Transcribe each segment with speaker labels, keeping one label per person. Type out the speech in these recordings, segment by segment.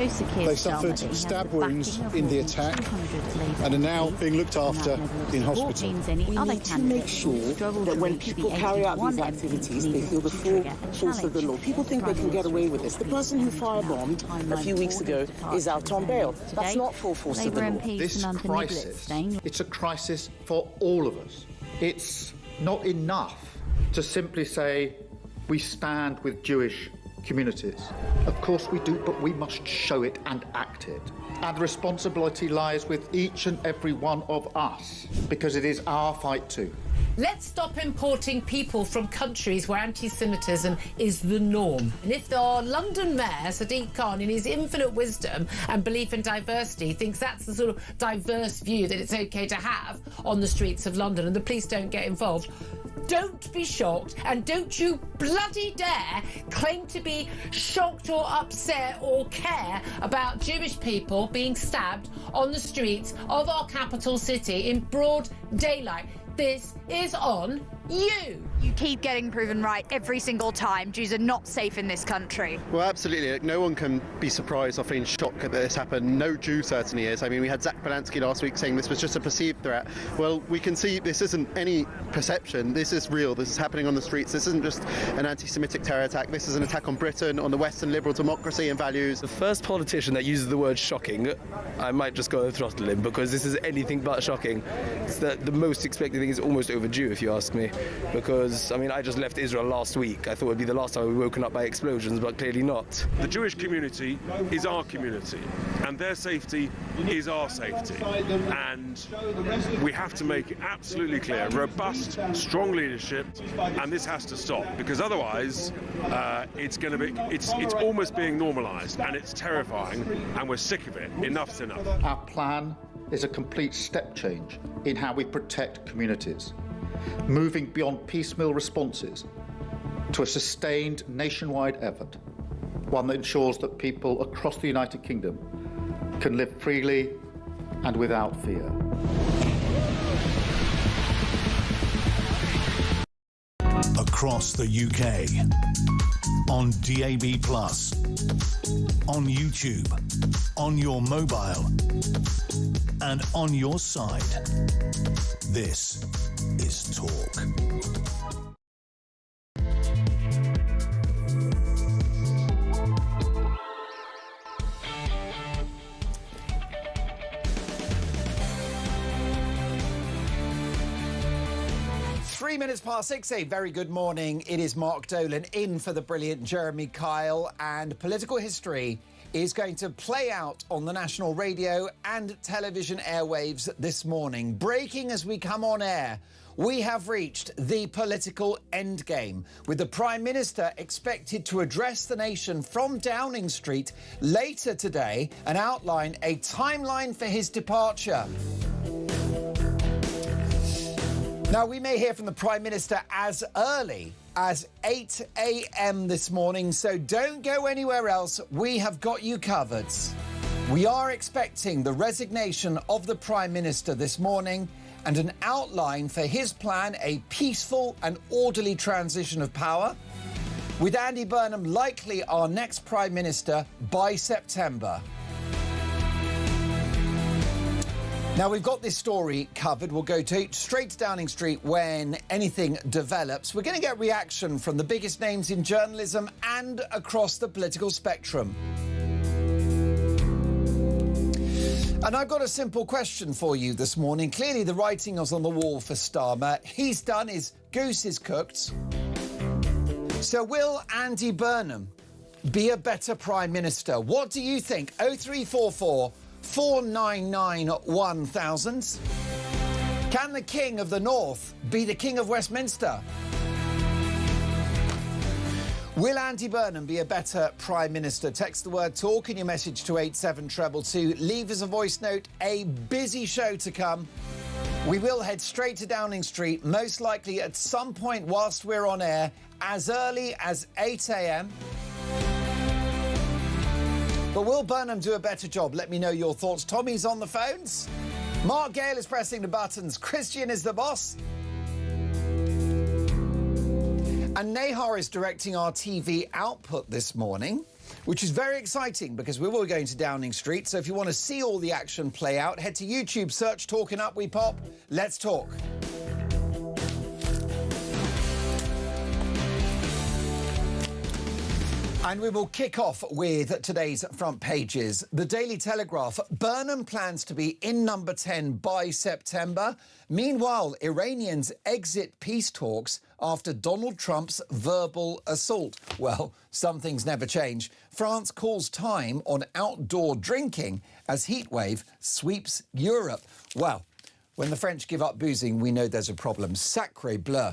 Speaker 1: They suffered stab wounds in the attack and are now being looked after in hospital.
Speaker 2: We need to make sure that when people carry out these activities, they feel the full force of the law. People think they can get away with this. The person who firebombed a few weeks ago is out on bail. That's not full force of the law.
Speaker 3: This crisis, it's a crisis for all of us. It's not enough to simply say we stand with Jewish communities. Of course we do, but we must show it and act it. And the responsibility lies with each and every one of us, because it is our fight too.
Speaker 4: Let's stop importing people from countries where anti-Semitism is the norm. And if our London Mayor, Sadiq Khan, in his infinite wisdom and belief in diversity, thinks that's the sort of diverse view that it's OK to have on the streets of London and the police don't get involved, don't be shocked, and don't you bloody dare claim to be shocked or upset or care about Jewish people being stabbed on the streets of our capital city in broad daylight. This is on you.
Speaker 5: You keep getting proven right every single time. Jews are not safe in this country.
Speaker 6: Well, absolutely. No one can be surprised or feeling shocked that this happened. No Jew certainly is. I mean, we had Zach Balansky last week saying this was just a perceived threat. Well, we can see this isn't any perception. This is real. This is happening on the streets. This isn't just an anti-Semitic terror attack. This is an attack on Britain, on the Western liberal democracy and values.
Speaker 7: The first politician that uses the word shocking, I might just go and throttle him, because this is anything but shocking. It's the most expected thing is almost overdue, if you ask me, because, I mean, I just left Israel last week. I thought it would be the last time we were woken up by explosions, but clearly not.
Speaker 8: The Jewish community is our community, and their safety is our safety. And we have to make it absolutely clear, robust, strong leadership, and this has to stop, because otherwise it's almost being normalised, and it's terrifying, and we're sick of it. Enough's enough.
Speaker 3: Our plan is a complete step change in how we protect communities, moving beyond piecemeal responses to a sustained nationwide effort, one that ensures that people across the United Kingdom can live freely and without fear.
Speaker 9: Across the UK, on DAB+, on YouTube, on your mobile, and on your side. This is Talk.
Speaker 10: Three minutes past 6, a very good morning. It is Mark Dolan in for the brilliant Jeremy Kyle, and political history is going to play out on the national radio and television airwaves this morning. Breaking as we come on air, we have reached the political endgame, with the Prime Minister expected to address the nation from Downing Street later today and outline a timeline for his departure. Now, we may hear from the Prime Minister as early as 8 a.m. this morning, so don't go anywhere else. We have got you covered. We are expecting the resignation of the Prime Minister this morning and an outline for his plan, a peaceful and orderly transition of power, with Andy Burnham likely our next Prime Minister by September. Now, we've got this story covered. We'll go straight to Downing Street when anything develops. We're going to get reaction from the biggest names in journalism and across the political spectrum. And I've got a simple question for you this morning. Clearly, the writing is on the wall for Starmer. He's done, his goose is cooked. So will Andy Burnham be a better Prime Minister? What do you think? 0344 499 1000. Can the King of the North be the King of Westminster? Will Andy Burnham be a better Prime Minister? Text the word TALK in your message to 87222. Leave us a voice note. A busy show to come. We will head straight to Downing Street, most likely at some point whilst we're on air, as early as 8 a.m. But will Burnham do a better job? Let me know your thoughts. Tommy's on the phones. Mark Gale is pressing the buttons. Christian is the boss. And Nahar is directing our TV output this morning. which is very exciting because we're all going to Downing Street. So if you want to see all the action play out, head to YouTube, search Talking Up We Pop. Let's talk. And we will kick off with today's front pages. The Daily Telegraph. Burnham plans to be in number 10 by September. Meanwhile, Iranians exit peace talks after Donald Trump's verbal assault. Well, some things never change. France calls time on outdoor drinking as heatwave sweeps Europe. Well, when the French give up boozing, we know there's a problem. Sacre bleu.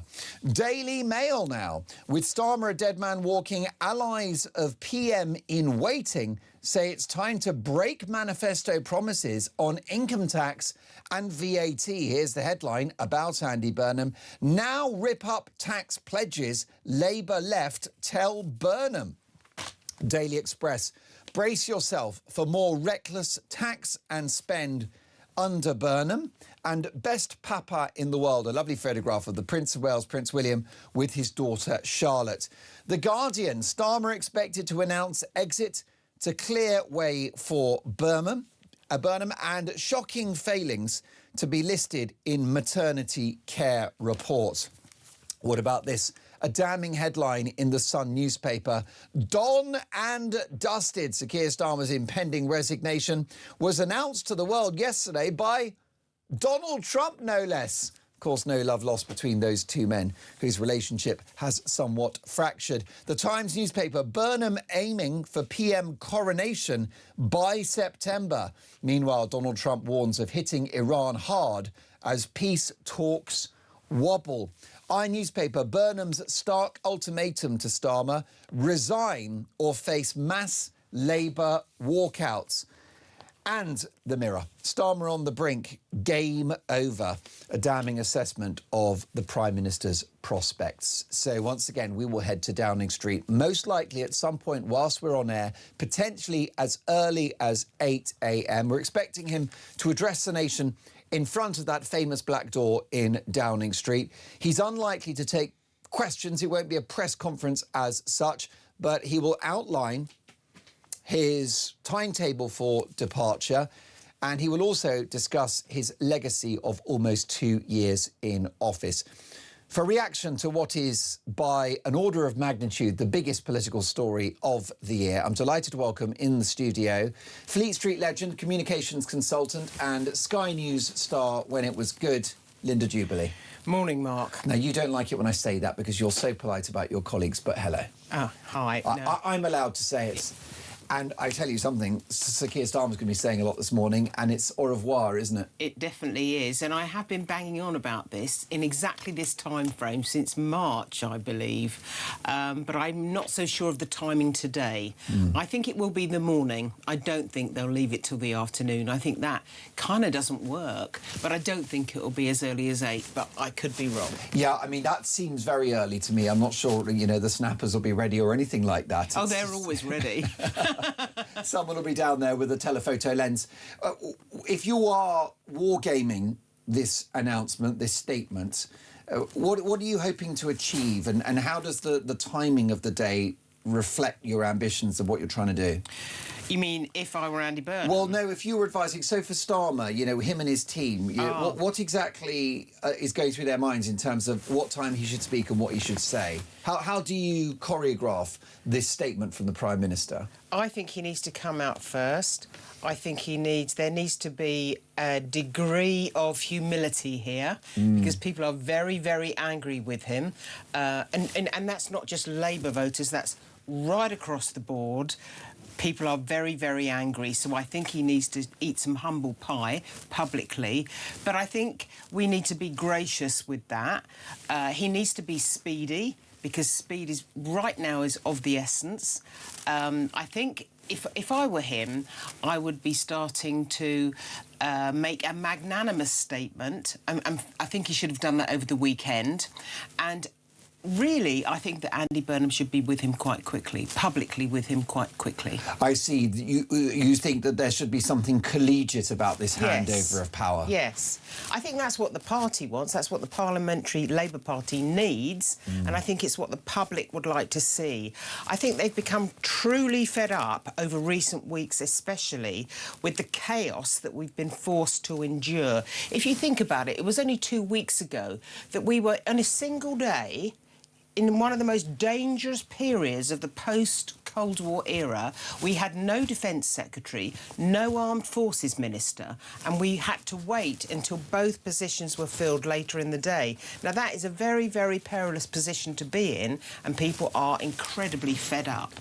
Speaker 10: Daily Mail now. With Starmer a dead man walking, allies of PM in waiting say it's time to break manifesto promises on income tax and VAT. Here's the headline about Andy Burnham. Now rip up tax pledges. Labour left tell Burnham. Daily Express. Brace yourself for more reckless tax and spend under Burnham. And best papa in the world, a lovely photograph of the Prince of Wales, Prince William, with his daughter Charlotte. The Guardian, Starmer expected to announce exit to clear way for Burnham, and shocking failings to be listed in maternity care report. What about this? A damning headline in the Sun newspaper. Done and dusted. Sir Keir Starmer's impending resignation was announced to the world yesterday by Donald Trump, no less. Of course, no love lost between those two men, whose relationship has somewhat fractured. The Times newspaper, Burnham aiming for PM coronation by September. Meanwhile, Donald Trump warns of hitting Iran hard as peace talks wobble. Newspaper, Burnham's stark ultimatum to Starmer: resign or face mass Labour walkouts. And the Mirror, Starmer on the brink, game over. A damning assessment of the Prime Minister's prospects. So once again, we will head to Downing Street, most likely at some point whilst we're on air, potentially as early as 8 a.m. We're expecting him to address the nation in front of that famous black door in Downing Street. He's unlikely to take questions. It won't be a press conference as such, but he will outline his timetable for departure, and he will also discuss his legacy of almost 2 years in office. For reaction to what is, by an order of magnitude, the biggest political story of the year, I'm delighted to welcome in the studio Fleet Street legend, communications consultant and Sky News star when it was good, Linda Jubilee.
Speaker 11: Morning, Mark.
Speaker 10: Now, you don't like it when I say that because you're so polite about your colleagues, but hello.
Speaker 11: Oh, hi.
Speaker 10: I'm allowed to say it. And I tell you something, Sir Keir Starmer's going to be saying a lot this morning, and it's au revoir, isn't it?
Speaker 11: It definitely is, and I have been banging on about this in exactly this time frame since March, I believe, but I'm not so sure of the timing today. I think it will be the morning. I don't think they'll leave it till the afternoon. I think that kind of doesn't work, but I don't think it'll be as early as 8, but I could be wrong.
Speaker 10: Yeah, I mean, that seems very early to me. I'm not sure, you know, the snappers will be ready or anything like that.
Speaker 11: Oh, they're always ready.
Speaker 10: Someone will be down there with a telephoto lens. If you are wargaming this announcement, this statement, what are you hoping to achieve, and how does the timing of the day reflect your ambitions of what you're trying to do?
Speaker 11: You mean if I were Andy Burnham?
Speaker 10: Well, no, if you were advising... So for Starmer, you know, him and his team, what exactly is going through their minds in terms of what time he should speak and what he should say? How do you choreograph this statement from the Prime Minister?
Speaker 11: I think he needs to come out first. I think there needs to be a degree of humility here because people are very, very angry with him. And that's not just Labour voters, that's right across the board. People are very, very angry, so I think he needs to eat some humble pie publicly. But I think we need to be gracious with that. He needs to be speedy, because speed is right now is of the essence. I think if I were him, I would be starting to make a magnanimous statement. I think he should have done that over the weekend. And Really, I think that Andy Burnham should be with him quite quickly, publicly with him quite quickly.
Speaker 10: I see. You think that there should be something collegiate about this handover of power?
Speaker 11: Yes. I think that's what the party wants. That's what the Parliamentary Labour Party needs. And I think it's what the public would like to see. I think they've become truly fed up over recent weeks, especially with the chaos that we've been forced to endure. If you think about it, it was only 2 weeks ago that we were, on a single day, in one of the most dangerous periods of the post-Cold War era, we had no Defence Secretary, no Armed Forces Minister, and we had to wait until both positions were filled later in the day. Now, that is a very, very perilous position to be in, and people are incredibly fed up.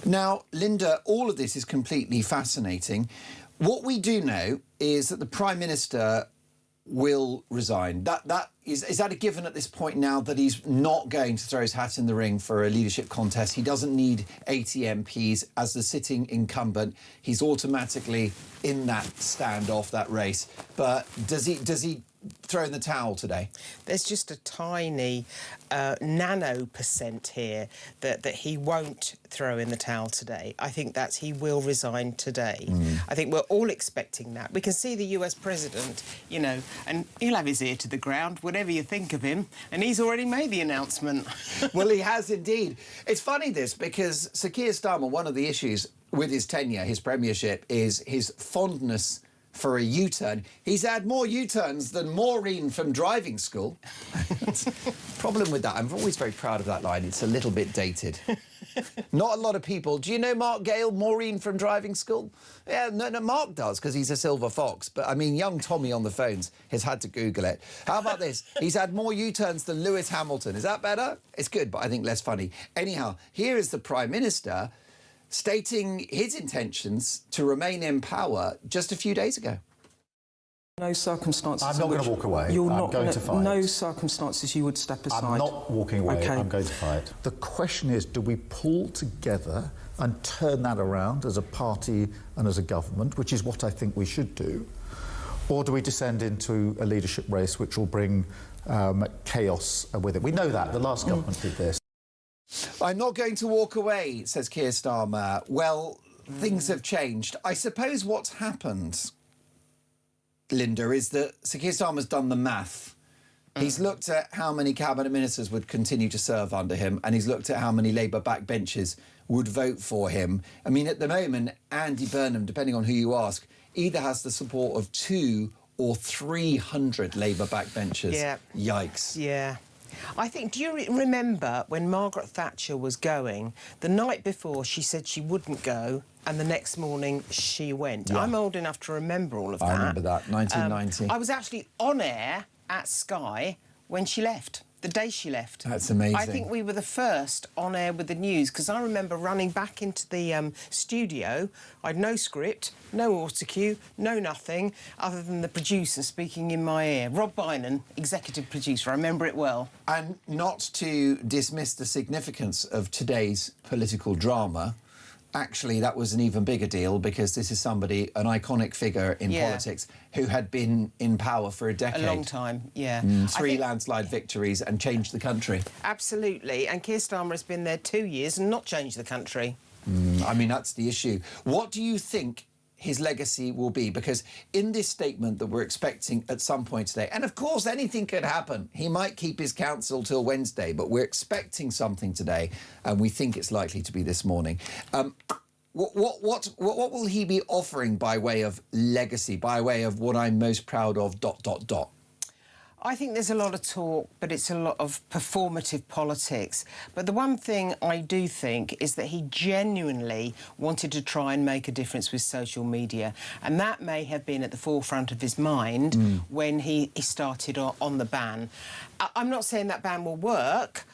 Speaker 10: Now, Linda, all of this is completely fascinating. What we do know is that the Prime Minister will resign. Is that a given at this point now, that he's not going to throw his hat in the ring for a leadership contest? He doesn't need 80 MPs as the sitting incumbent. He's automatically in that standoff, that race. But does he throw in the towel today?
Speaker 11: There's just a tiny nano percent here that he won't throw in the towel today. I think that he will resign today. I think we're all expecting that. We can see the US president, you know, and he'll have his ear to the ground, whatever you think of him, and he's already made the announcement.
Speaker 10: Well, he has indeed. It's funny, this, because Sir Keir Starmer, one of the issues with his tenure, his premiership, is his fondness for a U-turn. He's had more U-turns than Maureen from driving school. Problem with that, I'm always very proud of that line. It's a little bit dated. Not a lot of people. Do you know Mark Gale, Maureen from driving school? Yeah, no, Mark does, because he's a silver fox. But, I mean, young Tommy on the phones has had to Google it. How about this? He's had more U-turns than Lewis Hamilton. Is that better? It's good, but I think less funny. Anyhow, here is the Prime Minister stating his intentions to remain in power just a few days ago.
Speaker 12: No circumstances.
Speaker 13: I'm not going to walk away.
Speaker 12: I'm
Speaker 13: going to fight.
Speaker 12: No circumstances you would step aside.
Speaker 13: I'm not walking away.
Speaker 12: Okay.
Speaker 13: I'm going to fight.
Speaker 3: The question is, do we pull together and turn that around as a party and as a government, which is what I think we should do, or do we descend into a leadership race which will bring chaos with it? We know that. The last government did this.
Speaker 10: I'm not going to walk away, says Keir Starmer. Well, things have changed. I suppose what's happened, Linda, is that Sir Keir Starmer's done the math. He's looked at how many cabinet ministers would continue to serve under him, and he's looked at how many Labour backbenchers would vote for him. I mean, at the moment, Andy Burnham, depending on who you ask, either has the support of 200 or 300 Labour backbenchers.
Speaker 11: Yeah.
Speaker 10: Yikes.
Speaker 11: Yeah. I think, do you remember when Margaret Thatcher was going, the night before she said she wouldn't go, and the next morning she went?
Speaker 10: Yeah.
Speaker 11: I'm old enough to remember all of that.
Speaker 10: I remember that, 1990.
Speaker 11: I was actually on air at Sky when she left, the day she left.
Speaker 10: That's amazing.
Speaker 11: I think we were the first on air with the news, because I remember running back into the studio. I'd no script, no autocue, no nothing, other than the producer speaking in my ear. Rob Bynan, executive producer, I remember it well.
Speaker 10: And not to dismiss the significance of today's political drama, actually, that was an even bigger deal, because this is somebody, an iconic figure in politics, who had been in power for a decade.
Speaker 11: A long time, yeah.
Speaker 10: 3 landslide victories and changed the country.
Speaker 11: Absolutely. And Keir Starmer has been there 2 years and not changed the country.
Speaker 10: I mean, that's the issue. What do you think his legacy will be? Because in this statement that we're expecting at some point today, and of course anything could happen, he might keep his counsel till Wednesday, but we're expecting something today, and we think it's likely to be this morning. What will he be offering by way of legacy, by way of what I'm most proud of, ...
Speaker 11: I think there's a lot of talk, but it's a lot of performative politics. But the one thing I do think is that he genuinely wanted to try and make a difference with social media, and that may have been at the forefront of his mind when he started on the ban. I'm not saying that ban will work.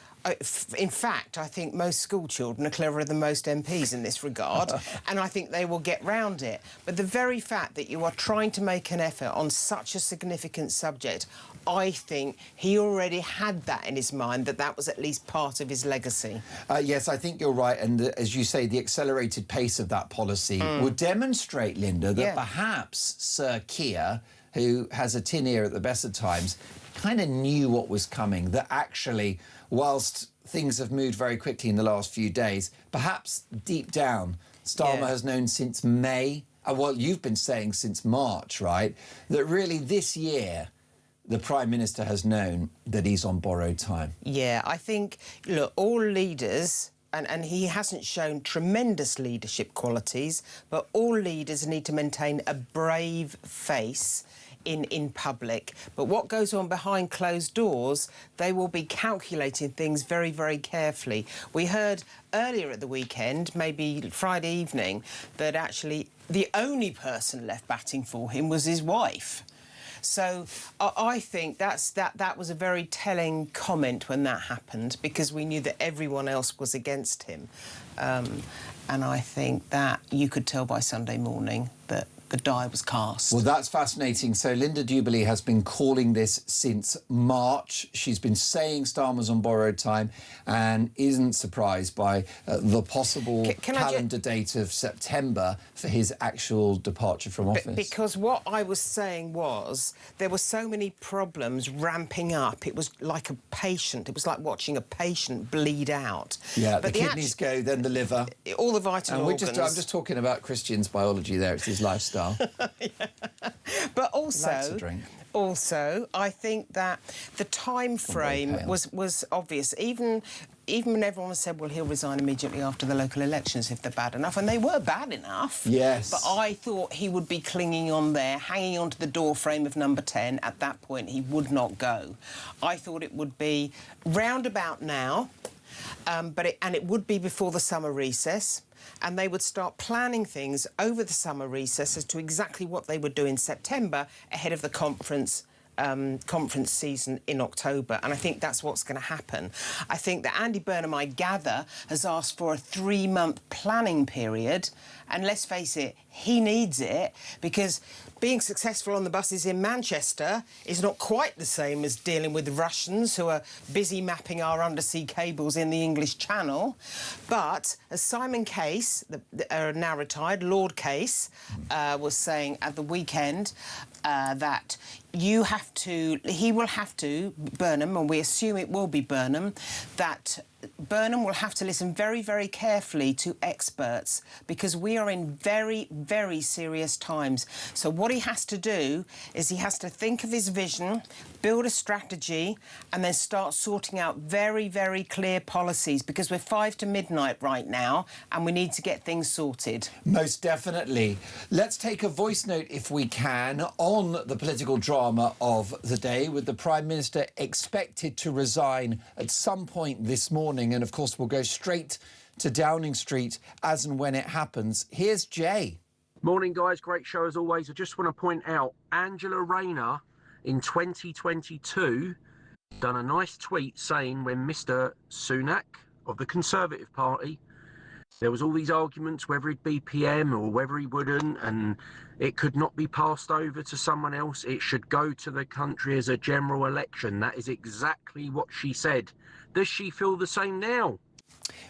Speaker 11: In fact, I think most school children are cleverer than most MPs in this regard, and I think they will get round it. But the very fact that you are trying to make an effort on such a significant subject, I think he already had that in his mind, that was at least part of his legacy.
Speaker 10: Yes, I think you're right. And as you say, the accelerated pace of that policy will demonstrate, Linda, that perhaps Sir Keir, who has a tin ear at the best of times, kind of knew what was coming, that actually, whilst things have moved very quickly in the last few days, perhaps deep down, Starmer has known since May, well, you've been saying since March, right, that really this year the Prime Minister has known that he's on borrowed time.
Speaker 11: Yeah, I think, look, all leaders, and he hasn't shown tremendous leadership qualities, but all leaders need to maintain a brave face in public. But what goes on behind closed doors, they will be calculating things very, very carefully. We heard earlier at the weekend, maybe Friday evening, that actually the only person left batting for him was his wife. So I think that was a very telling comment when that happened, because we knew that everyone else was against him. And I think that you could tell by Sunday morning that the die was cast.
Speaker 10: Well, that's fascinating. So Linda Jubilee has been calling this since March. She's been saying Starmer's on borrowed time and isn't surprised by the possible calendar date of September for his actual departure from office.
Speaker 11: Because what I was saying was there were so many problems ramping up. It was like a patient. It was like watching a patient bleed out.
Speaker 10: Yeah, but the kidneys go, then the liver.
Speaker 11: All the vital organs.
Speaker 10: I'm just talking about Christian's biology there. It's his lifestyle.
Speaker 11: But also, I think that the time frame was obvious. Even when everyone said, well, he'll resign immediately after the local elections if they're bad enough, and they were bad enough.
Speaker 10: Yes.
Speaker 11: But I thought he would be clinging on there, hanging onto the door frame of number 10. At that point, he would not go. I thought it would be round about now, and it would be before the summer recess. And they would start planning things over the summer recess as to exactly what they would do in September ahead of the conference season in October. And I think that's what's going to happen. I think that Andy Burnham, I gather, has asked for a 3-month planning period. And let's face it, he needs it, because being successful on the buses in Manchester is not quite the same as dealing with Russians who are busy mapping our undersea cables in the English Channel. But as Simon Case, now retired, Lord Case, was saying at the weekend, that he will have to, Burnham, and we assume it will be Burnham, that Burnham will have to listen very, very carefully to experts, because we are in very, very serious times. So what he has to do is he has to think of his vision, build a strategy, and then start sorting out very, very clear policies, because we're 5 to midnight right now, and we need to get things sorted.
Speaker 10: Most definitely. Let's take a voice note, if we can, on the political drama of the day, with the Prime Minister expected to resign at some point this morning. And, of course, we'll go straight to Downing Street as and when it happens. Here's Jay.
Speaker 14: Morning, guys. Great show, as always. I just want to point out Angela Rayner in 2022 done a nice tweet saying when Mr Sunak of the Conservative Party, there was all these arguments whether he'd be PM or whether he wouldn't, and it could not be passed over to someone else. It should go to the country as a general election. That is exactly what she said. Does she feel the same now?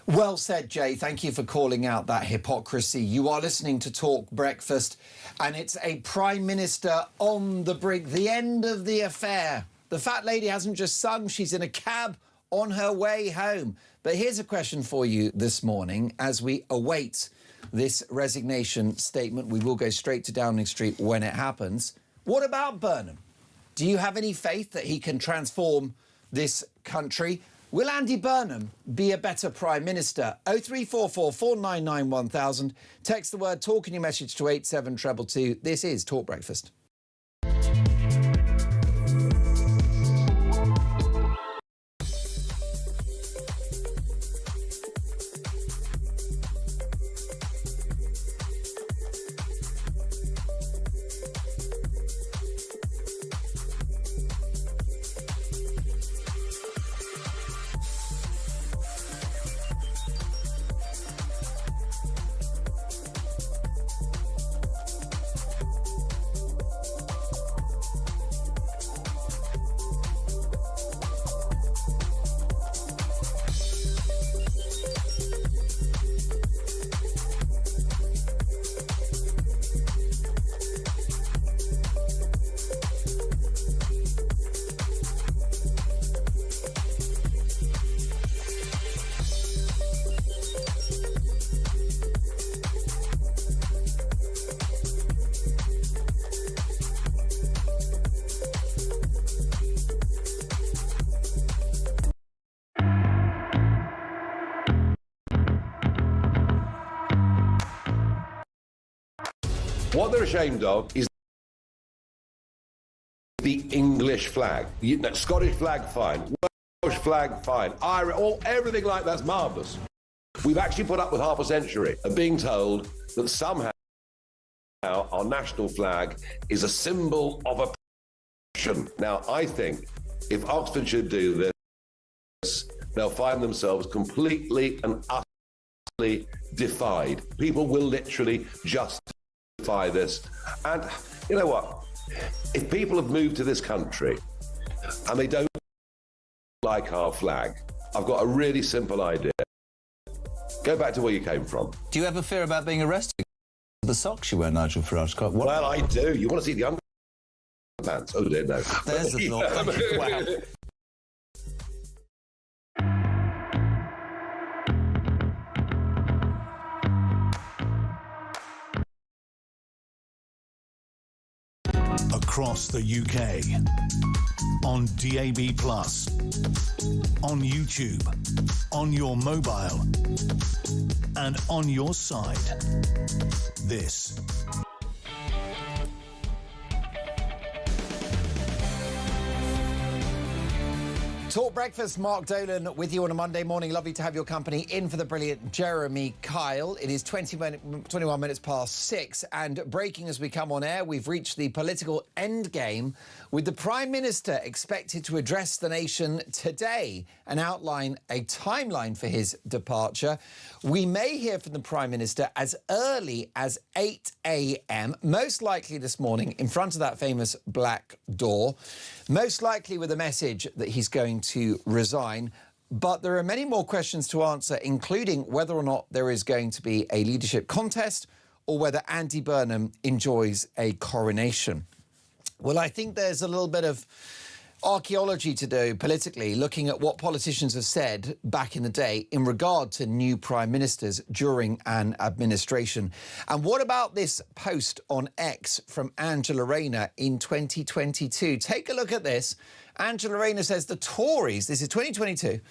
Speaker 10: Well said, Jay. Thank you for calling out that hypocrisy. You are listening to Talk Breakfast, and it's a Prime Minister on the brink, the end of the affair. The fat lady hasn't just sung, she's in a cab on her way home. But here's a question for you this morning as we await this resignation statement. We will go straight to Downing Street when it happens. What about Burnham? Do you have any faith that he can transform this country? Will Andy Burnham be a better Prime Minister? 0344 499 1000. Text the word TALK in your message to 87222. This is Talk Breakfast.
Speaker 15: What they're ashamed of is the English flag. The Scottish flag, fine. Welsh flag, fine. Irish, everything like that's marvellous. We've actually put up with half a century of being told that somehow our national flag is a symbol of oppression. Now, I think if Oxfordshire do this, they'll find themselves completely and utterly defied. People will literally justify this. And you know what? If people have moved to this country and they don't like our flag, I've got a really simple idea. Go back to where you came from.
Speaker 16: Do you ever fear about being arrested? The socks you wear, Nigel Farage.
Speaker 15: Well, I do. You want to see the underpants? Oh, dear, no.
Speaker 16: There's the thought. Wow.
Speaker 9: Across the UK, on DAB+, on YouTube, on your mobile, and on your side. This
Speaker 10: Talk Breakfast, Mark Dolan with you on a Monday morning. Lovely to have your company in for the brilliant Jeremy Kyle. It is 21 minutes past 6, and breaking as we come on air, we've reached the political endgame with the Prime Minister expected to address the nation today and outline a timeline for his departure. We may hear from the Prime Minister as early as 8 a.m, most likely this morning in front of that famous black door, most likely with a message that he's going to resign. But there are many more questions to answer, including whether or not there is going to be a leadership contest or whether Andy Burnham enjoys a coronation. Well, I think there's a little bit of archaeology to do politically, looking at what politicians have said back in the day in regard to new prime ministers during an administration. And what about this post on X from Angela Rayner in 2022? Take a look at this. Angela Rayner says the Tories, this is 2022,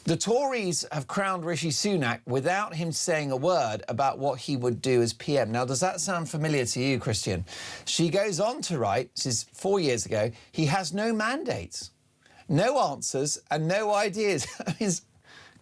Speaker 10: the Tories have crowned Rishi Sunak without him saying a word about what he would do as PM. Now, does that sound familiar to you, Christian? She goes on to write, this is 4 years ago, he has no mandates, no answers and no ideas. It's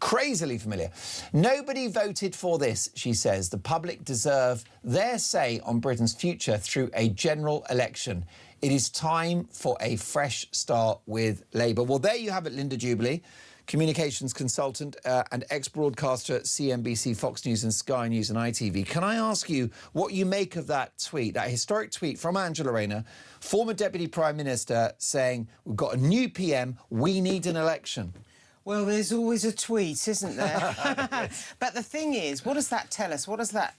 Speaker 10: crazily familiar. Nobody voted for this, she says. The public deserve their say on Britain's future through a general election. It is time for a fresh start with Labour. Well, there you have it, Linda Jubilee, communications consultant and ex-broadcaster at CNBC, Fox News and Sky News and ITV. Can I ask you what you make of that tweet, that historic tweet from Angela Rayner, former Deputy Prime Minister, saying, we've got a new PM, we need an election?
Speaker 11: Well, there's always a tweet, isn't there? But the thing is, what does that tell us? What does that...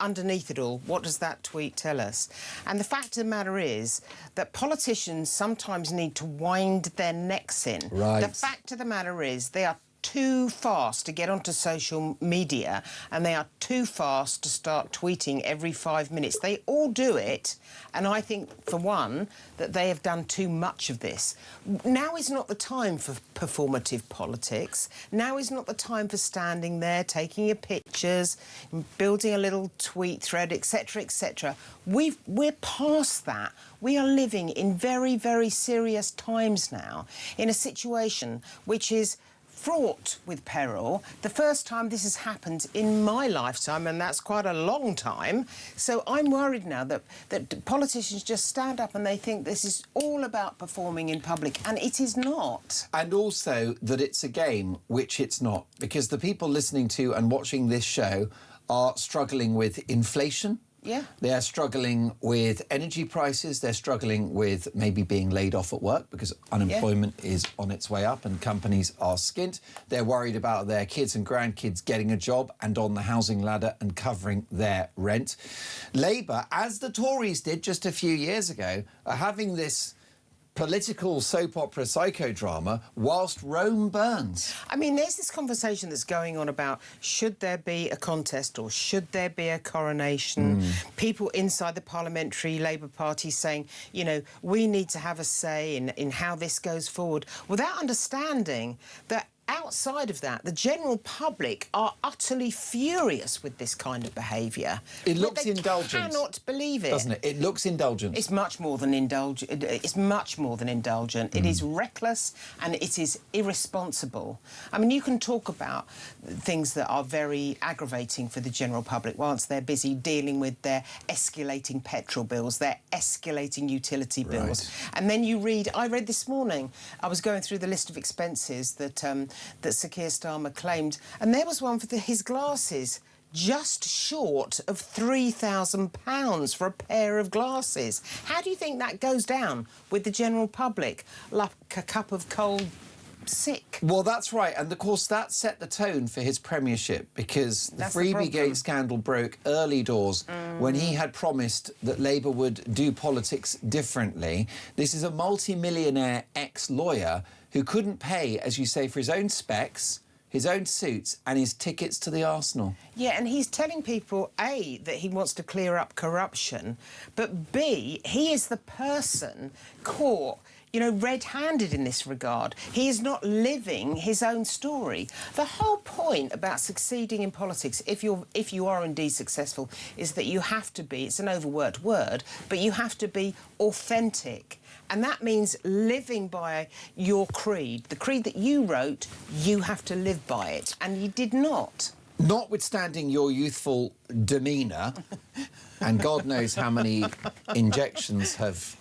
Speaker 11: underneath it all, what does that tweet tell us? And the fact of the matter is that politicians sometimes need to wind their necks in.
Speaker 10: Right.
Speaker 11: The fact of the matter is they are too fast to get onto social media and they are too fast to start tweeting every 5 minutes. They all do it, and I think, for one, that they have done too much of this. Now is not the time for performative politics. Now is not the time for standing there, taking your pictures, building a little tweet thread, etc., etc. We're past that. We are living in very, very serious times now, in a situation which is fraught with peril. The first time this has happened in my lifetime, and that's quite a long time. So I'm worried now that politicians just stand up and they think this is all about performing in public, and it is not.
Speaker 10: And also that it's a game, which it's not, because the people listening to and watching this show are struggling with inflation.
Speaker 11: Yeah.
Speaker 10: They're struggling with energy prices. They're struggling with maybe being laid off at work because unemployment is on its way up and companies are skint. They're worried about their kids and grandkids getting a job and on the housing ladder and covering their rent. Labour, as the Tories did just a few years ago, are having this political soap opera psychodrama whilst Rome burns.
Speaker 11: I mean, there's this conversation that's going on about should there be a contest or should there be a coronation? People inside the parliamentary Labour Party saying, you know, we need to have a say in how this goes forward, without understanding that outside of that, the general public are utterly furious with this kind of behaviour.
Speaker 10: It looks indulgent.
Speaker 11: They cannot believe it.
Speaker 10: Doesn't it? It looks indulgent.
Speaker 11: It's much more than indulgent. It's much more than indulgent. It is reckless and it is irresponsible. I mean, you can talk about things that are very aggravating for the general public whilst they're busy dealing with their escalating petrol bills, their escalating utility bills. And then you read... I read this morning, I was going through the list of expenses that Sir Keir Starmer claimed, and there was one for his glasses, just short of £3,000 for a pair of glasses. How do you think that goes down with the general public? Like a cup of cold sick.
Speaker 10: Well, that's right. And, of course, that set the tone for his premiership because the Freebiegate scandal broke early doors when he had promised that Labour would do politics differently. This is a multi-millionaire ex-lawyer who couldn't pay, as you say, for his own specs, his own suits and his tickets to the Arsenal.
Speaker 11: Yeah, and he's telling people, A, that he wants to clear up corruption, but B, he is the person caught, you know, red-handed in this regard. He is not living his own story. The whole point about succeeding in politics, if you are indeed successful, is that you have to be, it's an overworked word, but you have to be authentic. And that means living by your creed. The creed that you wrote, you have to live by it. And you did not.
Speaker 10: Notwithstanding your youthful demeanour, and God knows how many injections have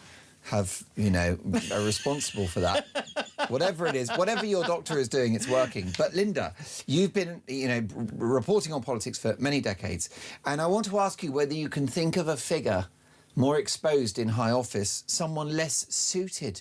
Speaker 10: you know, are responsible for that. Whatever it is, whatever your doctor is doing, it's working. But Linda, you've been, you know, reporting on politics for many decades, and I want to ask you whether you can think of a figure more exposed in high office, someone less suited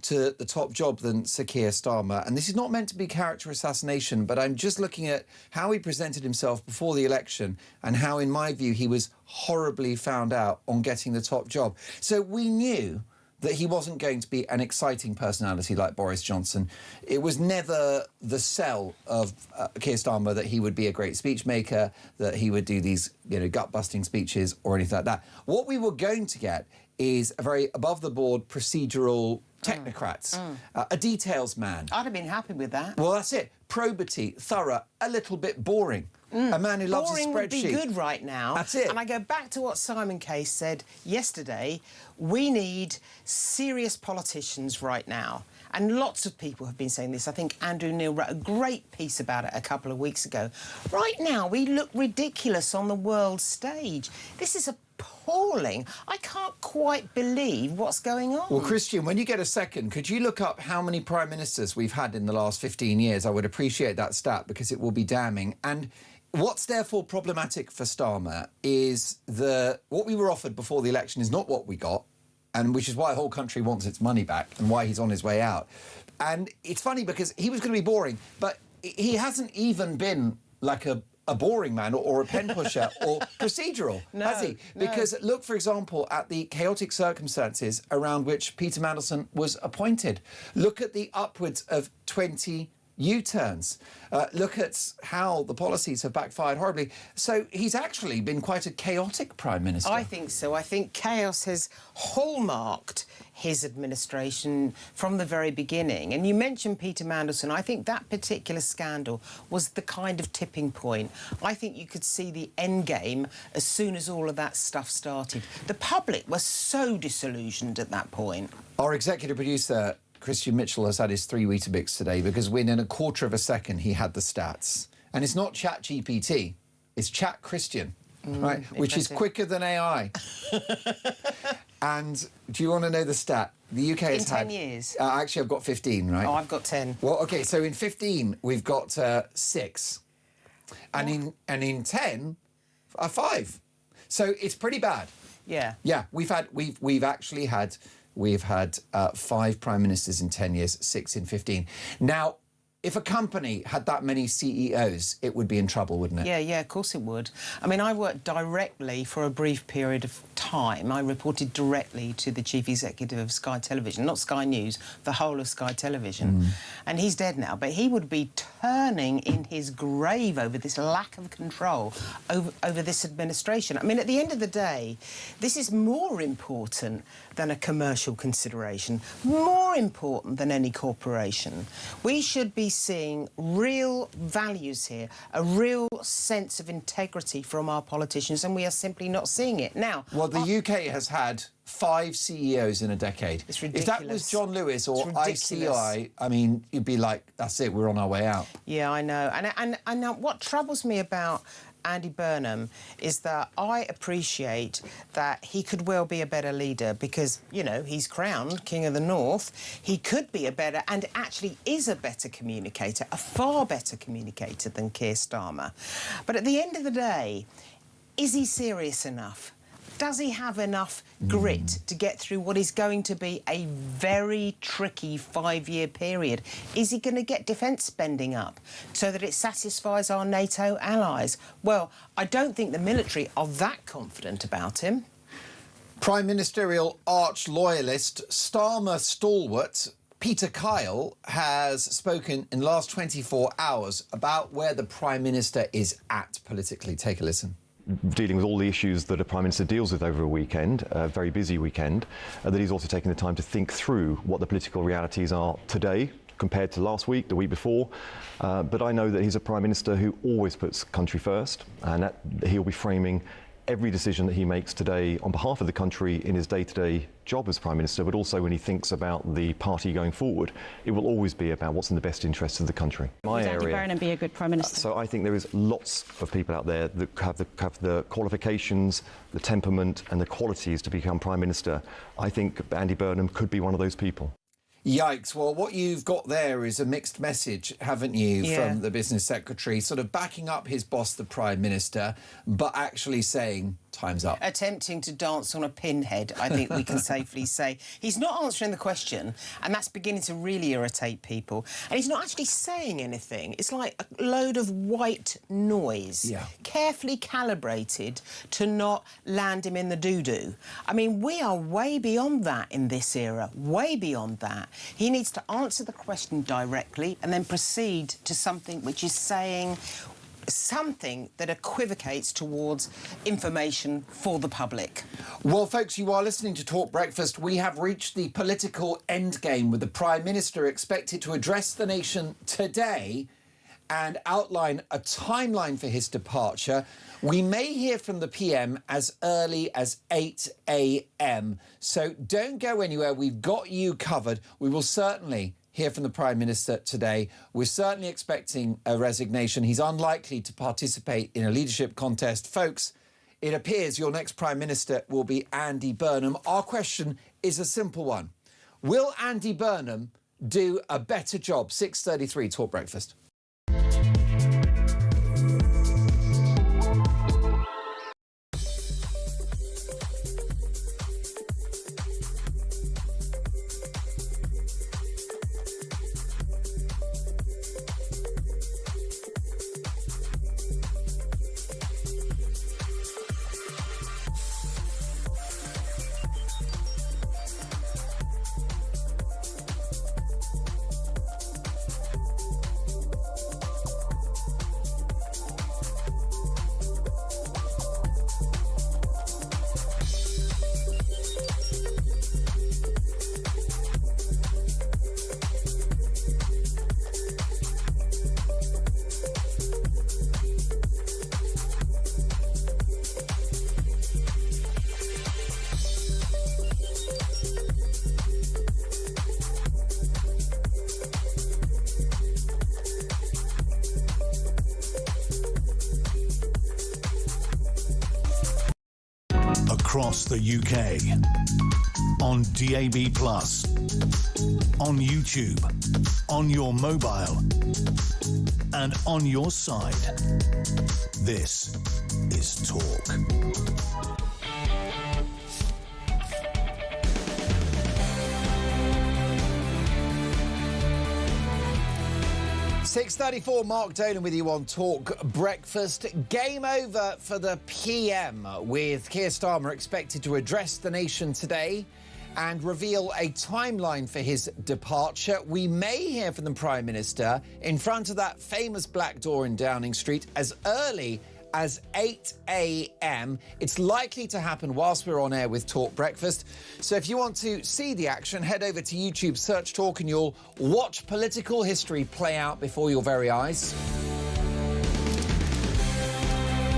Speaker 10: to the top job than Sir Keir Starmer. And this is not meant to be character assassination, but I'm just looking at how he presented himself before the election and how, in my view, he was horribly found out on getting the top job. So we knew that he wasn't going to be an exciting personality like Boris Johnson. It was never the sell of Keir Starmer that he would be a great speech maker, that he would do these, you know, gut-busting speeches or anything like that. What we were going to get is a very above-the-board procedural technocrat, a details man.
Speaker 11: I'd have been happy with that.
Speaker 10: Well, that's it. Probity, thorough, a little bit boring. A man who loves a spreadsheet.
Speaker 11: Boring would be good right now.
Speaker 10: That's it.
Speaker 11: And I go back to what Simon Case said yesterday. We need serious politicians right now. And lots of people have been saying this. I think Andrew Neil wrote a great piece about it a couple of weeks ago. Right now, we look ridiculous on the world stage. This is appalling. I can't quite believe what's going on.
Speaker 10: Well, Christian, when you get a second, could you look up how many prime ministers we've had in the last 15 years? I would appreciate that stat because it will be damning. And what's therefore problematic for Starmer is what we were offered before the election is not what we got, and which is why the whole country wants its money back and why he's on his way out. And it's funny because he was going to be boring, but he hasn't even been like a boring man or a pen pusher or procedural, has he? Because look, for example, at the chaotic circumstances around which Peter Mandelson was appointed. Look at the upwards of 20 U-turns. Look at how the policies have backfired horribly. So he's actually been quite a chaotic Prime Minister.
Speaker 11: I think so. I think chaos has hallmarked his administration from the very beginning. And you mentioned Peter Mandelson. I think that particular scandal was the kind of tipping point. I think you could see the end game as soon as all of that stuff started. The public was so disillusioned at that point.
Speaker 10: Our executive producer, Christian Mitchell, has had his 3 Weetabix today because within a quarter of a second he had the stats. And it's not Chat GPT, it's Chat Christian, right? Which is quicker than AI. And do you want to know the stat? The UK has had...
Speaker 11: In 10 years?
Speaker 10: Actually, I've got 15, right?
Speaker 11: Oh, I've got 10.
Speaker 10: Well, OK, so in 15, we've got 6. And in 10, 5. So it's pretty bad.
Speaker 11: Yeah.
Speaker 10: Yeah, we've actually had 5 prime ministers in 10 years, 6 in 15. Now, if a company had that many CEOs, it would be in trouble, wouldn't it?
Speaker 11: Yeah, of course it would. I mean, I worked directly for a brief period of time. I reported directly to the chief executive of Sky Television, not Sky News, the whole of Sky Television. And he's dead now, but he would be turning in his grave over this lack of control over this administration. I mean, at the end of the day, this is more important than a commercial consideration, more important than any corporation. We should be seeing real values here, a real sense of integrity from our politicians, and we are simply not seeing it. Now,
Speaker 10: well, the UK has had 5 CEOs in a decade.
Speaker 11: It's ridiculous.
Speaker 10: If that was John Lewis or ICI, I mean, you'd be like, that's it, we're on our way out.
Speaker 11: Yeah, I know. And now what troubles me about Andy Burnham is that I appreciate that he could well be a better leader because, you know, he's crowned King of the North. He could be a better, and actually is a better communicator, a far better communicator than Keir Starmer. But at the end of the day, is he serious enough? Does he have enough grit to get through what is going to be a very tricky 5-year period? Is he going to get defence spending up so that it satisfies our NATO allies? Well, I don't think the military are that confident about him.
Speaker 10: Prime Ministerial arch-loyalist, Starmer stalwart Peter Kyle has spoken in the last 24 hours about where the Prime Minister is at politically. Take a listen.
Speaker 17: Dealing with all the issues that a Prime Minister deals with over a weekend, a very busy weekend, that he's also taking the time to think through what the political realities are today compared to last week, the week before. But I know that he's a Prime Minister who always puts country first, and that he'll be framing every decision that he makes today on behalf of the country in his day-to-day job as Prime Minister, but also when he thinks about the party going forward, it will always be about what's in the best interests of the country.
Speaker 18: Would Andy Burnham be a good Prime Minister?
Speaker 17: So I think there is lots of people out there that have the qualifications, the temperament and the qualities to become Prime Minister. I think Andy Burnham could be one of those people.
Speaker 10: Yikes. Well, what you've got there is a mixed message, haven't you, from the Business Secretary, sort of backing up his boss, the Prime Minister, but actually saying, time's up.
Speaker 11: Attempting to dance on a pinhead, I think we can safely say. He's not answering the question, and that's beginning to really irritate people. And he's not actually saying anything. It's like a load of white noise, carefully calibrated to not land him in the doo-doo. I mean, we are way beyond that in this era, way beyond that. He needs to answer the question directly and then proceed to something which is saying something that equivocates towards information for the public.
Speaker 10: Well, folks, you are listening to Talk Breakfast. We have reached the political endgame with the Prime Minister expected to address the nation today and outline a timeline for his departure. We may hear from the PM as early as 8 a.m. So don't go anywhere. We've got you covered. We will certainly hear from the Prime Minister today. We're certainly expecting a resignation. He's unlikely to participate in a leadership contest. Folks, it appears your next Prime Minister will be Andy Burnham. Our question is a simple one. Will Andy Burnham do a better job? 6:33 Talk Breakfast.
Speaker 9: Across the UK, on DAB+, on YouTube, on your mobile, and on your side. This is Talk.
Speaker 10: 6:34, Mark Dolan with you on Talk Breakfast. Game over for the PM, with Keir Starmer expected to address the nation today and reveal a timeline for his departure. We may hear from the Prime Minister in front of that famous black door in Downing Street as early as 8 a.m. It's likely to happen whilst we're on air with Talk Breakfast. So if you want to see the action, head over to YouTube, search Talk, and you'll watch political history play out before your very eyes.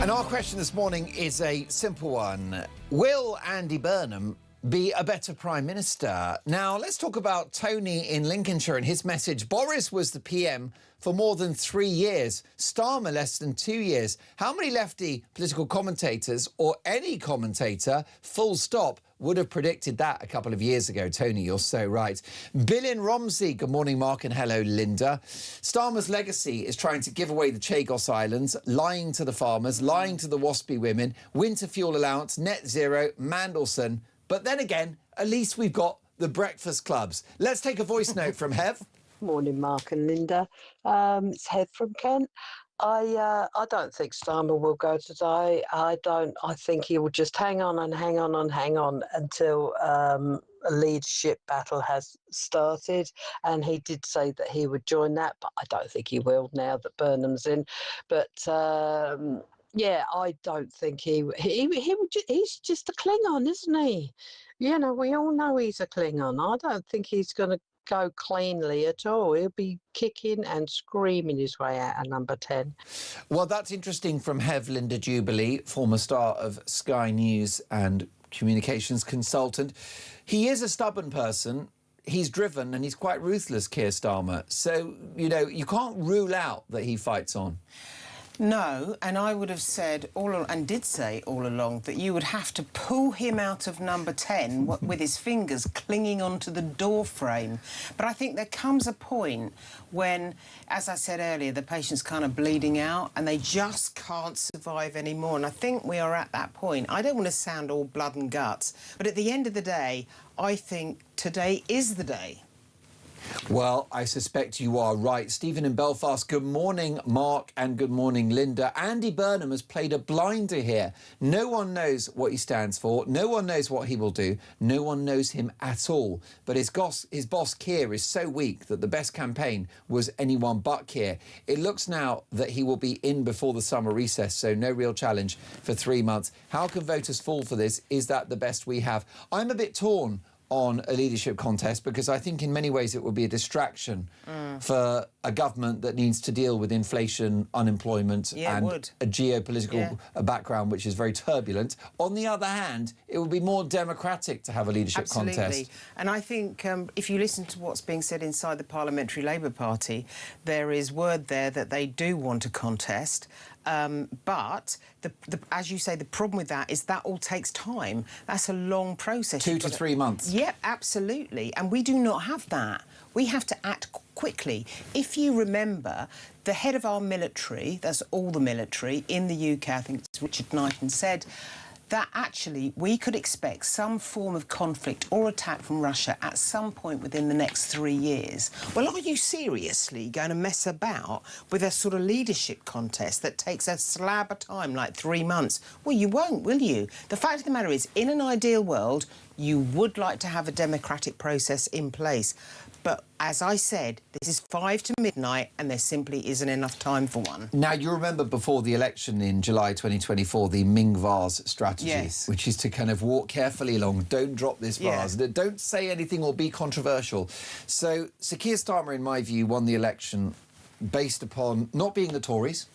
Speaker 10: And our question this morning is a simple one. Will Andy Burnham be a better Prime Minister? Now, let's talk about Tony in Lincolnshire and his message. Boris was the PM for more than 3 years, Starmer less than 2 years. How many lefty political commentators, or any commentator, full stop, would have predicted that a couple of years ago? Tony, you're so right. Bill in Romsey, good morning, Mark, and hello, Linda. Starmer's legacy is trying to give away the Chagos Islands, lying to the farmers, lying to the waspy women, winter fuel allowance, net zero, Mandelson. But then again, at least we've got the breakfast clubs. Let's take a voice note from Hev.
Speaker 19: Morning, Mark and Linda. It's Hev from Kent. I don't think Starmer will go today. I think he will just hang on until a leadership battle has started. And he did say that he would join that, but I don't think he will now that Burnham's in. But yeah, I don't think he would. He's just a Klingon, isn't he? You know, we all know he's a Klingon. I don't think he's going to go cleanly at all. He'll be kicking and screaming his way out of number 10.
Speaker 10: Well, that's interesting from Hev. Linda Jubilee, former star of Sky News and communications consultant. He is a stubborn person. He's driven and he's quite ruthless, Keir Starmer. So, you know, you can't rule out that he fights on.
Speaker 11: No, and I would have said and did say all along that you would have to pull him out of number 10 with his fingers clinging onto the door frame. But I think there comes a point when, as I said earlier, the patient's kind of bleeding out and they just can't survive anymore. And I think we are at that point. I don't want to sound all blood and guts, but at the end of the day, I think today is the day.
Speaker 10: Well, I suspect you are right. Stephen in Belfast, good morning, Mark, and good morning, Linda. Andy Burnham has played a blinder here. No one knows what he stands for. No one knows what he will do. No one knows him at all. But his boss, Keir, is so weak that the best campaign was anyone but Keir. It looks now that he will be in before the summer recess, so no real challenge for 3 months. How can voters fall for this? Is that the best we have? I'm a bit torn on a leadership contest because I think in many ways it will be a distraction for a government that needs to deal with inflation, unemployment and a geopolitical background which is very turbulent. On the other hand, it would be more democratic to have a leadership contest.
Speaker 11: And I think if you listen to what's being said inside the Parliamentary Labour Party, there is word there that they do want a contest. But, as you say, the problem with that is that all takes time. That's a long process.
Speaker 10: 2 to 3 months.
Speaker 11: Yep, absolutely. And we do not have that. We have to act quickly. If you remember, the head of our military, that's all the military in the UK, I think it's Richard Knighton, said that actually we could expect some form of conflict or attack from Russia at some point within the next 3 years. Well, are you seriously going to mess about with a sort of leadership contest that takes a slab of time, like 3 months? Well, you won't, will you? The fact of the matter is, in an ideal world, you would like to have a democratic process in place. But as I said, this is 5 to midnight and there simply isn't enough time for one.
Speaker 10: Now, you remember before the election in July 2024, the Ming vase strategy, which is to kind of walk carefully along, don't drop this vase, don't say anything or be controversial. So Sir Keir Starmer, in my view, won the election based upon not being the Tories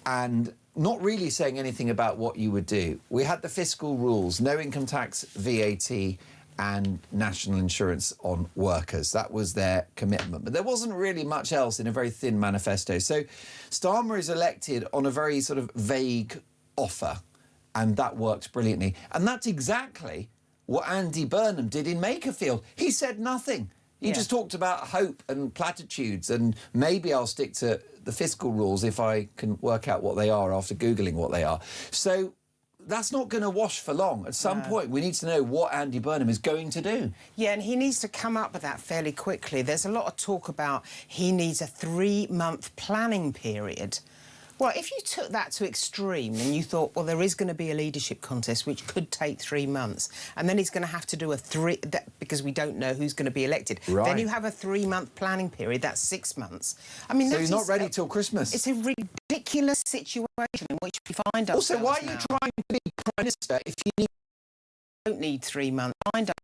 Speaker 10: and not really saying anything about what you would do. We had the fiscal rules, no income tax, VAT, and national insurance on workers. That was their commitment. But there wasn't really much else in a very thin manifesto. So Starmer is elected on a very sort of vague offer, and that worked brilliantly. And that's exactly what Andy Burnham did in Makerfield. He said nothing. He just talked about hope and platitudes, and maybe I'll stick to the fiscal rules if I can work out what they are after Googling what they are. So that's not going to wash for long. At some point, we need to know what Andy Burnham is going to do.
Speaker 11: Yeah, and he needs to come up with that fairly quickly. There's a lot of talk about he needs a 3-month planning period. Well, if you took that to extreme and you thought, well, there is going to be a leadership contest which could take 3 months, and then he's going to have to do because we don't know who's going to be elected.
Speaker 10: Right.
Speaker 11: Then you have a 3-month planning period. That's 6 months. I mean,
Speaker 10: so you're not ready till Christmas.
Speaker 11: It's a ridiculous situation in which we find ourselves.
Speaker 10: Also, why are you trying to be Prime Minister if you
Speaker 11: don't need 3 months? Find out.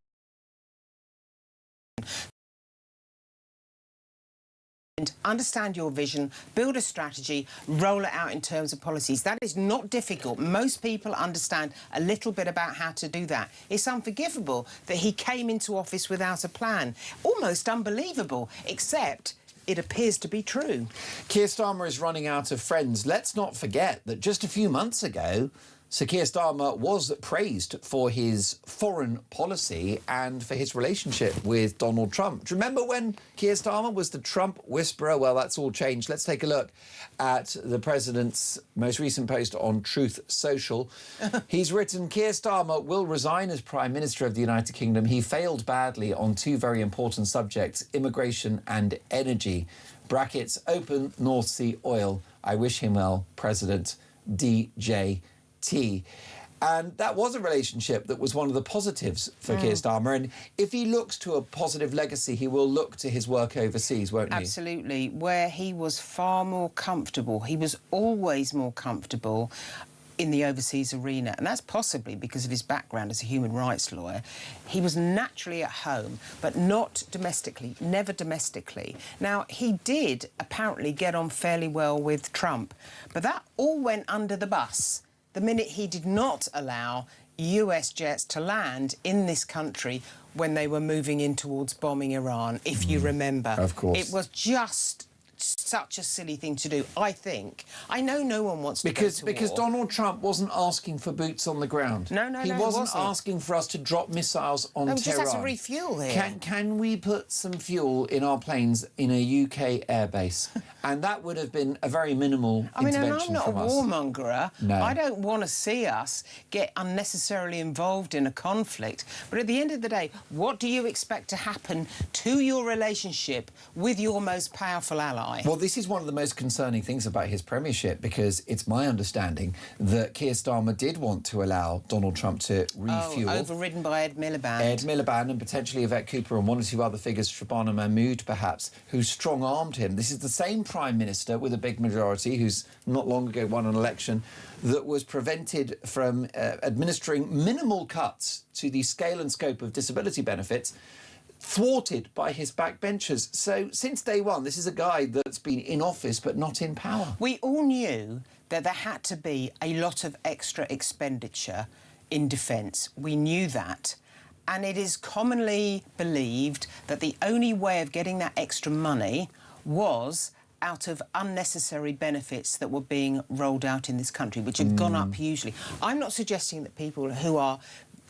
Speaker 11: Understand your vision, build a strategy, roll it out in terms of policies. That is not difficult. Most people understand a little bit about how to do that. It's unforgivable that he came into office without a plan. Almost unbelievable, except it appears to be true.
Speaker 10: Keir Starmer is running out of friends. Let's not forget that just a few months ago, Sir Keir Starmer was praised for his foreign policy and for his relationship with Donald Trump. Do you remember when Keir Starmer was the Trump whisperer? Well, that's all changed. Let's take a look at the president's most recent post on Truth Social. He's written, Keir Starmer will resign as Prime Minister of the United Kingdom. He failed badly on 2 very important subjects, immigration and energy. Brackets, open North Sea oil. I wish him well, President DJ. And that was a relationship that was one of the positives for Keir Starmer. And if he looks to a positive legacy, he will look to his work overseas, won't he?
Speaker 11: Absolutely, where he was far more comfortable. He was always more comfortable in the overseas arena, and that's possibly because of his background as a human rights lawyer. He was naturally at home, but not domestically, never domestically. Now, he did apparently get on fairly well with Trump, but that all went under the bus the minute he did not allow US jets to land in this country when they were moving in towards bombing Iran, if you remember.
Speaker 10: Of course.
Speaker 11: It was just such a silly thing to do, I think. I know no one wants to go to
Speaker 10: Because
Speaker 11: war.
Speaker 10: Donald Trump wasn't asking for boots on the ground.
Speaker 11: No,
Speaker 10: he wasn't asking for us to drop missiles on Tehran.
Speaker 11: We just have to refuel here.
Speaker 10: Can we put some fuel in our planes in a UK airbase? And that would have been a very minimal intervention from us.
Speaker 11: I'm not a warmongerer.
Speaker 10: No.
Speaker 11: I don't want to see us get unnecessarily involved in a conflict. But at the end of the day, what do you expect to happen to your relationship with your most powerful ally?
Speaker 10: Well, this is one of the most concerning things about his premiership, because it's my understanding that Keir Starmer did want to allow Donald Trump to refuel.
Speaker 11: Overridden by Ed Miliband.
Speaker 10: Ed Miliband and potentially Yvette Cooper and 1 or 2 other figures, Shabana Mahmood perhaps, who strong-armed him. This is the same Prime Minister with a big majority who's not long ago won an election that was prevented from administering minimal cuts to the scale and scope of disability benefits, thwarted by his backbenchers. So since day one, this is a guy that's been in office but not in power.
Speaker 11: We all knew that there had to be a lot of extra expenditure in defence. We knew that. And it is commonly believed that the only way of getting that extra money was out of unnecessary benefits that were being rolled out in this country, which have gone up hugely. I'm not suggesting that people who are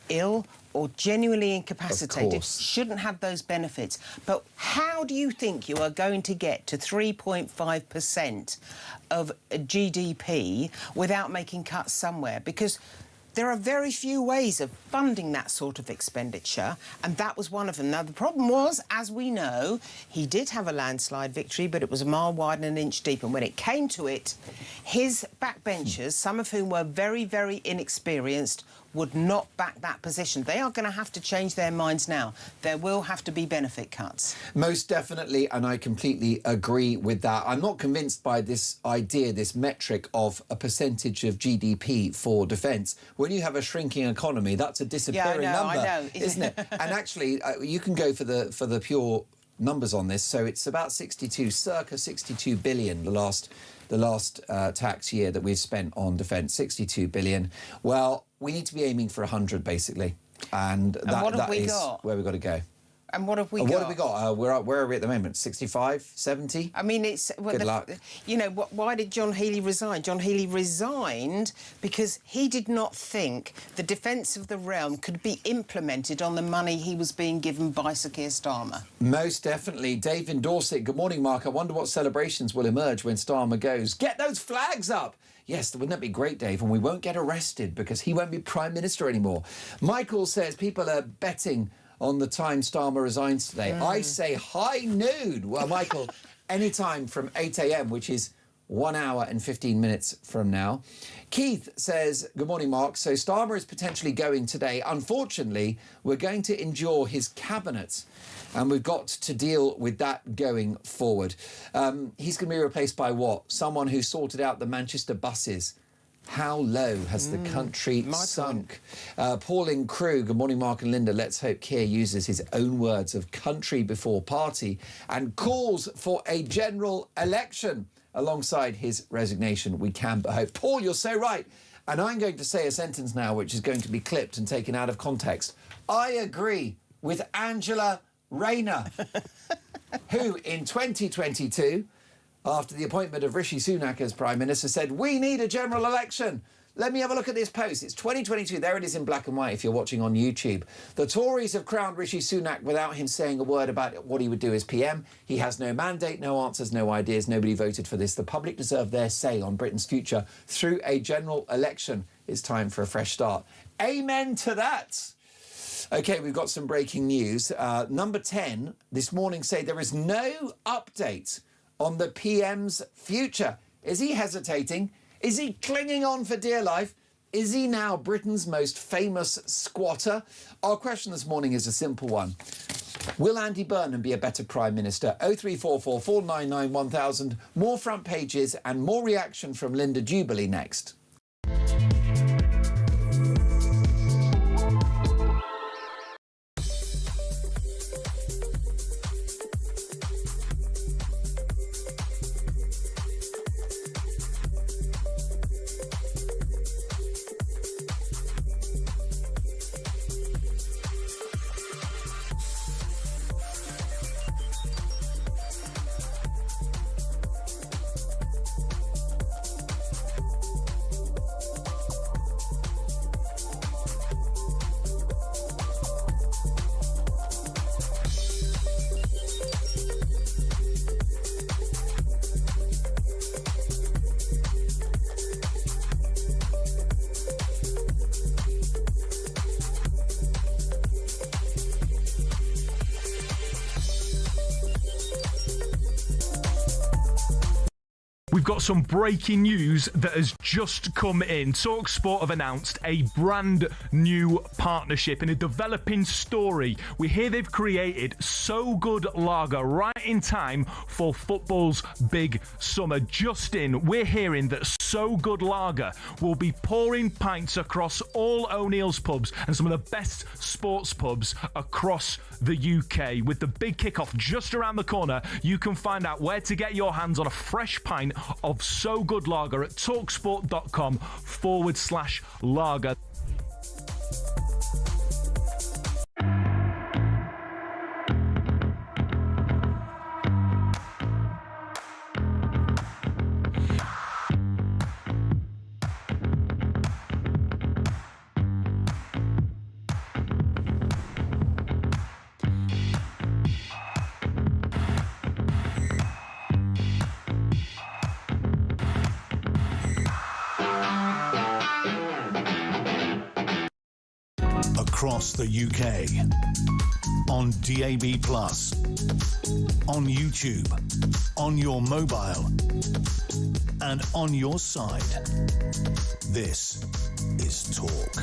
Speaker 11: ill or genuinely incapacitated shouldn't have those benefits. But how do you think you are going to get to 3.5% of GDP without making cuts somewhere? Because there are very few ways of funding that sort of expenditure, and that was one of them. Now, the problem was, as we know, he did have a landslide victory, but it was a mile wide and an inch deep. And when it came to it, his backbenchers, some of whom were very, very inexperienced, would not back that position. They are going to have to change their minds now. There will have to be benefit cuts.
Speaker 10: Most definitely, and I completely agree with that. I'm not convinced by this idea, this metric of a percentage of GDP for defence. When you have a shrinking economy, that's a disappearing number,
Speaker 11: I know.
Speaker 10: isn't it? And actually, you can go for the pure numbers on this. So it's about circa 62 billion the last tax year that we've spent on defence, 62 billion. Well, we need to be aiming for 100, basically. And that is where we've got to go.
Speaker 11: And what have we got?
Speaker 10: What have we got? Where are we at the moment? 65, 70?
Speaker 11: I mean, it's... Well,
Speaker 10: good luck.
Speaker 11: You know, why did John Healey resign? John Healey resigned because he did not think the defence of the realm could be implemented on the money he was being given by Sir Keir Starmer.
Speaker 10: Most definitely. Dave in Dorset, good morning, Mark. I wonder what celebrations will emerge when Starmer goes. Get those flags up! Yes, wouldn't that be great, Dave? And we won't get arrested because he won't be Prime Minister anymore. Michael says people are betting on the time Starmer resigns today. I say high noon. Well, Michael, any time from 8 a.m, which is 1 hour and 15 minutes from now. Keith says, good morning, Mark. So Starmer is potentially going today. Unfortunately, we're going to endure his cabinet, and we've got to deal with that going forward. He's going to be replaced by what? Someone who sorted out the Manchester buses. How low has the country sunk? Pauline Crew, good morning, Mark and Linda. Let's hope Keir uses his own words of country before party and calls for a general election alongside his resignation. We can but hope. Paul, you're so right. And I'm going to say a sentence now which is going to be clipped and taken out of context. I agree with Angela Rayner, who in 2022... after the appointment of Rishi Sunak as Prime Minister, said, we need a general election. Let me have a look at this post. It's 2022. There it is in black and white if you're watching on YouTube. The Tories have crowned Rishi Sunak without him saying a word about what he would do as PM. He has no mandate, no answers, no ideas. Nobody voted for this. The public deserve their say on Britain's future through a general election. It's time for a fresh start. Amen to that. OK, we've got some breaking news. Number 10 this morning say there is no update on the PM's future. Is he hesitating? Is he clinging on for dear life? Is he now Britain's most famous squatter? Our question this morning is a simple one. Will Andy Burnham be a better Prime Minister? 0344 499 1000. More front pages and more reaction from Linda Jubilee next.
Speaker 20: We've got some breaking news that has just come in. TalkSport have announced a brand new partnership in a developing story. We hear they've created So Good Lager right in time for football's big summer. Just in, we're hearing that So Good Lager will be pouring pints across all O'Neill's pubs and some of the best sports pubs across the UK. With the big kickoff just around the corner, you can find out where to get your hands on a fresh pint of So Good Lager at talksport.com/lager.
Speaker 9: Across the UK, on DAB+, on YouTube, on your mobile, and on your side. This is Talk.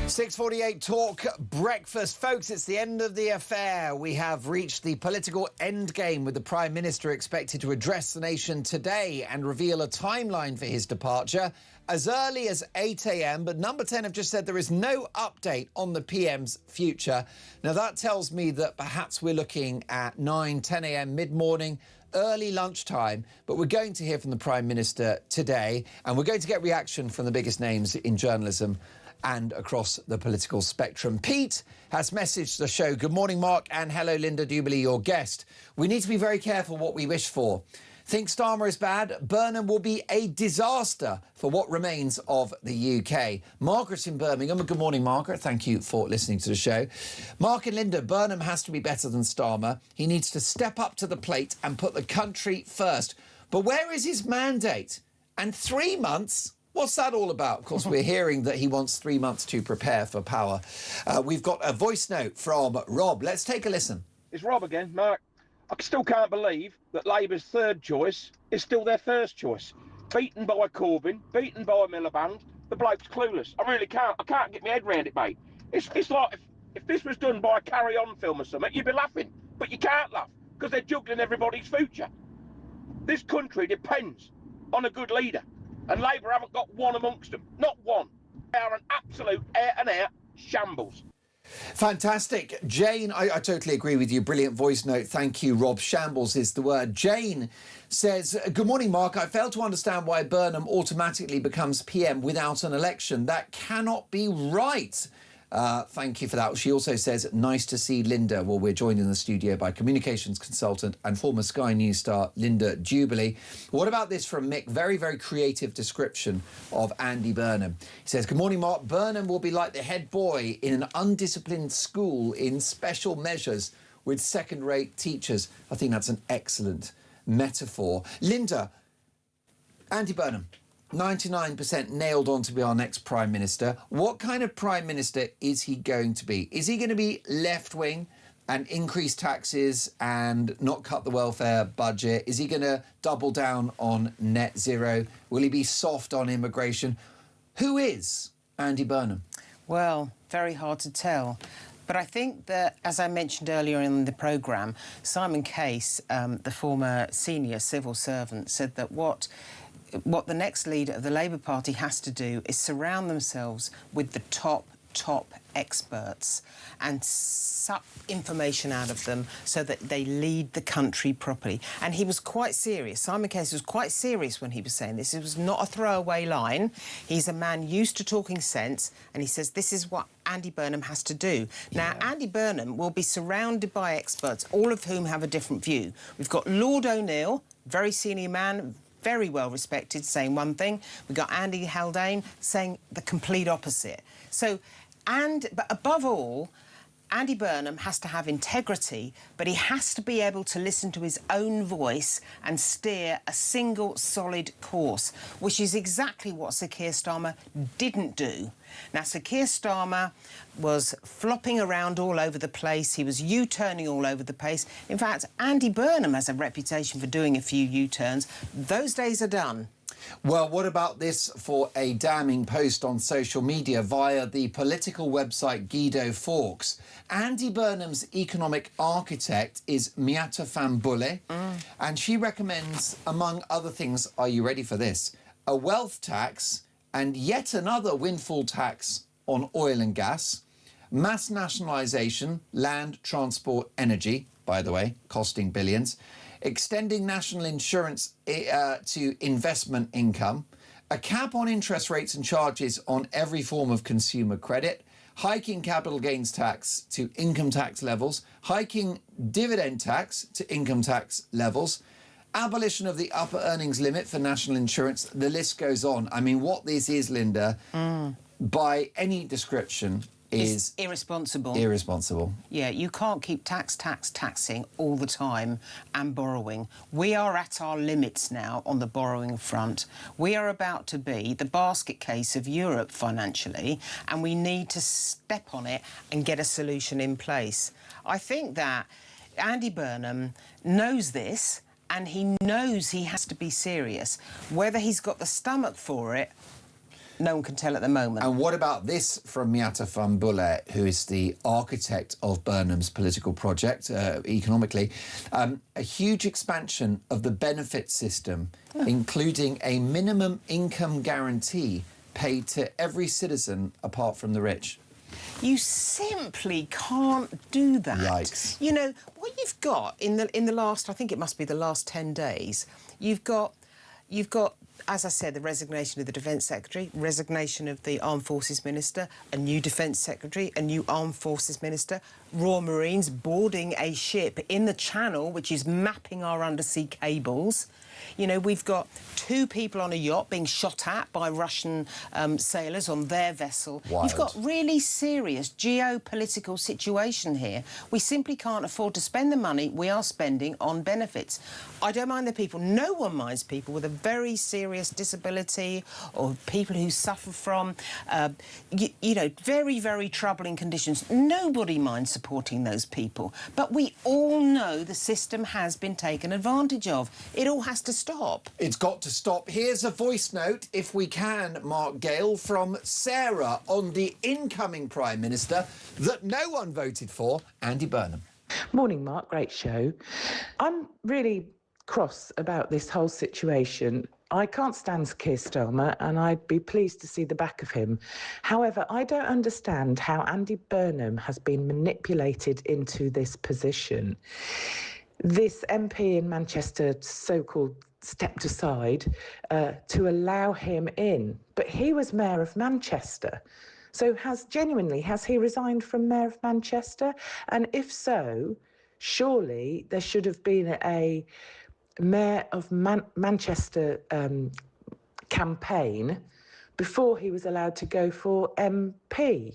Speaker 10: 6:48 Talk Breakfast. Folks, it's the end of the affair. We have reached the political endgame with the Prime Minister expected to address the nation today and reveal a timeline for his departure as early as 8 a.m. But Number 10 have just said there is no update on the PM's future. Now, that tells me that perhaps we're looking at 9, 10 a.m. mid-morning, early lunchtime, but we're going to hear from the Prime Minister today, and we're going to get reaction from the biggest names in journalism and across the political spectrum. Pete has messaged the show. Good morning, Mark, and hello, Linda Jubilee, your guest. We need to be very careful what we wish for. Think Starmer is bad? Burnham will be a disaster for what remains of the UK. Margaret in Birmingham. Good morning, Margaret. Thank you for listening to the show. Mark and Linda, Burnham has to be better than Starmer. He needs to step up to the plate and put the country first. But where is his mandate? And 3 months What's that all about? Of course, we're hearing that he wants 3 months to prepare for power. We've got a voice note from Rob. Let's take a listen.
Speaker 21: It's Rob again, Mark. I still can't believe that Labour's third choice is still their first choice. Beaten by Corbyn, beaten by Miliband, the bloke's clueless. I really can't. I can't get my head round it, mate. It's like if this was done by a carry-on film or something, you'd be laughing. But you can't laugh, because they're juggling everybody's future. This country depends on a good leader. And Labour haven't got one amongst them. Not one. They are an absolute out-and-out shambles.
Speaker 10: Fantastic. Jane, I totally agree with you. Brilliant voice note. Thank you, Rob. Shambles is the word. Jane says, good morning, Mark. I fail to understand why Burnham automatically becomes PM without an election. That cannot be right. Thank you for that. She also says, nice to see Linda. Well, we're joined in the studio by communications consultant and former Sky News star Linda Jubilee. What about this from Mick? Very, very creative description of Andy Burnham. He says, good morning, Mark. Burnham will be like the head boy in an undisciplined school in special measures with second-rate teachers. I think that's an excellent metaphor. Linda, Andy Burnham, 99% nailed on to be our next Prime Minister. What kind of Prime Minister is he going to be? Is he going to be left-wing and increase taxes and not cut the welfare budget? Is he going to double down on net zero? Will he be soft on immigration? Who is Andy Burnham?
Speaker 11: Well, very hard to tell. But I think that, as I mentioned earlier in the programme, Simon Case, the former senior civil servant, said that what the next leader of the Labour Party has to do is surround themselves with the top experts and suck information out of them so that they lead the country properly. And he was quite serious. Simon Case was quite serious when he was saying this. It was not a throwaway line. He's a man used to talking sense, and he says this is what Andy Burnham has to do. Now, Andy Burnham will be surrounded by experts, all of whom have a different view. We've got Lord O'Neill, very senior man, very well respected, saying one thing. We've got Andy Haldane saying the complete opposite. But above all, Andy Burnham has to have integrity, but he has to be able to listen to his own voice and steer a single solid course, which is exactly what Sir Keir Starmer didn't do. Now, Sir Keir Starmer was flopping around all over the place. He was U-turning all over the place. In fact, Andy Burnham has a reputation for doing a few U-turns. Those days are done.
Speaker 10: Well, what about this for a damning post on social media via the political website Guido Fawkes? Andy Burnham's economic architect is Miata Fambulle, and she recommends, among other things, are you ready for this, a wealth tax and yet another windfall tax on oil and gas, mass nationalisation, land, transport, energy, by the way, costing billions, extending national insurance to investment income, a cap on interest rates and charges on every form of consumer credit, hiking capital gains tax to income tax levels, hiking dividend tax to income tax levels, abolition of the upper earnings limit for national insurance. The list goes on. I mean, what this is, Linda, by any description, is
Speaker 11: irresponsible.
Speaker 10: Irresponsible.
Speaker 11: Yeah, you can't keep taxing all the time and borrowing. We are at our limits now on the borrowing front. We are about to be the basket case of Europe financially, and we need to step on it and get a solution in place. I think that Andy Burnham knows this, and he knows he has to be serious. Whether he's got the stomach for it, no one can tell at the moment.
Speaker 10: And what about this from Miata Fambulle, who is the architect of Burnham's political project, economically? A huge expansion of the benefit system, including a minimum income guarantee paid to every citizen apart from the rich.
Speaker 11: You simply can't do that.
Speaker 10: Yikes.
Speaker 11: You know, what you've got in the last, I think it must be the last 10 days, you've got, as I said, the resignation of the Defence Secretary, resignation of the Armed Forces Minister, a new Defence Secretary, a new Armed Forces Minister, Royal Marines boarding a ship in the Channel, which is mapping our undersea cables. You know, we've got 2 people on a yacht being shot at by Russian sailors on their vessel.
Speaker 10: Wild.
Speaker 11: You've got really serious geopolitical situation here. We simply can't afford to spend the money we are spending on benefits. I don't mind the people. No one minds people with a very serious disability or people who suffer from, you know, very, very troubling conditions. Nobody minds supporting those people. But we all know the system has been taken advantage of. It all has to stop.
Speaker 10: It's got to stop. Here's a voice note, if we can, Mark Gale, from Sarah on the incoming Prime Minister that no one voted for, Andy Burnham.
Speaker 2: Morning, Mark. Great show. I'm really cross about this whole situation. I can't stand Sir Keir Starmer, and I'd be pleased to see the back of him. However, I don't understand how Andy Burnham has been manipulated into this position. This MP in Manchester so-called stepped aside to allow him in, but he was Mayor of Manchester. So has he resigned from Mayor of Manchester? And if so, surely there should have been a Mayor of Manchester campaign before he was allowed to go for MP.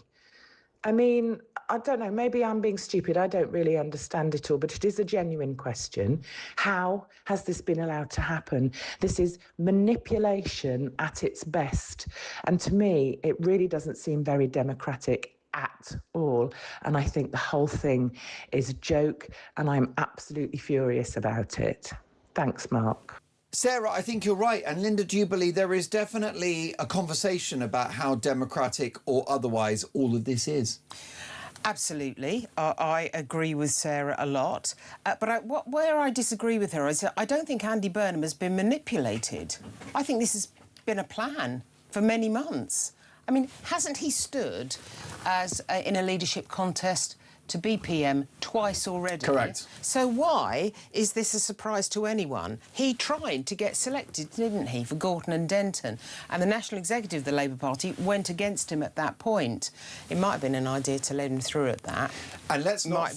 Speaker 2: I mean, I don't know, maybe I'm being stupid. I don't really understand it all, but it is a genuine question. How has this been allowed to happen? This is manipulation at its best. And to me, it really doesn't seem very democratic at all. And I think the whole thing is a joke, and I'm absolutely furious about it. Thanks, Mark.
Speaker 10: Sarah, I think you're right. And Linda, do you believe there is definitely a conversation about how democratic or otherwise all of this is?
Speaker 11: Absolutely. I agree with Sarah a lot. But where I disagree with her is that I don't think Andy Burnham has been manipulated. I think this has been a plan for many months. I mean, hasn't he stood as in a leadership contest to be PM twice already?
Speaker 10: Correct.
Speaker 11: So why is this a surprise to anyone? He tried to get selected, didn't he, for Gorton and Denton, and the National Executive of the Labour Party went against him at that point. It might have been an idea to let him through at that.
Speaker 10: And let's not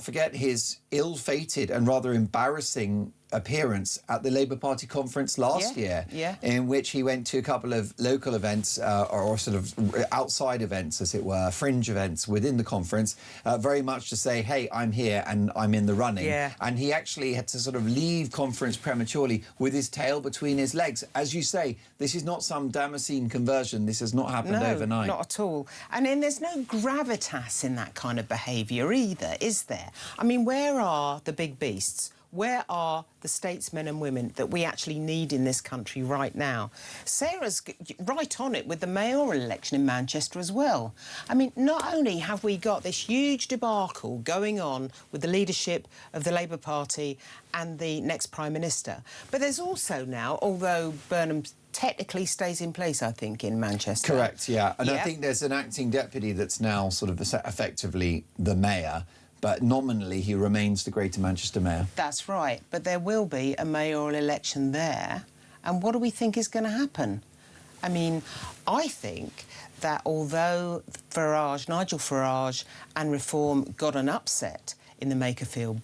Speaker 10: forget his ill-fated and rather embarrassing appearance at the Labour Party conference last year, in which he went to a couple of local events or sort of outside events, as it were, fringe events within the conference, very much to say, hey, I'm here and I'm in the running. And he actually had to sort of leave conference prematurely with his tail between his legs. As you say, this is not some Damascene conversion. This has not happened overnight.
Speaker 11: Not at all. And then there's no gravitas in that kind of behaviour either, is there? I mean, where are the big beasts? Where are the statesmen and women that we actually need in this country right now? Sarah's right on it with the mayoral election in Manchester as well. I mean, not only have we got this huge debacle going on with the leadership of the Labour Party and the next Prime Minister, but there's also now, although Burnham technically stays in place, I think, in Manchester.
Speaker 10: Correct, yeah. And I think there's an acting deputy that's now sort of effectively the mayor, but nominally he remains the Greater Manchester Mayor.
Speaker 11: That's right, but there will be a mayoral election there, and what do we think is going to happen? I mean, I think that although Nigel Farage and Reform got an upset in the Makerfield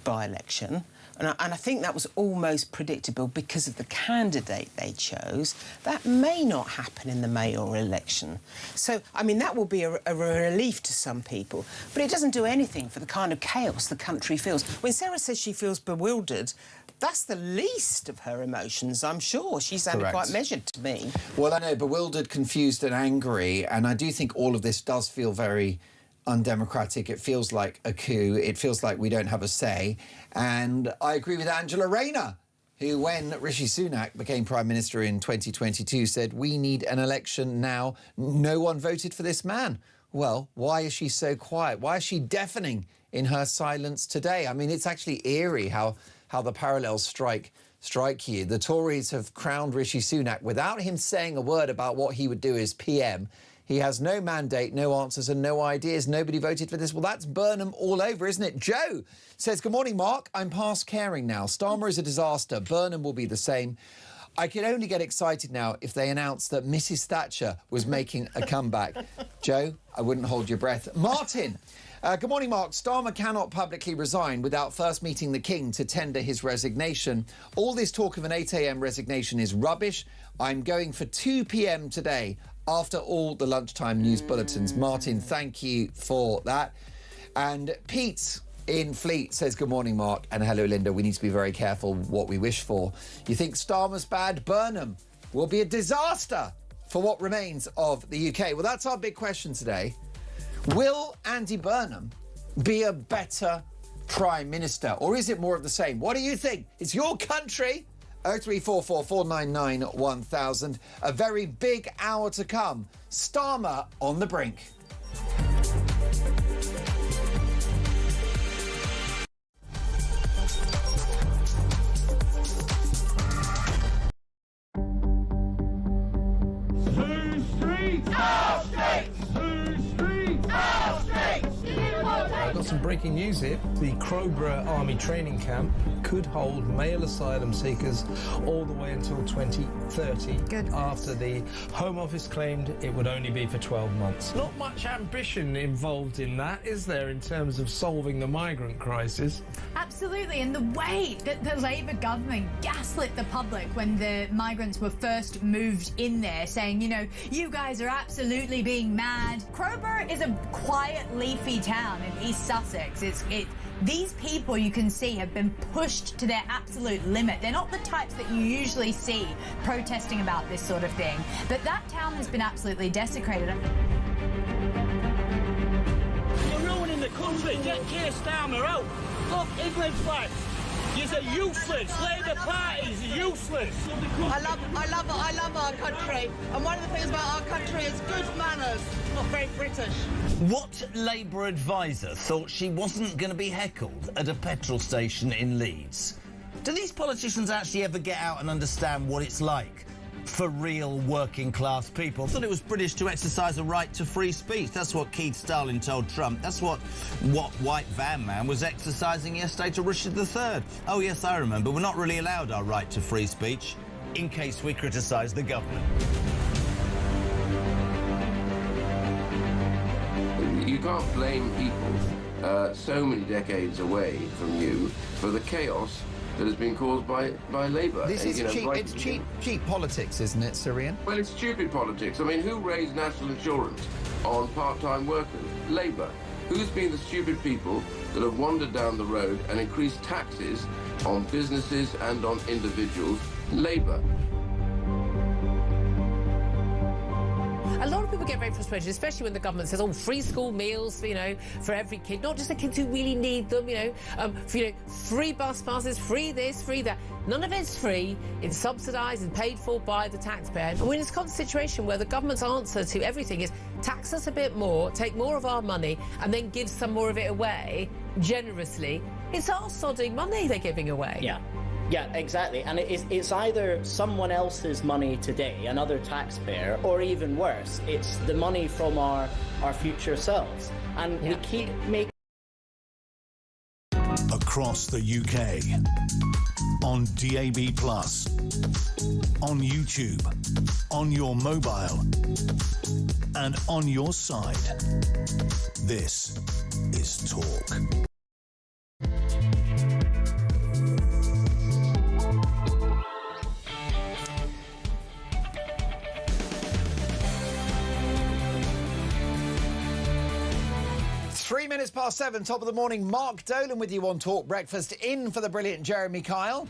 Speaker 11: by-election, and I think that was almost predictable because of the candidate they chose, that may not happen in the mayoral election. So, I mean, that will be a relief to some people, but it doesn't do anything for the kind of chaos the country feels. When Sarah says she feels bewildered, that's the least of her emotions, I'm sure. She sounded quite measured to me.
Speaker 10: Well, I know, bewildered, confused and angry, and I do think all of this does feel very undemocratic. It feels like a coup. It feels like we don't have a say. And I agree with Angela Rayner, who, when Rishi Sunak became Prime Minister in 2022, said, we need an election now. No one voted for this man. Well, why is she so quiet? Why is she deafening in her silence today? I mean, it's actually eerie how the parallels strike you. The Tories have crowned Rishi Sunak without him saying a word about what he would do as PM. He has no mandate, no answers and no ideas. Nobody voted for this. Well, that's Burnham all over, isn't it? Joe says, good morning, Mark. I'm past caring now. Starmer is a disaster. Burnham will be the same. I could only get excited now if they announced that Mrs. Thatcher was making a comeback. Joe, I wouldn't hold your breath. Martin. Good morning, Mark. Starmer cannot publicly resign without first meeting the King to tender his resignation. All this talk of an 8 a.m. resignation is rubbish. I'm going for 2 p.m. today after all the lunchtime news bulletins. Martin, thank you for that. And Pete in Fleet says, good morning, Mark. And hello, Linda. We need to be very careful what we wish for. You think Starmer's bad? Burnham will be a disaster for what remains of the UK. Well, that's our big question today. Will Andy Burnham be a better Prime Minister? Or is it more of the same? What do you think? It's your country. 0344 499 1000. A very big hour to come. Starmer on the brink.
Speaker 1: I've got some breaking news here. The Crowborough Army Training Camp could hold male asylum seekers all the way until 2030. Goodness. After the Home Office claimed it would only be for 12 months. Not much ambition involved in that, is there, in terms of solving the migrant crisis?
Speaker 5: Absolutely, and the way that the Labour government gaslit the public when the migrants were first moved in there, saying, you know, you guys are absolutely being mad. Crowborough is a quiet, leafy town in East Sussex. These people, you can see, have been pushed to their absolute limit. They're not the types that you usually see protesting about this sort of thing. But that town has been absolutely desecrated.
Speaker 22: You're ruining the country. Get Keir Starmer out. Look, England flag. You're useless. Labour Party's useless.
Speaker 23: I love our country. And one of the things about our country is good manners. Not very British.
Speaker 24: What Labour advisor thought she wasn't going to be heckled at a petrol station in Leeds? Do these politicians actually ever get out and understand what it's like for real working class people? I thought it was British to exercise a right to free speech. That's what Keith Stalin told Trump. That's what White Van Man was exercising yesterday to Richard III. Oh yes, I remember. We're not really allowed our right to free speech in case we criticise the government.
Speaker 15: You can't blame people so many decades away from you for the chaos that has been caused by Labour.
Speaker 10: This is cheap politics, isn't it, Syrian?
Speaker 15: Well, it's stupid politics. I mean, who raised national insurance on part-time workers? Labour. Who's been the stupid people that have wandered down the road and increased taxes on businesses and on individuals? Labour.
Speaker 4: A lot of people get very frustrated, especially when the government says, oh, free school meals, you know, for every kid, not just the kids who really need them, free bus passes, free this, free that. None of it's free. It's subsidised and paid for by the taxpayer. And we're in this constant situation where the government's answer to everything is tax us a bit more, take more of our money, and then give some more of it away generously. It's our sodding money they're giving away.
Speaker 25: Yeah, exactly. And it's either someone else's money today, another taxpayer, or even worse, it's the money from our future selves. And we keep making...
Speaker 9: Across the UK, on DAB+, on YouTube, on your mobile, and on your side. This is Talk.
Speaker 10: Past 7, top of the morning. Mark Dolan with you on Talk Breakfast, in for the brilliant Jeremy Kyle.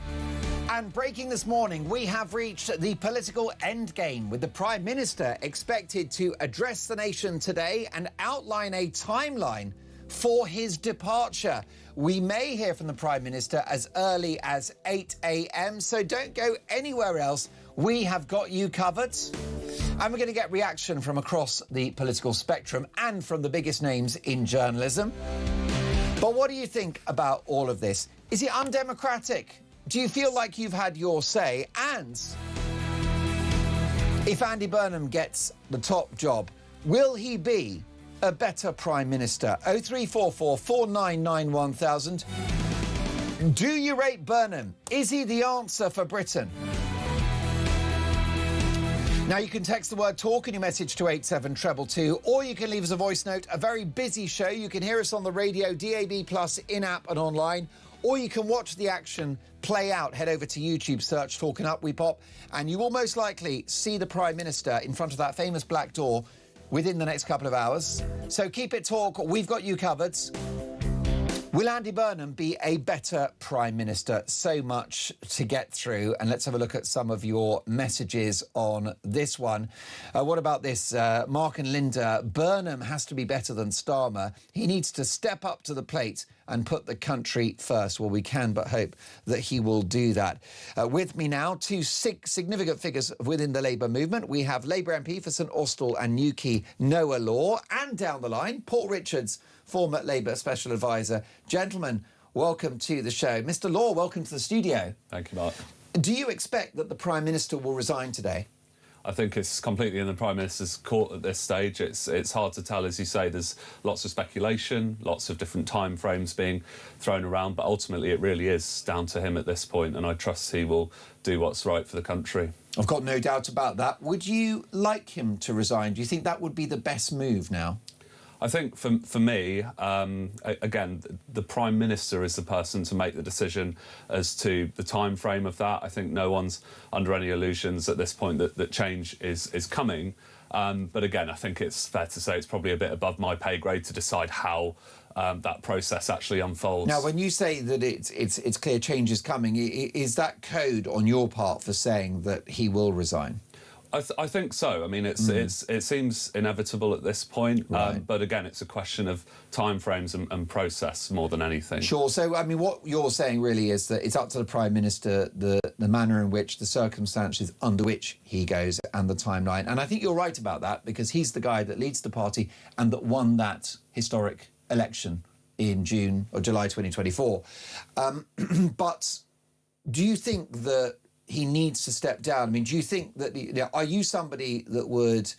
Speaker 10: And breaking this morning, we have reached the political endgame, with the Prime Minister expected to address the nation today and outline a timeline for his departure. We may hear from the Prime Minister as early as 8 a.m, so don't go anywhere else. We have got you covered. And we're going to get reaction from across the political spectrum and from the biggest names in journalism. But what do you think about all of this? Is it undemocratic? Do you feel like you've had your say? And if Andy Burnham gets the top job, will he be a better Prime Minister? 0344 499 1000. Do you rate Burnham? Is he the answer for Britain? Now you can text the word talk in your message to 87222, or you can leave us a voice note. A very busy show. You can hear us on the radio, DAB+, in-app and online, or you can watch the action play out. Head over to YouTube, search Talking Up We Pop, and you will most likely see the Prime Minister in front of that famous black door within the next couple of hours. So keep it talk. We've got you covered. Will Andy Burnham be a better Prime Minister? So much to get through, and let's have a look at some of your messages on this one. What about this? Mark and Linda, Burnham has to be better than Starmer. He needs to step up to the plate and put the country first. Well, we can but hope that he will do that. With me now, two significant figures within the Labour movement. We have Labour MP for St Austell and Newquay, Noah Law, and down the line, Paul Richards, former Labour Special Advisor. Gentlemen, welcome to the show. Mr Law, welcome to the studio.
Speaker 6: Thank you, Mark.
Speaker 10: Do you expect that the Prime Minister will resign today?
Speaker 6: I think it's completely in the Prime Minister's court at this stage. It's hard to tell, as you say. There's lots of speculation, lots of different time frames being thrown around, but ultimately it really is down to him at this point, and I trust he will do what's right for the country.
Speaker 10: I've got no doubt about that. Would you like him to resign? Do you think that would be the best move now?
Speaker 6: I think for me, again, the Prime Minister is the person to make the decision as to the time frame of that. I think no one's under any illusions at this point that change is coming. But again, I think it's fair to say it's probably a bit above my pay grade to decide how that process actually unfolds.
Speaker 10: Now, when you say that it's clear change is coming, is that code on your part for saying that he will resign?
Speaker 6: I think so. I mean, it seems inevitable at this point, right. But again, it's a question of timeframes and process more than anything.
Speaker 10: Sure. So, I mean, what you're saying really is that it's up to the Prime Minister, the manner in which, the circumstances under which he goes and the timeline. And I think you're right about that, because he's the guy that leads the party and that won that historic election in June or July 2024. But do you think that he needs to step down? I mean, do you think that, are you somebody that would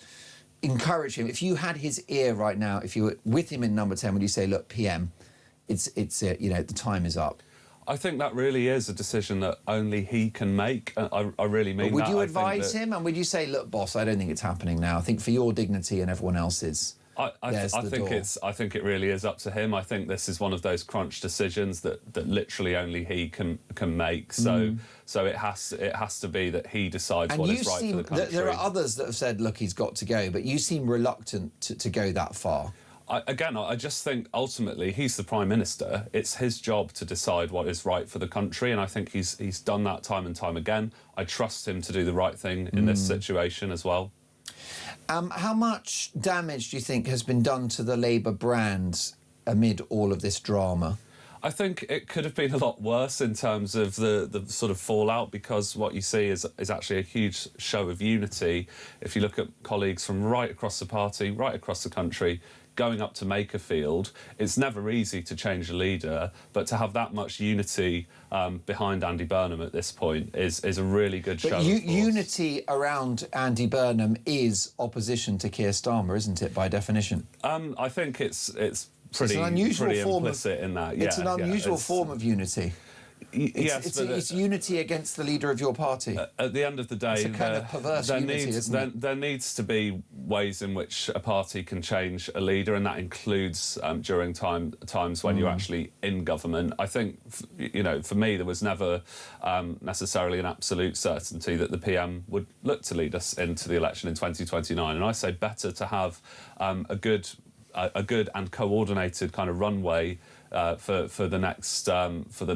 Speaker 10: encourage him? If you had his ear right now, if you were with him in number 10, would you say, look, PM, it's you know, the time is up?
Speaker 6: I think that really is a decision that only he can make. I really mean that.
Speaker 10: Would you advise him, and would you say, look, boss, I don't think it's happening now. I think for your dignity and everyone else's,
Speaker 6: I think it really is up to him. I think this is one of those crunch decisions that literally only he can make. So it has to be that he decides what is right for the country.
Speaker 10: There are others that have said, look, he's got to go, but you seem reluctant to go that far.
Speaker 6: I just think ultimately he's the Prime Minister. It's his job to decide what is right for the country, and I think he's done that time and time again. I trust him to do the right thing in this situation as well.
Speaker 10: How much damage do you think has been done to the Labour brand amid all of this drama?
Speaker 6: I think it could have been a lot worse in terms of the sort of fallout, because what you see is actually a huge show of unity. If you look at colleagues from right across the party, right across the country, going up to Makerfield, it's never easy to change a leader, but to have that much unity behind Andy Burnham at this point is a really good show. But
Speaker 10: unity around Andy Burnham is opposition to Keir Starmer, isn't it, by definition?
Speaker 6: I think it's pretty
Speaker 10: implicit
Speaker 6: in that.
Speaker 10: It's an unusual form of unity.
Speaker 6: Yes,
Speaker 10: it's unity against the leader of your party.
Speaker 6: At the end of the day,
Speaker 10: it's a kind of perverse unity, isn't it?
Speaker 6: There needs to be ways in which a party can change a leader, and that includes during times when you're actually in government. I think, you know, for me, there was never necessarily an absolute certainty that the PM would look to lead us into the election in 2029, and I say better to have a good and coordinated kind of runway for the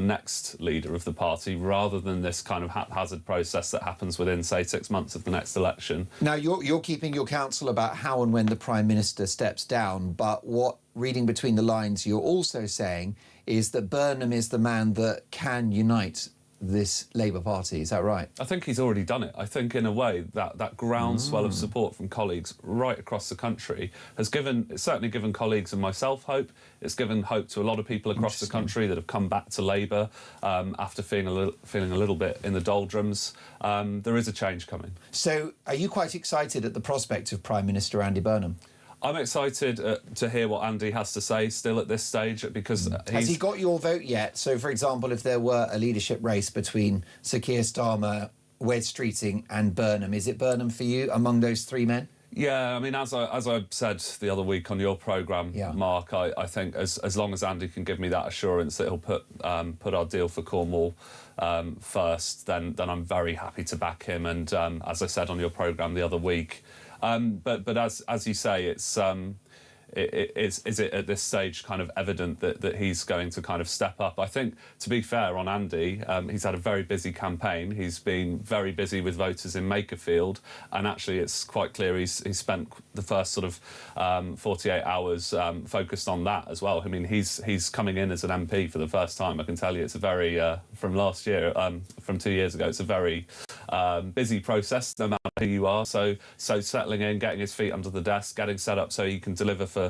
Speaker 6: next leader of the party, rather than this kind of haphazard process that happens within, say, 6 months of the next election.
Speaker 10: Now, you're keeping your counsel about how and when the Prime Minister steps down, but what, reading between the lines, you're also saying is that Burnham is the man that can unite this Labour Party. Is that right?
Speaker 6: I think he's already done it. I think, in a way, that groundswell of support from colleagues right across the country has certainly given colleagues and myself hope. It's given hope to a lot of people across the country that have come back to Labour after feeling a little bit in the doldrums. There is a change coming.
Speaker 10: So, are you quite excited at the prospect of Prime Minister Andy Burnham?
Speaker 6: I'm excited to hear what Andy has to say still at this stage, because
Speaker 10: has he got your vote yet? So, for example, if there were a leadership race between Sir Keir Starmer Wes Streeting and Burnham. Is it Burnham for you among those three men?
Speaker 6: Yeah, I mean, as I said the other week on your programme, Mark, I think as long as Andy can give me that assurance that he'll put our deal for Cornwall first, then I'm very happy to back him. And as I said on your programme the other week, but as you say, it's. Is it at this stage kind of evident that he's going to kind of step up? I think, to be fair on Andy, he's had a very busy campaign. He's been very busy with voters in Makerfield, and actually it's quite clear he's spent the first sort of 48 hours focused on that as well. I mean, he's coming in as an MP for the first time. I can tell you it's a very, from last year, from 2 years ago, it's a very busy process, no matter who you are. So settling in, getting his feet under the desk, getting set up so he can deliver for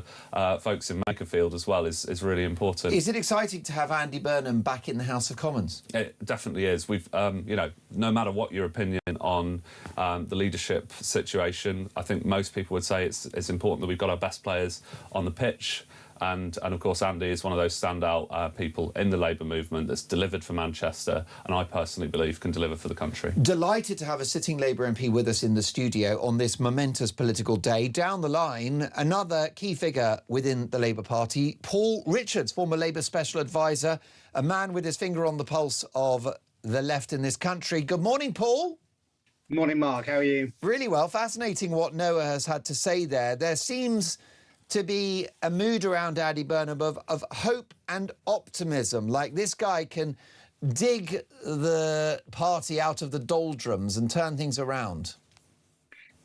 Speaker 6: folks in Makerfield as well is really important.
Speaker 10: Is it exciting to have Andy Burnham back in the House of Commons?
Speaker 6: It definitely is. We've, you know, no matter what your opinion on the leadership situation, I think most people would say it's important that we've got our best players on the pitch. And of course, Andy is one of those standout people in the Labour movement that's delivered for Manchester, and I personally believe can deliver for the country.
Speaker 10: Delighted to have a sitting Labour MP with us in the studio on this momentous political day. Down the line, another key figure within the Labour Party, Paul Richards, former Labour Special Advisor, a man with his finger on the pulse of the left in this country. Good morning, Paul.
Speaker 3: Morning, Mark. How are you?
Speaker 10: Really well. Fascinating what Noah has had to say there. There seems to be a mood around Andy Burnham of hope and optimism, like this guy can dig the party out of the doldrums and turn things around.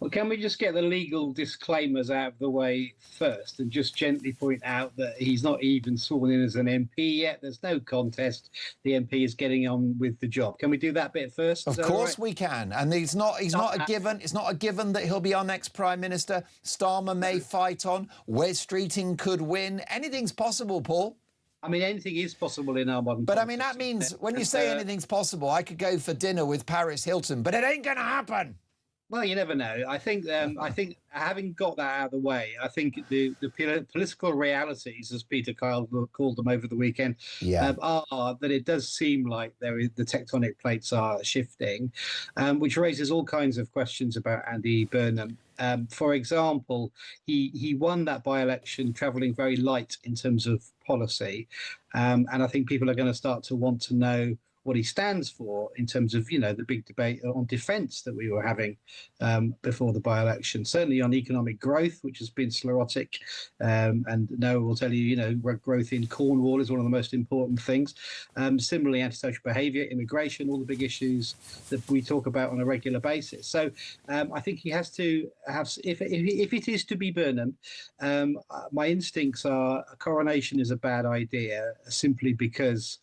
Speaker 3: Well, can we just get the legal disclaimers out of the way first and just gently point out that he's not even sworn in as an MP yet? There's no contest. The MP is getting on with the job. Can we do that bit first?
Speaker 10: Of course we can. And he's not a given. It's not a given that he'll be our next Prime Minister. Starmer may fight on. Wes Streeting could win. Anything's possible, Paul.
Speaker 3: I mean, anything is possible in our modern
Speaker 10: But I mean, that means when you say anything's possible, I could go for dinner with Paris Hilton, but it ain't going to happen.
Speaker 3: Well, you never know. I think having got that out of the way, I think the political realities, as Peter Kyle called them over the weekend, are that it does seem like the tectonic plates are shifting, which raises all kinds of questions about Andy Burnham. For example, he won that by-election travelling very light in terms of policy, and I think people are going to start to want to know what he stands for in terms of, you know, the big debate on defence that we were having before the by-election, certainly on economic growth, which has been sclerotic. And Noah will tell you, you know, growth in Cornwall is one of the most important things. Similarly, antisocial behaviour, immigration, all the big issues that we talk about on a regular basis. So I think he has to have, if it is to be Burnham, my instincts are a coronation is a bad idea simply because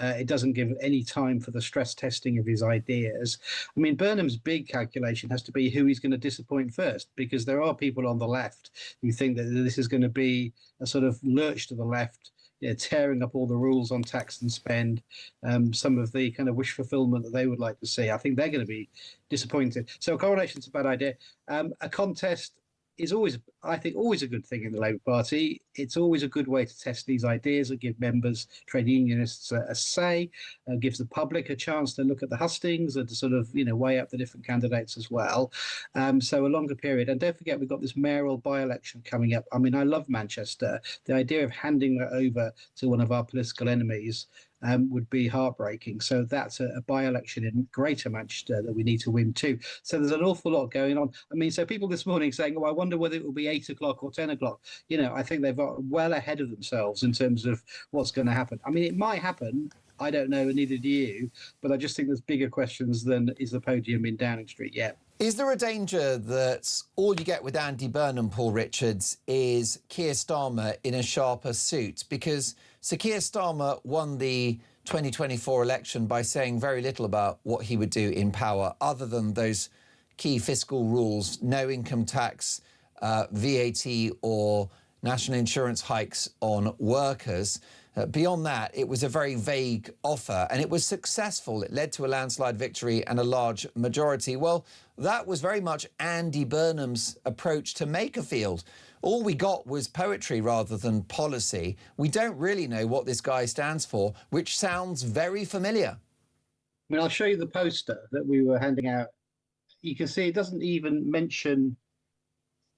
Speaker 3: it doesn't give any time for the stress testing of his ideas. I mean, Burnham's big calculation has to be who he's going to disappoint first, because there are people on the left who think that this is going to be a sort of lurch to the left, you know, tearing up all the rules on tax and spend, some of the kind of wish fulfillment that they would like to see. I think they're going to be disappointed. So a coronation's a bad idea. A contest is always, I think, always a good thing in the Labour Party. It's always a good way to test these ideas and give members, trade unionists a say, gives the public a chance to look at the hustings and to sort of, you know, weigh up the different candidates as well. So a longer period. And don't forget, we've got this mayoral by-election coming up. I mean, I love Manchester. The idea of handing that over to one of our political enemies would be heartbreaking. So that's a by-election in Greater Manchester that we need to win too. So there's an awful lot going on. I mean, so people this morning saying, oh, I wonder whether it will be 8 o'clock or 10 o'clock. You know, I think they've got well ahead of themselves in terms of what's going to happen. I mean, it might happen. I don't know, and neither do you. But I just think there's bigger questions than is the podium in Downing Street yet.
Speaker 10: Is there a danger that all you get with Andy Burnham, Paul Richards, is Keir Starmer in a sharper suit? Because Sir Keir Starmer won the 2024 election by saying very little about what he would do in power, other than those key fiscal rules, no income tax, VAT or national insurance hikes on workers. Beyond that, it was a very vague offer, and it was successful. It led to a landslide victory and a large majority. Well, that was very much Andy Burnham's approach to Makerfield. All we got was poetry rather than policy. We don't really know what this guy stands for, which sounds very familiar.
Speaker 3: I mean, I'll show you the poster that we were handing out. You can see it doesn't even mention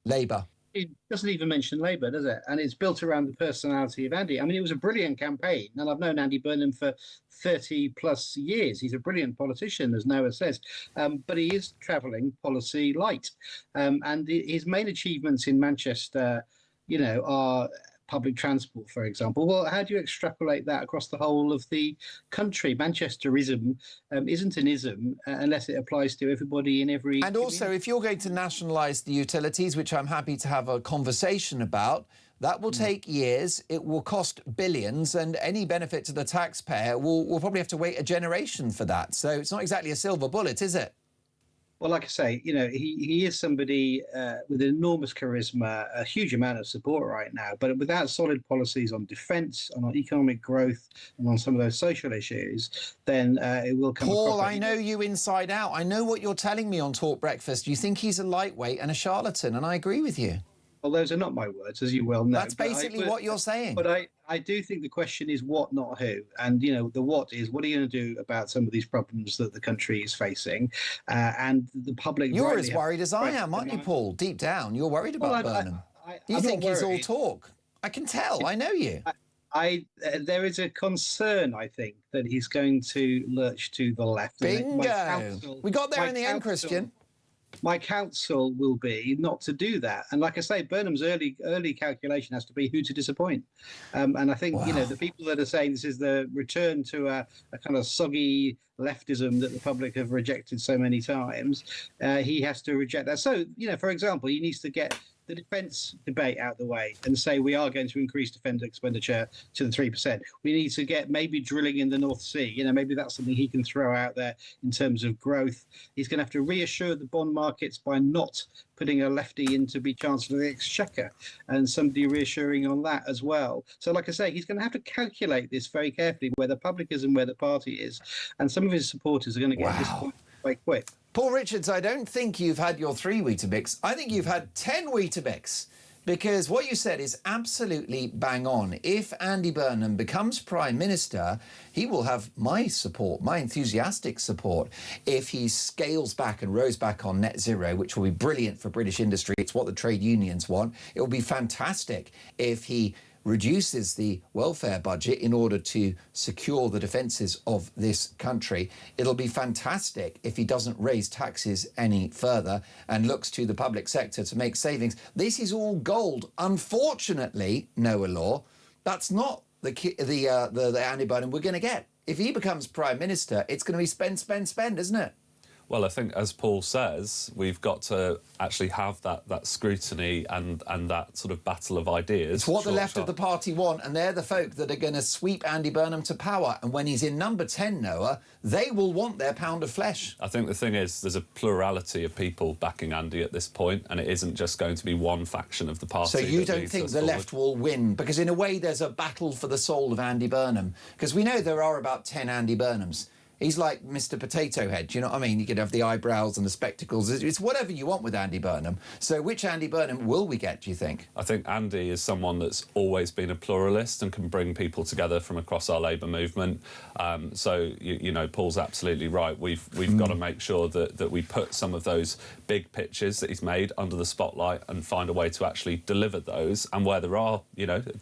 Speaker 10: Labour.
Speaker 3: It doesn't even mention Labour, does it? And it's built around the personality of Andy. I mean, it was a brilliant campaign, and I've known Andy Burnham for 30 plus years. He's a brilliant politician, as Noah says, but he is travelling policy light. And his main achievements in Manchester, are public transport, for example. Well, how do you extrapolate that across the whole of the country? Manchesterism isn't an ism unless it applies to everybody in every...
Speaker 10: And also, if you're going to nationalise the utilities, which I'm happy to have a conversation about, that will take years, it will cost billions, and any benefit to the taxpayer will probably have to wait a generation for that. So it's not exactly a silver bullet, is it?
Speaker 3: Well, like I say, he is somebody with enormous charisma, a huge amount of support right now, but without solid policies on defence, on economic growth, and on some of those social issues, then it will come across.
Speaker 10: Paul, I know you inside out. I know what you're telling me on Talk Breakfast. You think he's a lightweight and a charlatan, and I agree with you.
Speaker 3: Well, those are not my words, as you well know.
Speaker 10: That's basically what you're saying.
Speaker 3: But I do think the question is what, not who. And, the what is, what are you going to do about some of these problems that the country is facing? And the public...
Speaker 10: You're as worried as I am, aren't you, Paul? Deep down, you're worried about Burnham. You think he's all talk. I can tell. I know you.
Speaker 3: There is a concern, I think, that he's going to lurch to the left.
Speaker 10: Bingo! We got there in the end, Christian.
Speaker 3: My counsel will be not to do that. And like I say, Burnham's early calculation has to be who to disappoint. And I think, the people that are saying this is the return to a kind of soggy leftism that the public have rejected so many times, he has to reject that. So, for example, he needs to get the defence debate out of the way and say we are going to increase defence expenditure to the 3%. We need to get maybe drilling in the North Sea. Maybe that's something he can throw out there in terms of growth. He's going to have to reassure the bond markets by not putting a lefty in to be Chancellor of the Exchequer, and somebody reassuring on that as well. So like I say, he's going to have to calculate this very carefully, where the public is and where the party is. And some of his supporters are going to get disappointed quite quick.
Speaker 10: Paul Richards, I don't think you've had your 3 Weetabix. I think you've had 10 Weetabix, because what you said is absolutely bang on. If Andy Burnham becomes Prime Minister, he will have my support, my enthusiastic support. If he scales back and rows back on net zero, which will be brilliant for British industry, it's what the trade unions want. It will be fantastic if he reduces the welfare budget in order to secure the defences of this country. It'll be fantastic if he doesn't raise taxes any further and looks to the public sector to make savings. This is all gold. Unfortunately, Noah Law, that's not the Andy Burnham we're going to get. If he becomes Prime Minister, it's going to be spend, spend, spend, isn't it?
Speaker 6: Well, I think, as Paul says, we've got to actually have that scrutiny and that sort of battle of ideas.
Speaker 10: It's what the left of the party want, and they're the folk that are going to sweep Andy Burnham to power. And when he's in number 10, Noah, they will want their pound of flesh.
Speaker 6: I think the thing is, there's a plurality of people backing Andy at this point, and it isn't just going to be one faction of the party.
Speaker 10: So you don't think the left will win? Because in a way, there's a battle for the soul of Andy Burnham. Because we know there are about 10 Andy Burnhams. He's like Mr. Potato Head, do you know what I mean? You could have the eyebrows and the spectacles. It's whatever you want with Andy Burnham. So which Andy Burnham will we get, do you think?
Speaker 6: I think Andy is someone that's always been a pluralist and can bring people together from across our Labour movement. So, Paul's absolutely right. We've got to make sure that we put some of those big pitches that he's made under the spotlight and find a way to actually deliver those. And where there are,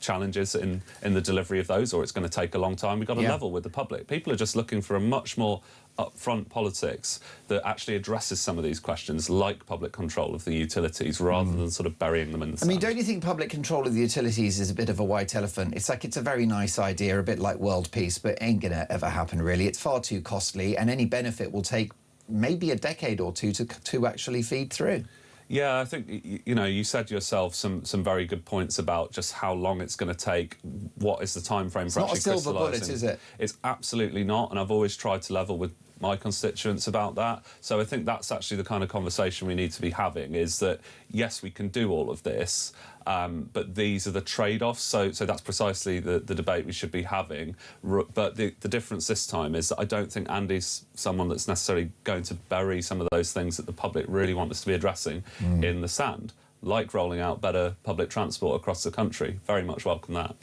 Speaker 6: challenges in the delivery of those, or it's going to take a long time, we've got to level with the public. People are just looking for a much more upfront politics that actually addresses some of these questions, like public control of the utilities, rather than sort of burying them in the sand.
Speaker 10: I mean, don't you think public control of the utilities is a bit of a white elephant? It's like it's a very nice idea, a bit like world peace, but it ain't going to ever happen, really. It's far too costly, and any benefit will take maybe a decade or two to actually feed through.
Speaker 6: Yeah, I think, you said yourself some very good points about just how long it's going to take. What is the time frame for actually crystallising?
Speaker 10: It's not a silver bullet, is it?
Speaker 6: It's absolutely not, and I've always tried to level with my constituents about that. So I think that's actually the kind of conversation we need to be having, is that, yes, we can do all of this, but these are the trade-offs. So that's precisely the debate we should be having. But the difference this time is that I don't think Andy's someone that's necessarily going to bury some of those things that the public really want us to be addressing in the sand, like rolling out better public transport across the country. Very much welcome that.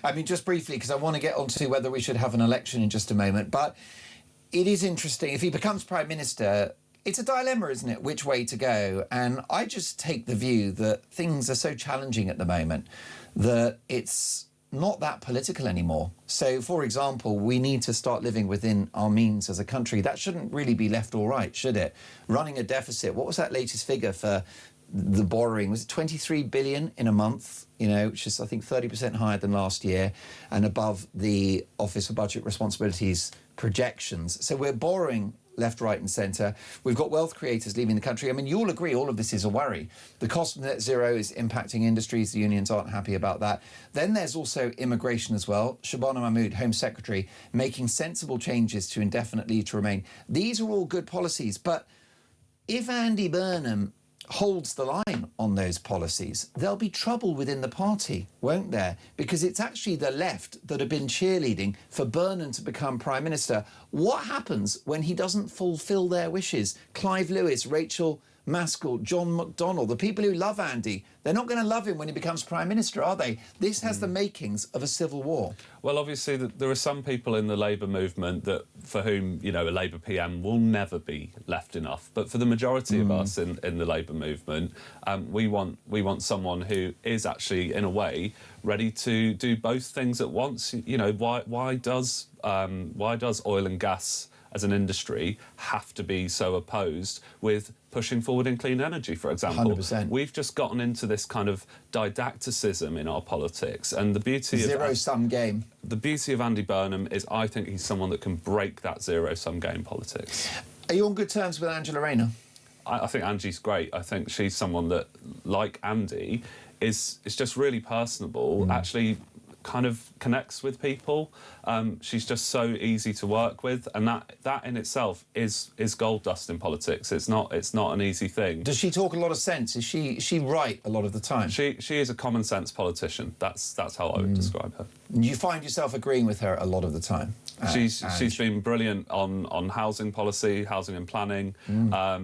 Speaker 10: I mean, just briefly, because I want to get on to whether we should have an election in just a moment, but it is interesting. If he becomes Prime Minister, it's a dilemma, isn't it, which way to go? And I just take the view that things are so challenging at the moment that it's not that political anymore. So, for example, we need to start living within our means as a country. That shouldn't really be left or right, should it? Running a deficit, what was that latest figure for the borrowing? Was it 23 billion in a month, you know, which is, I think, 30% higher than last year and above the Office for Budget Responsibilities projections. So we're borrowing left, right and centre. We've got wealth creators leaving the country. I mean, you'll agree all of this is a worry. The cost of net zero is impacting industries. The unions aren't happy about that. Then there's also immigration as well. Shabana Mahmood, Home Secretary, making sensible changes to indefinite leave to remain. These are all good policies. But if Andy Burnham holds the line on those policies, there'll be trouble within the party, won't there? Because it's actually the left that have been cheerleading for Burnham to become Prime Minister. What happens when he doesn't fulfil their wishes? Clive Lewis, Rachel Maskell, John McDonnell, the people who love Andy, they're not going to love him when he becomes Prime Minister, are they? This has the makings of a civil war.
Speaker 6: Well, obviously, there are some people in the Labour movement that, for whom, you know, a Labour PM will never be left enough. But for the majority of us in the Labour movement, we want someone who is actually, in a way, ready to do both things at once. You know, why does oil and gas as an industry have to be so opposed with pushing forward in clean energy, for example?
Speaker 10: 100%.
Speaker 6: We've just gotten into this kind of didacticism in our politics, and the beauty
Speaker 10: zero-sum game.
Speaker 6: The beauty of Andy Burnham is I think he's someone that can break that zero-sum game politics.
Speaker 10: Are you on good terms with Angela Rayner?
Speaker 6: I think Angie's great. I think she's someone that, like Andy, is just really personable, actually kind of connects with people. She's just so easy to work with, and that in itself is gold dust in politics. It's not an easy thing.
Speaker 10: Does she talk a lot of sense? Is she right a lot of the time?
Speaker 6: She is a common sense politician. That's how I would describe her.
Speaker 10: You find yourself agreeing with her a lot of the time?
Speaker 6: She's been brilliant on housing policy, housing and planning.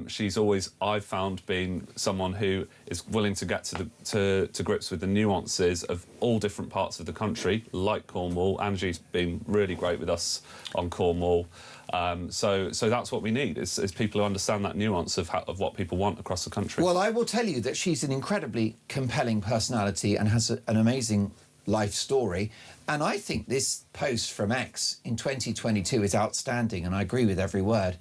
Speaker 6: She's always, I've found, been someone who is willing to get to grips with the nuances of all different parts of the country, like Cornwall. Angie's been really great with us on Cornwall. So that's what we need, is people who understand that nuance of what people want across the country.
Speaker 10: Well, I will tell you that she's an incredibly compelling personality and has an amazing life story. And I think this post from X in 2022 is outstanding, and I agree with every word.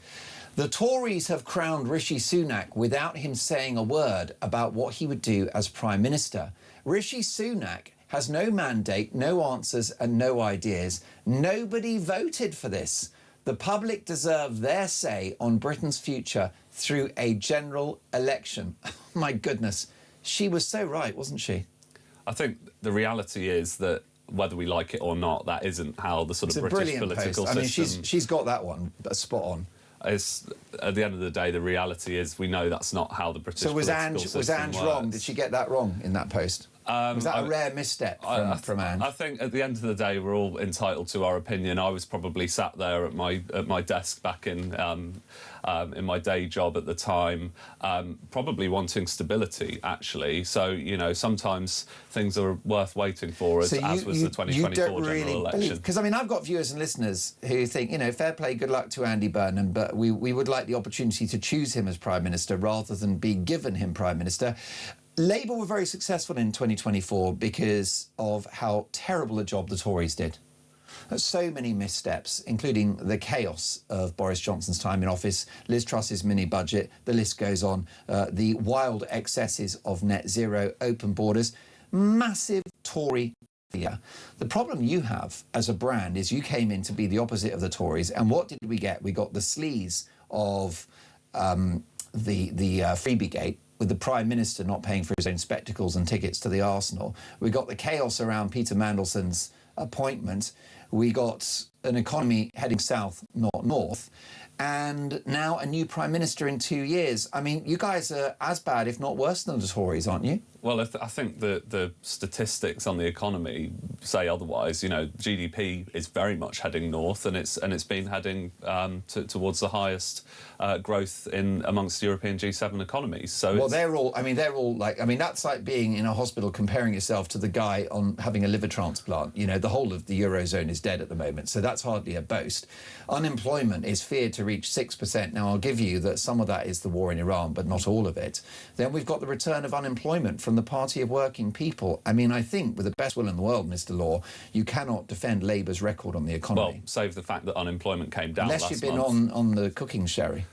Speaker 10: The Tories have crowned Rishi Sunak without him saying a word about what he would do as Prime Minister. Rishi Sunak has no mandate, no answers and no ideas. Nobody voted for this. The public deserve their say on Britain's future through a general election. My goodness, she was so right, wasn't she?
Speaker 6: I think the reality is that whether we like it or not, that isn't how the sort of British political system...
Speaker 10: I mean, she's got that one spot on.
Speaker 6: It's, at the end of the day, the reality is we know that's not how the British political system works. So was Ange
Speaker 10: wrong? Did she get that wrong in that post? Was that a rare misstep from Ange?
Speaker 6: I think at the end of the day, we're all entitled to our opinion. I was probably sat there at my desk back in my day job at the time, probably wanting stability, actually. So, you know, sometimes things are worth waiting for, as was the 2024 general election.
Speaker 10: Because, I mean, I've got viewers and listeners who think, you know, fair play, good luck to Andy Burnham, but we would like the opportunity to choose him as Prime Minister rather than be given him Prime Minister. Labour were very successful in 2024 because of how terrible a job the Tories did. So many missteps, including the chaos of Boris Johnson's time in office, Liz Truss's mini-budget, the list goes on, the wild excesses of net zero, open borders, massive Tory failure. The problem you have as a brand is you came in to be the opposite of the Tories, and what did we get? We got the sleaze of the freebie gate, with the Prime Minister not paying for his own spectacles and tickets to the Arsenal. We got the chaos around Peter Mandelson's appointment. We got an economy heading south, not north. And now a new Prime Minister in 2 years. I mean, you guys are as bad, if not worse, than the Tories, aren't you?
Speaker 6: Well, I think the statistics on the economy say otherwise. You know, GDP is very much heading north, and it's been heading towards the highest growth in amongst European G7 economies. So
Speaker 10: well, they're all like, I mean, that's like being in a hospital comparing yourself to the guy on having a liver transplant. You know, the whole of the Eurozone is dead at the moment, so that's hardly a boast. Unemployment is feared to reach 6%. Now, I'll give you that some of that is the war in Iran, but not all of it. Then we've got the return of unemployment from the Party of Working People. I mean, I think with the best will in the world, Mr. Law, you cannot defend Labour's record on the economy.
Speaker 6: Well, save the fact that unemployment came down last month.
Speaker 10: Unless you've been on the cooking sherry.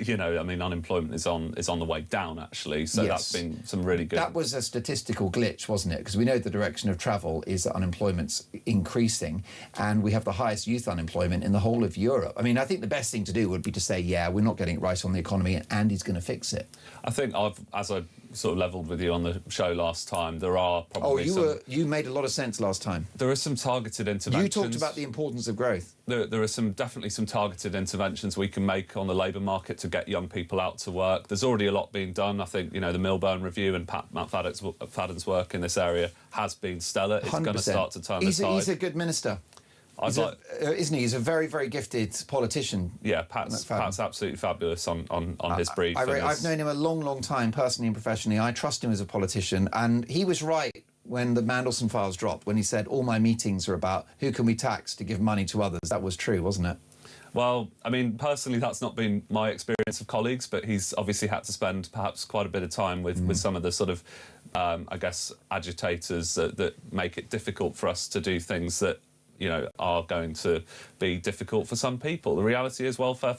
Speaker 6: You know, I mean, unemployment is on the way down, actually. So that's been some really good.
Speaker 10: That was a statistical glitch, wasn't it? Because we know the direction of travel is that unemployment's increasing, and we have the highest youth unemployment in the whole of Europe. I mean, I think the best thing to do would be to say, yeah, we're not getting it right on the economy, and Andy's going to fix it.
Speaker 6: I think as I sort of levelled with you on the show last time, there are probably
Speaker 10: you made a lot of sense last time.
Speaker 6: There are some targeted interventions.
Speaker 10: You talked about the importance of growth.
Speaker 6: There are definitely some targeted interventions we can make on the labour market to get young people out to work. There's already a lot being done. I think, you know, the Milburn Review and Matt Fadden's work in this area has been stellar. It's going to start to turn the tide. He's
Speaker 10: a good minister. Isn't he? He's a very, very gifted politician.
Speaker 6: Yeah, Pat's absolutely fabulous on his brief.
Speaker 10: I've known him a long, long time, personally and professionally. I trust him as a politician, and he was right when the Mandelson files dropped, when he said, all my meetings are about who can we tax to give money to others. That was true, wasn't it?
Speaker 6: Well, I mean, personally, that's not been my experience of colleagues, but he's obviously had to spend perhaps quite a bit of time with some of the sort of, I guess, agitators that make it difficult for us to do things that, you know, are going to be difficult for some people. The reality is welfare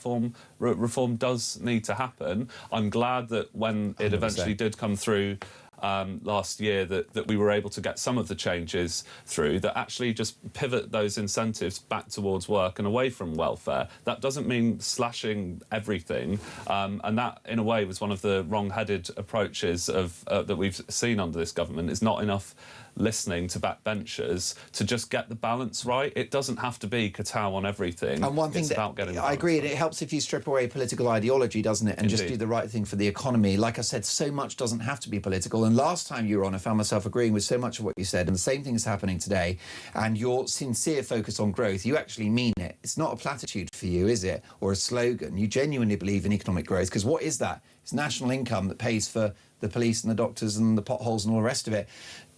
Speaker 6: reform does need to happen. I'm glad that when it 100%. Eventually did come through last year that we were able to get some of the changes through that actually just pivot those incentives back towards work and away from welfare. That doesn't mean slashing everything, and that, in a way, was one of the wrong-headed approaches that we've seen under this government. It's not enough listening to backbenchers to just get the balance right. It doesn't have to be kowtow on everything.
Speaker 10: And one thing I agree, it helps if you strip away political ideology, doesn't it, and just do the right thing for the economy. Like I said, so much doesn't have to be political. And last time you were on, I found myself agreeing with so much of what you said, and the same thing is happening today. And your sincere focus on growth, you actually mean it. It's not a platitude for you, is it? Or a slogan. You genuinely believe in economic growth, because what is that? It's national income that pays for the police and the doctors and the potholes and all the rest of it.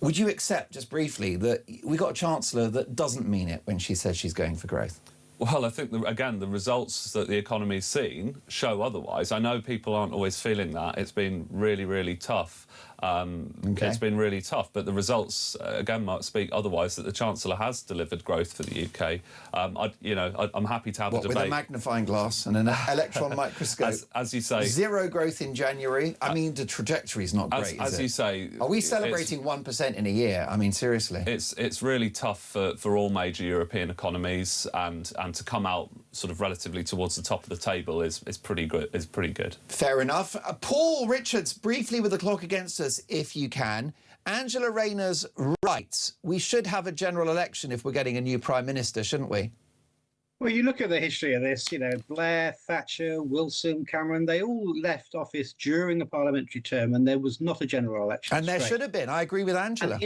Speaker 10: Would you accept, just briefly, that we got a Chancellor that doesn't mean it when she says she's going for growth?
Speaker 6: Well, I think, again, the results that the economy's seen show otherwise. I know people aren't always feeling that. It's been really, really tough. It's been really tough, but the results, again, might speak otherwise, that the Chancellor has delivered growth for the UK. I'm happy to have a debate.
Speaker 10: With a magnifying glass and an electron microscope?
Speaker 6: As you say.
Speaker 10: Zero growth in January. I mean, the trajectory's not great,
Speaker 6: as you say.
Speaker 10: Are we celebrating 1% in a year? I mean, seriously.
Speaker 6: It's really tough for all major European economies, and to come out sort of relatively towards the top of the table is pretty good.
Speaker 10: Fair enough. Paul Richards, briefly with the clock against us, if you can. Angela Rayner's right. We should have a general election if we're getting a new Prime Minister, shouldn't we?
Speaker 3: Well, you look at the history of this, you know, Blair, Thatcher, Wilson, Cameron, they all left office during the parliamentary term, and there was not a general election.
Speaker 10: And there should have been. I agree with Angela.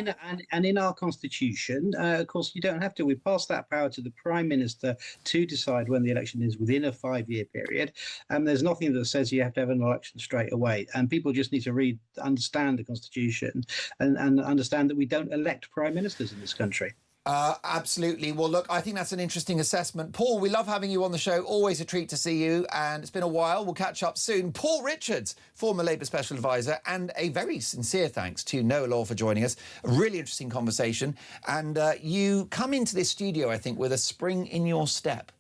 Speaker 3: And in our constitution, of course, you don't have to. We pass that power to the Prime Minister to decide when the election is within a 5-year period. And there's nothing that says you have to have an election straight away. And people just need to understand the constitution and understand that we don't elect Prime Ministers in this country.
Speaker 10: Absolutely. Well, look, I think that's an interesting assessment. Paul, we love having you on the show. Always a treat to see you. And it's been a while. We'll catch up soon. Paul Richards, former Labour Special Advisor, and a very sincere thanks to Noah Law for joining us. A really interesting conversation. And you come into this studio, I think, with a spring in your step.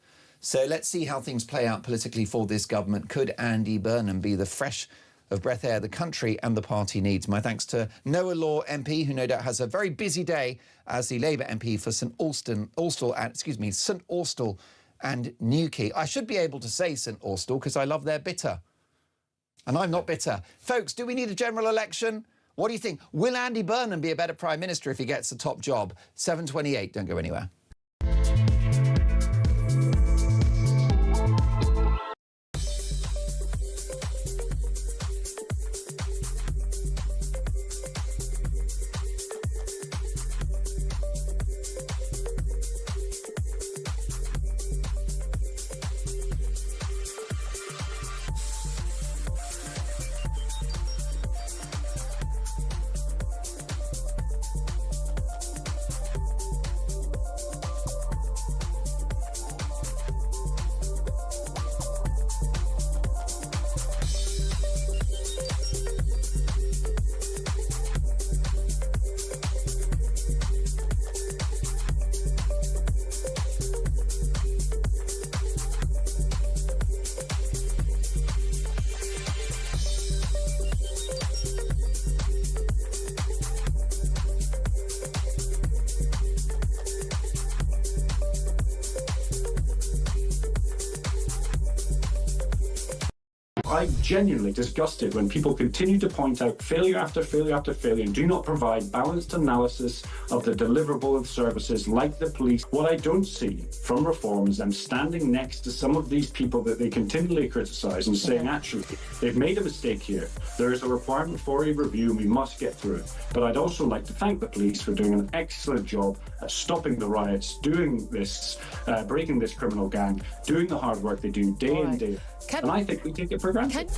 Speaker 10: So let's see how things play out politically for this government. Could Andy Burnham be the fresh of breath air the country and the party needs? My thanks to Noah Law MP, who no doubt has a very busy day as the Labour MP for St Austell and Newquay. I should be able to say St Austell because I love their bitter. And I'm not bitter. Folks, do we need a general election? What do you think? Will Andy Burnham be a better Prime Minister if he gets the top job? 7:28, don't go anywhere.
Speaker 7: I'm genuinely disgusted when people continue to point out failure after failure after failure and do not provide balanced analysis of the deliverable of services like the police. What I don't see from Reform is them standing next to some of these people that they continually criticise and saying, actually, they've made a mistake here. There is a requirement for a review and we must get through it. But I'd also like to thank the police for doing an excellent job at stopping the riots, doing this, breaking this criminal gang, doing the hard work they do day in, day out. And I think we take it for granted.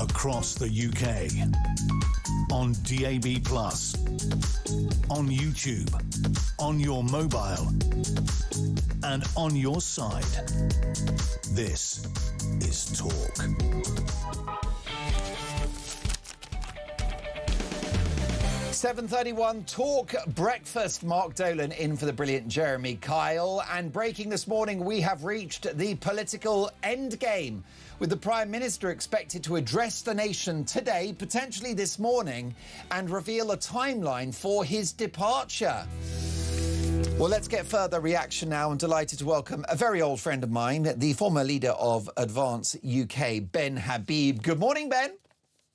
Speaker 9: Across the UK, on DAB+, on YouTube, on your mobile, and on your side. This is Talk.
Speaker 10: .31 Talk Breakfast. Mark Dolan in for the brilliant Jeremy Kyle. And breaking this morning, we have reached the political endgame, with the Prime Minister expected to address the nation today, potentially this morning, and reveal a timeline for his departure. Well, let's get further reaction now. I'm delighted to welcome a very old friend of mine, the former leader of Advance UK, Ben Habib. Good morning, Ben.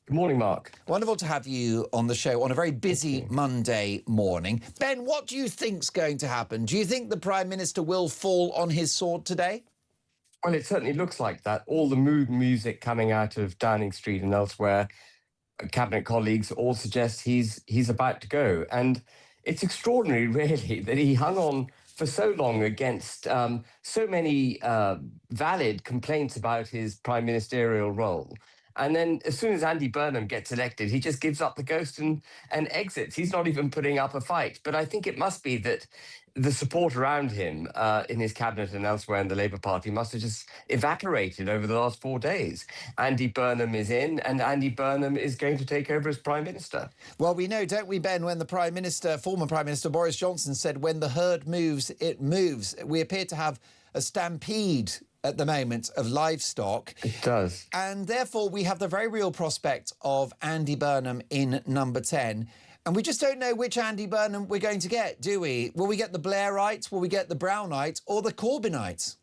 Speaker 8: Good morning, Mark.
Speaker 10: Wonderful to have you on the show on a very busy Monday morning. Ben, what do you think's going to happen? Do you think the Prime Minister will fall on his sword today?
Speaker 8: Well, it certainly looks like that. All the mood music coming out of Downing Street and elsewhere, cabinet colleagues all suggest he's about to go. And it's extraordinary, really, that he hung on for so long against so many valid complaints about his prime ministerial role. And then as soon as Andy Burnham gets elected, he just gives up the ghost and exits. He's not even putting up a fight. But I think it must be that the support around him in his cabinet and elsewhere in the Labour Party must have just evaporated over the last 4 days. Andy Burnham is in, and Andy Burnham is going to take over as Prime Minister.
Speaker 10: Well, we know, don't we, Ben, when the Prime Minister, former Prime Minister Boris Johnson said, when the herd moves, it moves. We appear to have a stampede at the moment of livestock.
Speaker 8: It does.
Speaker 10: And therefore, we have the very real prospect of Andy Burnham in number 10. And we just don't know which Andy Burnham we're going to get, do we? Will we get the Blairites, will we get the Brownites, or the Corbynites?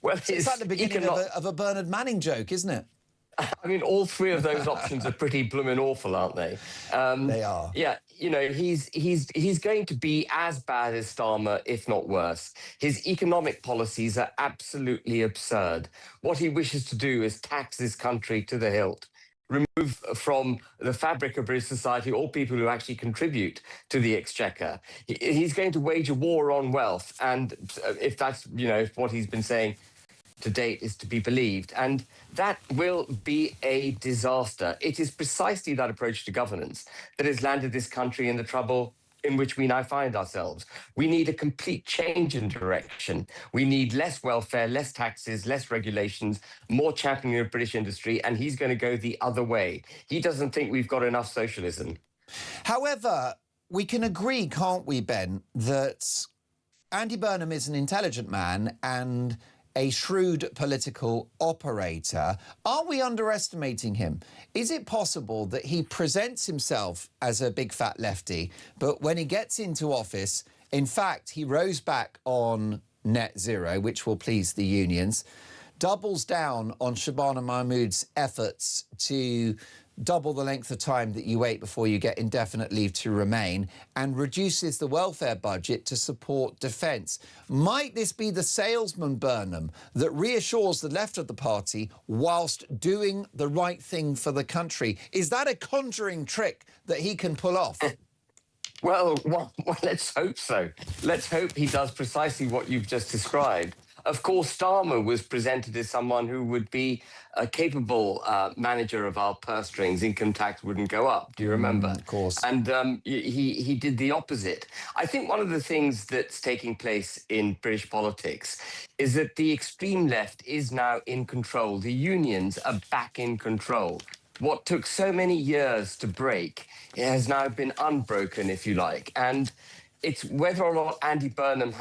Speaker 8: Well,
Speaker 10: it's like the beginning of a Bernard Manning joke, isn't it?
Speaker 8: I mean, all three of those options are pretty blooming awful, aren't they?
Speaker 10: They are.
Speaker 8: Yeah, you know, he's going to be as bad as Starmer, if not worse. His economic policies are absolutely absurd. What he wishes to do is tax this country to the hilt, remove from the fabric of British society all people who actually contribute to the exchequer. He's going to wage a war on wealth, and if that's, you know, what he's been saying to date is to be believed, and that will be a disaster. It is precisely that approach to governance that has landed this country in the trouble in which we now find ourselves. We need a complete change in direction. We need less welfare, less taxes, less regulations, more championing of British industry, and he's going to go the other way. He doesn't think we've got enough socialism.
Speaker 10: However, we can agree, can't we, Ben, that Andy Burnham is an intelligent man and a shrewd political operator. Are we underestimating him? Is it possible that he presents himself as a big fat lefty, but when he gets into office, in fact, he rows back on net zero, which will please the unions, doubles down on Shabana Mahmood's efforts to double the length of time that you wait before you get indefinite leave to remain, and reduces the welfare budget to support defence. Might this be the salesman, Burnham, that reassures the left of the party whilst doing the right thing for the country? Is that a conjuring trick that he can pull off?
Speaker 8: Well, let's hope so. Let's hope he does precisely what you've just described. Of course, Starmer was presented as someone who would be a capable manager of our purse strings. Income tax wouldn't go up. Do you remember?
Speaker 10: Of course.
Speaker 8: And he did the opposite. I think one of the things that's taking place in British politics is that the extreme left is now in control. The unions are back in control. What took so many years to break has now been unbroken, if you like. And it's whether or not Andy Burnham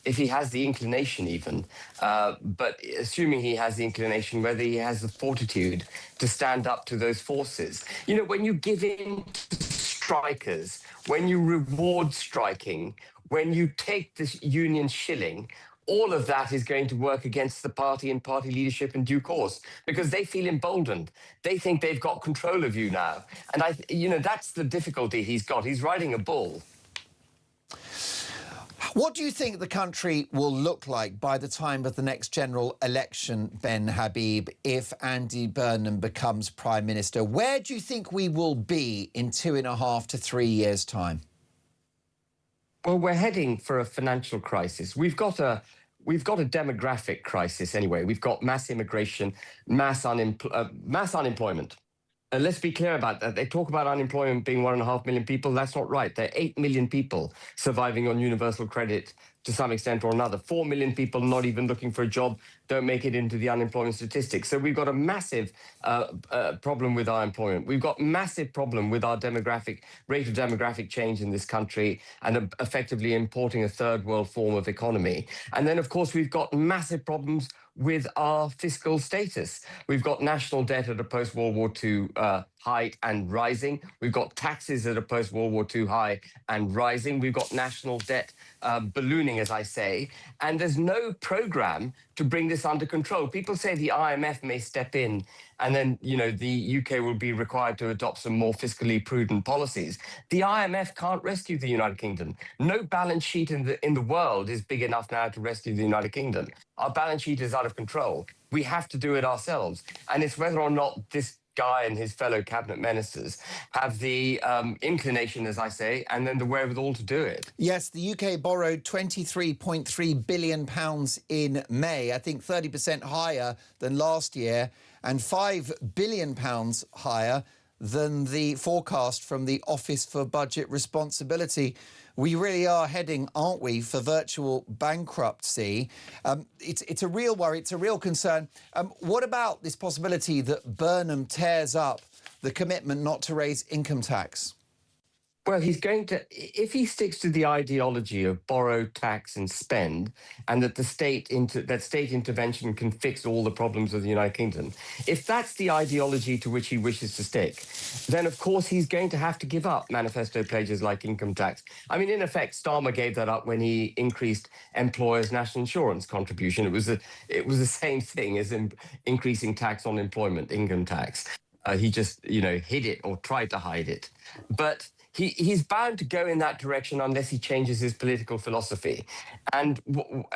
Speaker 8: if he has the inclination even, but assuming he has the inclination, whether he has the fortitude to stand up to those forces. You know, when you give in to strikers, when you reward striking, when you take this union shilling, all of that is going to work against the party and party leadership in due course, because they feel emboldened. They think they've got control of you now. And that's the difficulty he's got. He's riding a bull.
Speaker 10: What do you think the country will look like by the time of the next general election, Ben Habib, if Andy Burnham becomes Prime Minister? Where do you think we will be in 2.5 to 3 years' time?
Speaker 8: Well, we're heading for a financial crisis. We've got a demographic crisis anyway. We've got mass immigration, mass unemployment. Let's be clear about that. They talk about unemployment being 1.5 million people. That's not right. There are 8 million people surviving on universal credit to some extent or another. 4 million people not even looking for a job don't make it into the unemployment statistics. So we've got a massive problem with our employment. We've got massive problem with our rate of demographic change in this country and effectively importing a third world form of economy. And then, of course, we've got massive problems with our fiscal status. We've got national debt at a post-World War II height and rising. We've got taxes at a post-World War II high and rising. We've got national debt ballooning, as I say, and there's no program to bring this under control. People say the IMF may step in and then, the UK will be required to adopt some more fiscally prudent policies. The IMF can't rescue the United Kingdom. No balance sheet in the world is big enough now to rescue the United Kingdom. Our balance sheet is out of control. We have to do it ourselves. And it's whether or not this guy and his fellow cabinet ministers have the inclination, as I say, and then the wherewithal to do it.
Speaker 10: Yes, the UK borrowed £23.3 billion in May, I think 30% higher than last year, and £5 billion higher than the forecast from the Office for Budget Responsibility. We really are heading, aren't we, for virtual bankruptcy. It's a real worry, it's a real concern. What about this possibility that Burnham tears up the commitment not to raise income tax?
Speaker 8: Well, he's going to, if he sticks to the ideology of borrow, tax and spend, and that state intervention can fix all the problems of the United Kingdom, if that's the ideology to which he wishes to stick, then of course he's going to have to give up manifesto pledges like income tax. I mean, in effect, Starmer gave that up when he increased employers' national insurance contribution. It was the same thing as increasing tax on employment, income tax. He just, hid it or tried to hide it. But he's bound to go in that direction unless he changes his political philosophy. And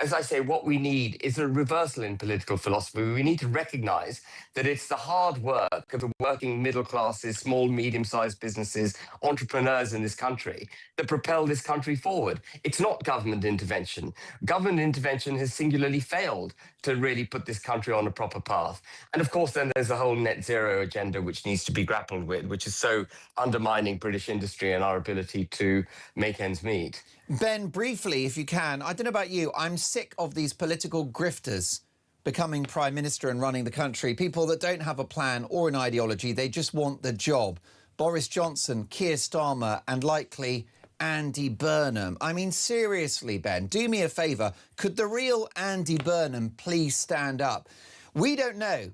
Speaker 8: as I say, what we need is a reversal in political philosophy. We need to recognise that it's the hard work of the working middle classes, small, medium-sized businesses, entrepreneurs in this country that propel this country forward. It's not government intervention. Government intervention has singularly failed to really put this country on a proper path. And of course, then there's the whole net zero agenda, which needs to be grappled with, which is so undermining British industry and our ability to make ends meet.
Speaker 10: Ben, briefly, if you can, I don't know about you, I'm sick of these political grifters becoming Prime Minister and running the country. People that don't have a plan or an ideology, they just want the job. Boris Johnson, Keir Starmer and likely Andy Burnham. I mean, seriously, Ben, do me a favour. Could the real Andy Burnham please stand up? We don't know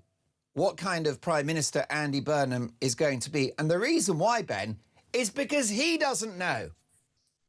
Speaker 10: what kind of Prime Minister Andy Burnham is going to be. And the reason why, Ben, is because he doesn't know.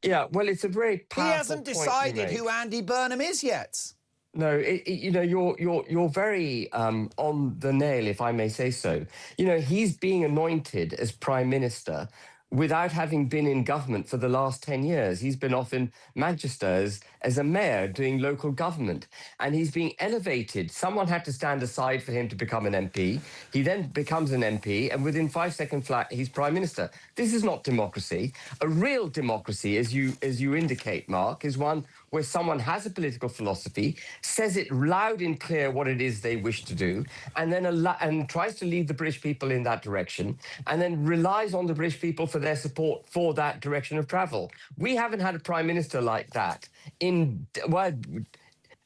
Speaker 8: Yeah, well, it's a very powerful
Speaker 10: He hasn't decided
Speaker 8: point
Speaker 10: who Andy Burnham is yet.
Speaker 8: No, you know, you're very on the nail, if I may say so. You know, he's being anointed as Prime Minister without having been in government for the last 10 years. He's been off in Manchester as a mayor doing local government, and he's being elevated. Someone had to stand aside for him to become an MP. He then becomes an MP, and within 5 seconds flat, he's Prime Minister. This is not democracy. A real democracy, as you indicate, Mark, is one where someone has a political philosophy, says it loud and clear what it is they wish to do, and then and tries to lead the British people in that direction, and then relies on the British people for their support for that direction of travel. We haven't had a Prime Minister like that in, well,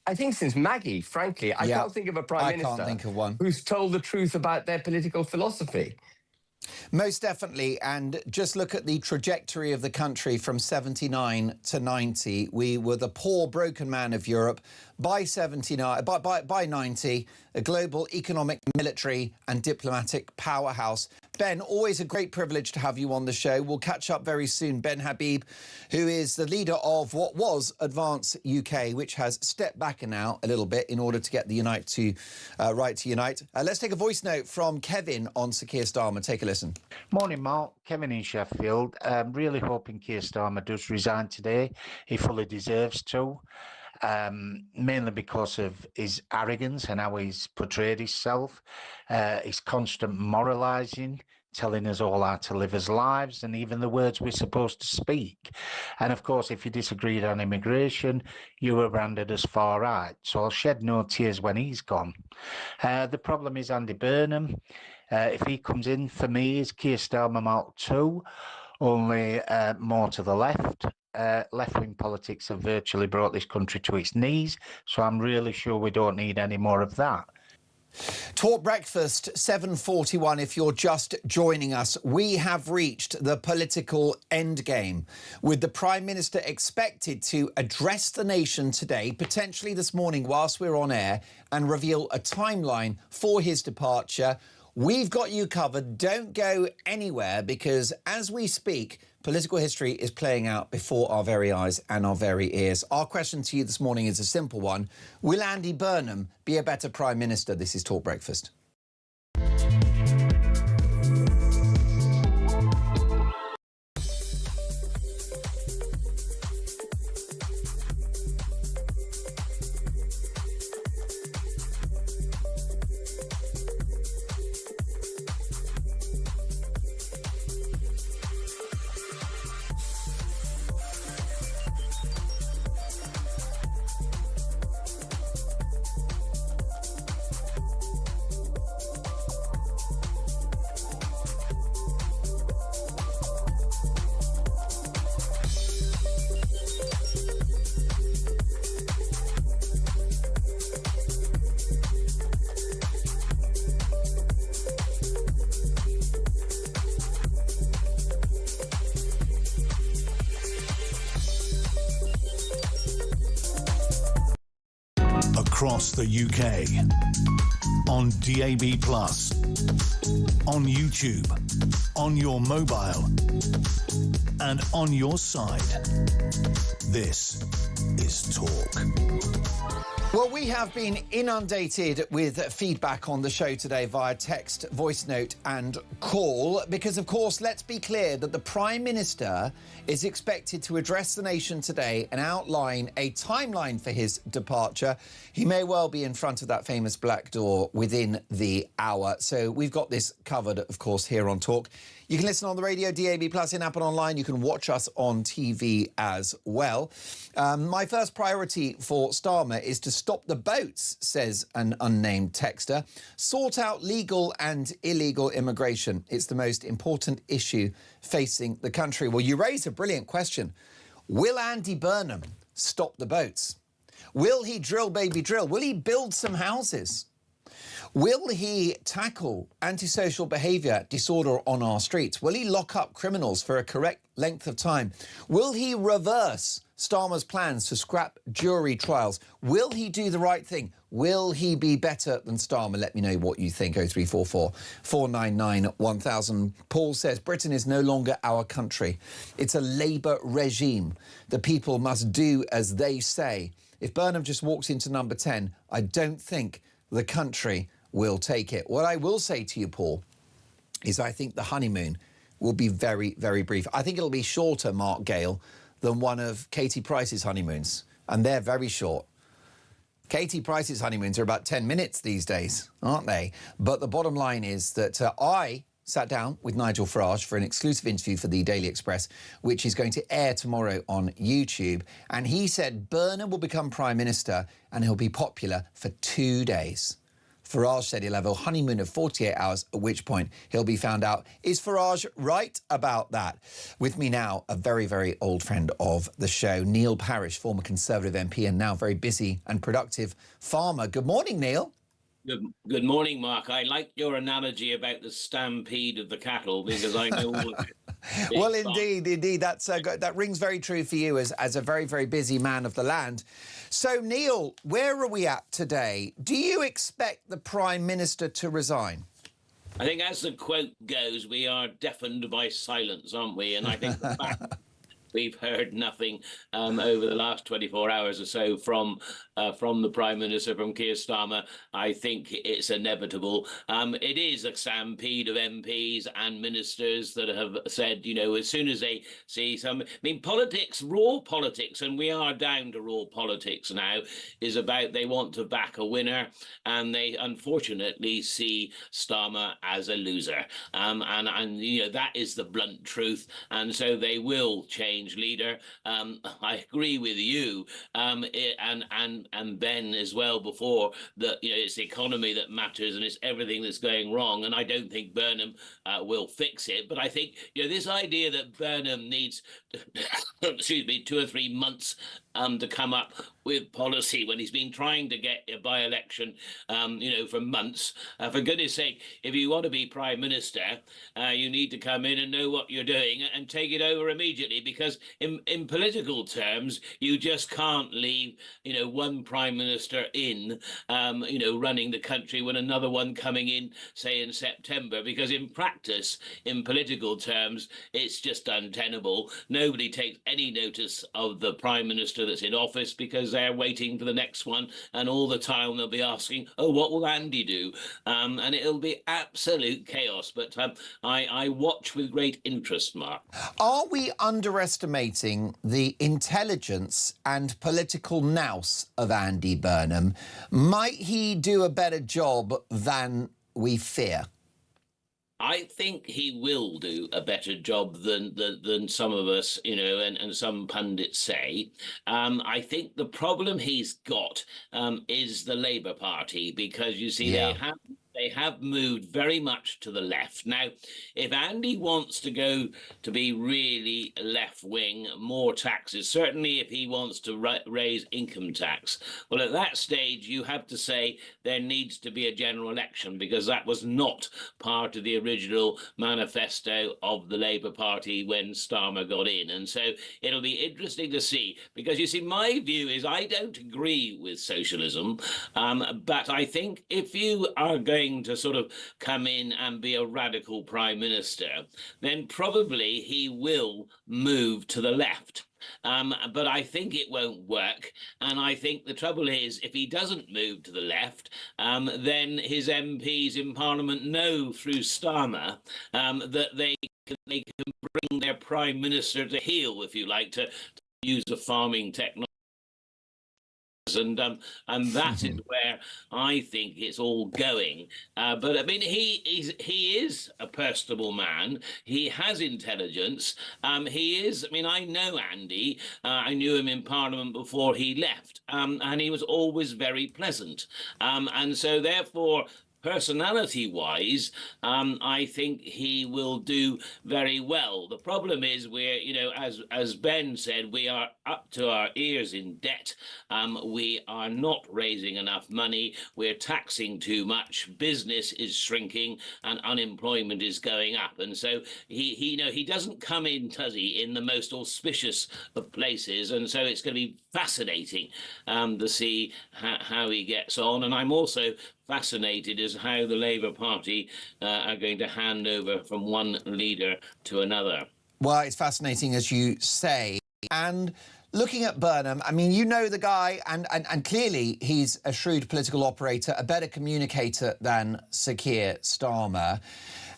Speaker 8: I think since Maggie, frankly. I can't think of a Prime Minister
Speaker 10: can't think of one
Speaker 8: who's told the truth about their political philosophy.
Speaker 10: Most definitely, and just look at the trajectory of the country from 79 to 90. We were the poor, broken man of Europe. By 79, by 90, a global economic, military and diplomatic powerhouse. Ben, always a great privilege to have you on the show. We'll catch up very soon. Ben Habib, who is the leader of what was Advance UK, which has stepped back now a little bit in order to get the right to unite. Let's take a voice note from Kevin on Sir Keir Starmer. Take a listen.
Speaker 12: Morning, Mark. Kevin in Sheffield. Really hoping Keir Starmer does resign today. He fully deserves to. Mainly because of his arrogance and how he's portrayed himself, his constant moralising, telling us all how to live as lives and even the words we're supposed to speak. And of course, if you disagreed on immigration, you were branded as far right. So I'll shed no tears when he's gone. The problem is Andy Burnham. If he comes in, for me, is Keir Starmer Mark II, only more to the left. Left-wing politics have virtually brought this country to its knees, so I'm really sure we don't need any more of that.
Speaker 10: Talk Breakfast, 7:41 if you're just joining us. We have reached the political endgame, with the Prime Minister expected to address the nation today, potentially this morning whilst we're on air, and reveal a timeline for his departure. We've got you covered. Don't go anywhere, because as we speak, political history is playing out before our very eyes and our very ears. Our question to you this morning is a simple one. Will Andy Burnham be a better Prime Minister? This is Talk Breakfast.
Speaker 9: Across the UK, on DAB+, on YouTube, on your mobile, and on your side. This is Talk.
Speaker 10: Well, we have been inundated with feedback on the show today via text, voice note and call, because, of course, let's be clear that the Prime Minister is expected to address the nation today and outline a timeline for his departure. He may well be in front of that famous black door within the hour. So we've got this covered, of course, here on Talk. You can listen on the radio, DAB+, in-app and online. You can watch us on TV as well. My first priority for Starmer is to stop the boats, says an unnamed texter. Sort out legal and illegal immigration. It's the most important issue facing the country. Well, you raise a brilliant question. Will Andy Burnham stop the boats? Will he drill, baby, drill? Will he build some houses? Will he tackle antisocial behaviour disorder on our streets? Will he lock up criminals for a correct length of time? Will he reverse Starmer's plans to scrap jury trials? Will he do the right thing? Will he be better than Starmer? Let me know what you think. 0344 499 1000. Paul says Britain is no longer our country. It's a Labour regime. The people must do as they say. if Burnham just walks into number 10, I don't think the country will take it. What I will say to you, Paul, is I think the honeymoon will be very, very brief. I think it'll be shorter, Mark Gale, than one of Katie Price's honeymoons, and they're very short. Katie Price's honeymoons are about 10 minutes these days, aren't they? But the bottom line is that I sat down with Nigel Farage for an exclusive interview for the Daily Express, which is going to air tomorrow on YouTube. And he said Burnham will become Prime Minister and he'll be popular for 2 days. Farage said he'll have a honeymoon of 48 hours, at which point he'll be found out. Is Farage right about that? With me now, a very, very old friend of the show, Neil Parish, former Conservative MP and now very busy and productive farmer. Good morning, Neil.
Speaker 13: Good morning, Mark. I like your analogy about the stampede of the cattle because I know all of it.
Speaker 10: Well, indeed, that rings very true for you as a very, very busy man of the land. So, Neil, where are we at today? Do you expect the Prime Minister to resign?
Speaker 13: I think as the quote goes, we are deafened by silence, aren't we? And I think the fact we've heard nothing over the last 24 hours or so from the Prime Minister, from Keir Starmer. I think it's inevitable. It is a stampede of MPs and ministers that have said, you know, as soon as they see some... I mean, politics, raw politics, and we are down to raw politics now, is about they want to back a winner, and they unfortunately see Starmer as a loser. And you know, that is the blunt truth, and so they will change leader. I agree with you and Ben as well before that, you know, it's the economy that matters and it's everything that's going wrong, and I don't think Burnham will fix it. But I think, you know, this idea that Burnham needs excuse me, 2 or 3 months to come up with policy when he's been trying to get a by-election, you know, for months. For goodness sake, if you want to be Prime Minister, you need to come in and know what you're doing and take it over immediately, because in political terms, you just can't leave, you know, one Prime Minister in, you know, running the country when another one coming in, say, in September, because in practice, in political terms, it's just untenable. Nobody takes any notice of the Prime Minister that's in office because they're waiting for the next one, and all the time they'll be asking, oh, what will Andy do? And it'll be absolute chaos. But I watch with great interest, Mark.
Speaker 10: Are we underestimating the intelligence and political nous of Andy Burnham? Might he do a better job than we fear?
Speaker 13: I think he will do a better job than some of us, you know, and some pundits say. I think the problem he's got is the Labour Party, because you see, they have moved very much to the left. Now, if Andy wants to go to be really left-wing, more taxes, certainly if he wants to raise income tax, well, at that stage, you have to say there needs to be a general election, because that was not part of the original manifesto of the Labour Party when Starmer got in. And so it'll be interesting to see, because you see, my view is I don't agree with socialism, but I think if you are going to sort of come in and be a radical Prime Minister, then probably he will move to the left. But I think it won't work. And I think the trouble is, if he doesn't move to the left, then his MPs in Parliament know through Starmer that they can bring their Prime Minister to heel, if you like, to use a farming technology. And that is where I think it's all going. But I mean, he is a personable man. He has intelligence. He is. I mean, I know Andy. I knew him in Parliament before he left, and he was always very pleasant. And so, therefore, personality-wise, I think he will do very well. The problem is we're, you know, as Ben said, we are up to our ears in debt. We are not raising enough money. We're taxing too much. Business is shrinking and unemployment is going up. And so he you know, he doesn't come in, does he, in the most auspicious of places. And so it's going to be fascinating to see how he gets on. And I'm also fascinated as how the Labour Party are going to hand over from one leader to another.
Speaker 10: Well, it's fascinating, as you say. And looking at Burnham, I mean, you know the guy, and clearly he's a shrewd political operator, a better communicator than Sir Keir Starmer.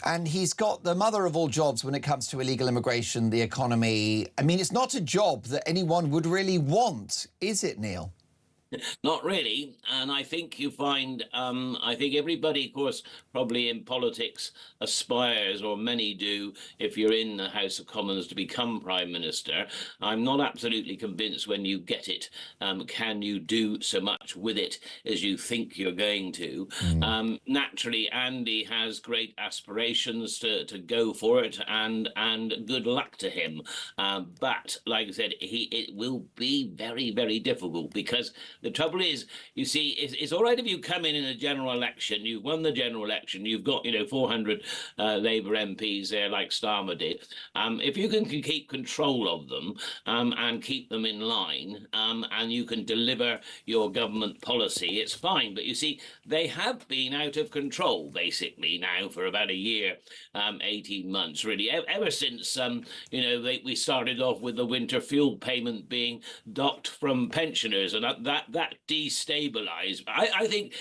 Speaker 10: And he's got the mother of all jobs when it comes to illegal immigration, the economy. I mean, it's not a job that anyone would really want, is it, Neil?
Speaker 13: Not really. And I think you find, I think everybody, of course, probably in politics aspires, or many do, if you're in the House of Commons, to become Prime Minister. I'm not absolutely convinced when you get it, can you do so much with it as you think you're going to. Naturally, Andy has great aspirations to go for it, and good luck to him. But, like I said, it will be very, very difficult, because the trouble is, you see, it's all right if you come in a general election, you've won the general election, you've got, 400 Labour MPs there like Starmer did. If you can keep control of them and keep them in line, and you can deliver your government policy, it's fine. But you see, they have been out of control, basically, now for about a year, 18 months, really, ever since, we started off with the winter fuel payment being docked from pensioners, and that destabilised. I think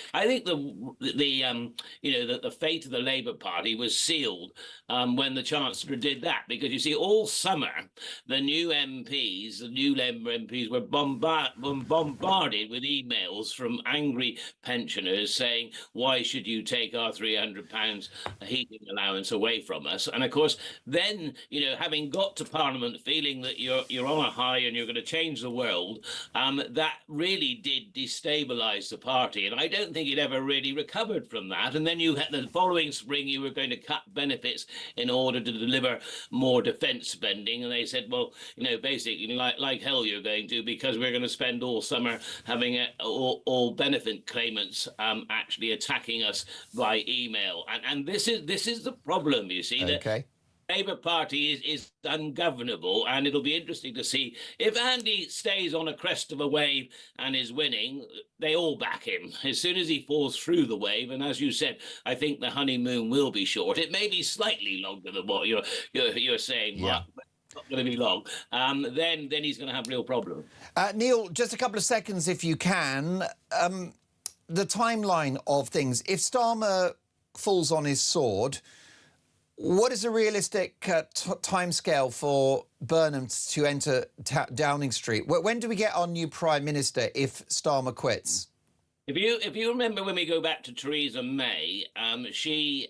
Speaker 13: the fate of the Labour Party was sealed when the Chancellor did that, because you see, all summer the new Labour MPs were bombarded with emails from angry pensioners saying, why should you take our £300 heating allowance away from us? And of course, then, having got to Parliament feeling that you're on a high and you're going to change the world, that really did destabilise the party, and I don't think it ever really recovered from that. And then you had the following spring, you were going to cut benefits in order to deliver more defence spending, and they said, well, basically, like hell you're going to, because we're going to spend all summer having all benefit claimants actually attacking us by email, and this is the problem, you see.
Speaker 10: Okay.
Speaker 13: Labour Party is ungovernable, and it'll be interesting to see if Andy stays on a crest of a wave and is winning. They all back him as soon as he falls through the wave. And as you said, I think the honeymoon will be short. It may be slightly longer than what you're saying, Mark.
Speaker 10: Yeah.
Speaker 13: But not going to be long. Then he's going to have real problems.
Speaker 10: Neil, just a couple of seconds, if you can. The timeline of things. If Starmer falls on his sword, what is a realistic timescale for Burnham to enter Downing Street? When do we get our new Prime Minister if Starmer quits?
Speaker 13: If you remember, when we go back to Theresa May, she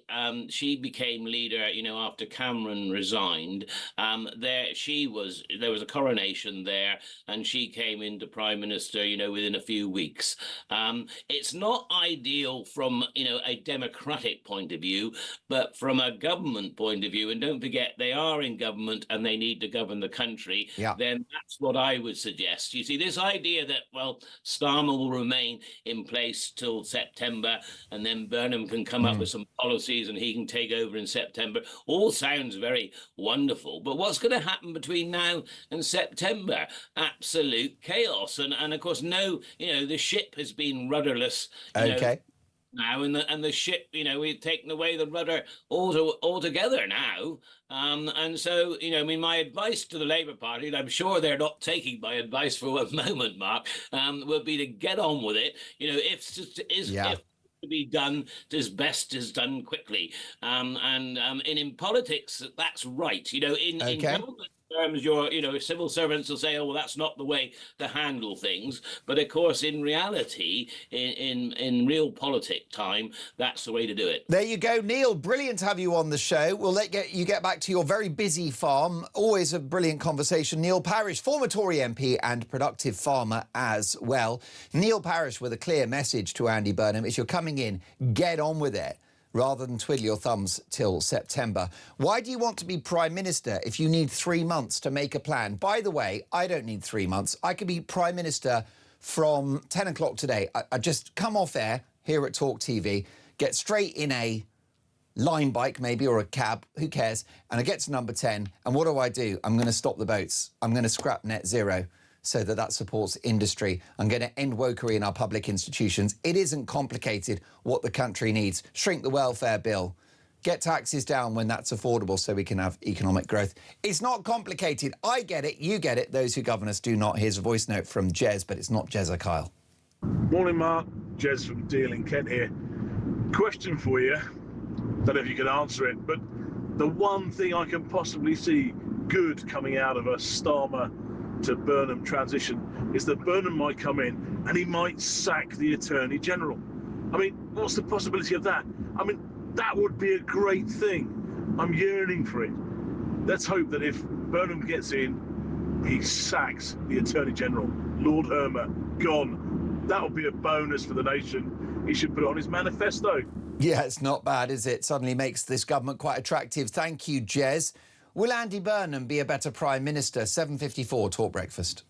Speaker 13: became leader, after Cameron resigned. There was a coronation there, and she came into Prime Minister, within a few weeks. It's not ideal from, a democratic point of view, but from a government point of view, and don't forget, they are in government and they need to govern the country, then that's what I would suggest. You see, this idea that, well, Starmer will remain in place till September, and then Burnham can come up with some policies and he can take over in September, all sounds very wonderful. But what's going to happen between now and September? Absolute chaos. And of course, the ship has been rudderless.
Speaker 10: Okay.
Speaker 13: Now, and the ship, we've taken away the rudder altogether now. And so, my advice to the Labour Party, and I'm sure they're not taking my advice for a moment, Mark, would be to get on with it. If to be done, tis best is done quickly. And in politics, that's right. In government terms, your civil servants will say, oh, well, that's not the way to handle things. But of course, in reality, in real politic time, that's the way to do it.
Speaker 10: There you go, Neil. Brilliant to have you on the show. We'll let you get back to your very busy farm. Always a brilliant conversation. Neil Parish, former Tory MP and productive farmer as well. Neil Parish with a clear message to Andy Burnham. If you're coming in, get on with it, rather than twiddle your thumbs till September. Why do you want to be Prime Minister if you need 3 months to make a plan? By the way, I don't need 3 months. I could be Prime Minister from 10 o'clock today. I just come off air here at talkTV, get straight in a line bike maybe, or a cab, who cares, and I get to number 10, and what do? I'm going to stop the boats. I'm going to scrap net zero so that supports industry. I'm going to end wokery in our public institutions. It isn't complicated what the country needs. Shrink the welfare bill, Get taxes down when that's affordable so we can have economic growth. It's not complicated. I get it. You get it. Those who govern us do not. Here's a voice note from Jez, but it's not Jez Kyle.
Speaker 14: Morning, Mark. Jez from Deal in Kent here. Question for you. Don't know if you can answer it, but the one thing I can possibly see good coming out of a Starmer to Burnham transition is that Burnham might come in and he might sack the Attorney General. I mean, what's the possibility of that? I mean, that would be a great thing. I'm yearning for it. Let's hope that if Burnham gets in, he sacks the Attorney General. Lord Hermer, gone. That would be a bonus for the nation. He should put it on his manifesto.
Speaker 10: Yeah, it's not bad, is it? Suddenly makes this government quite attractive. Thank you, Jez. Will Andy Burnham be a better Prime Minister? 7:54, Talk Breakfast.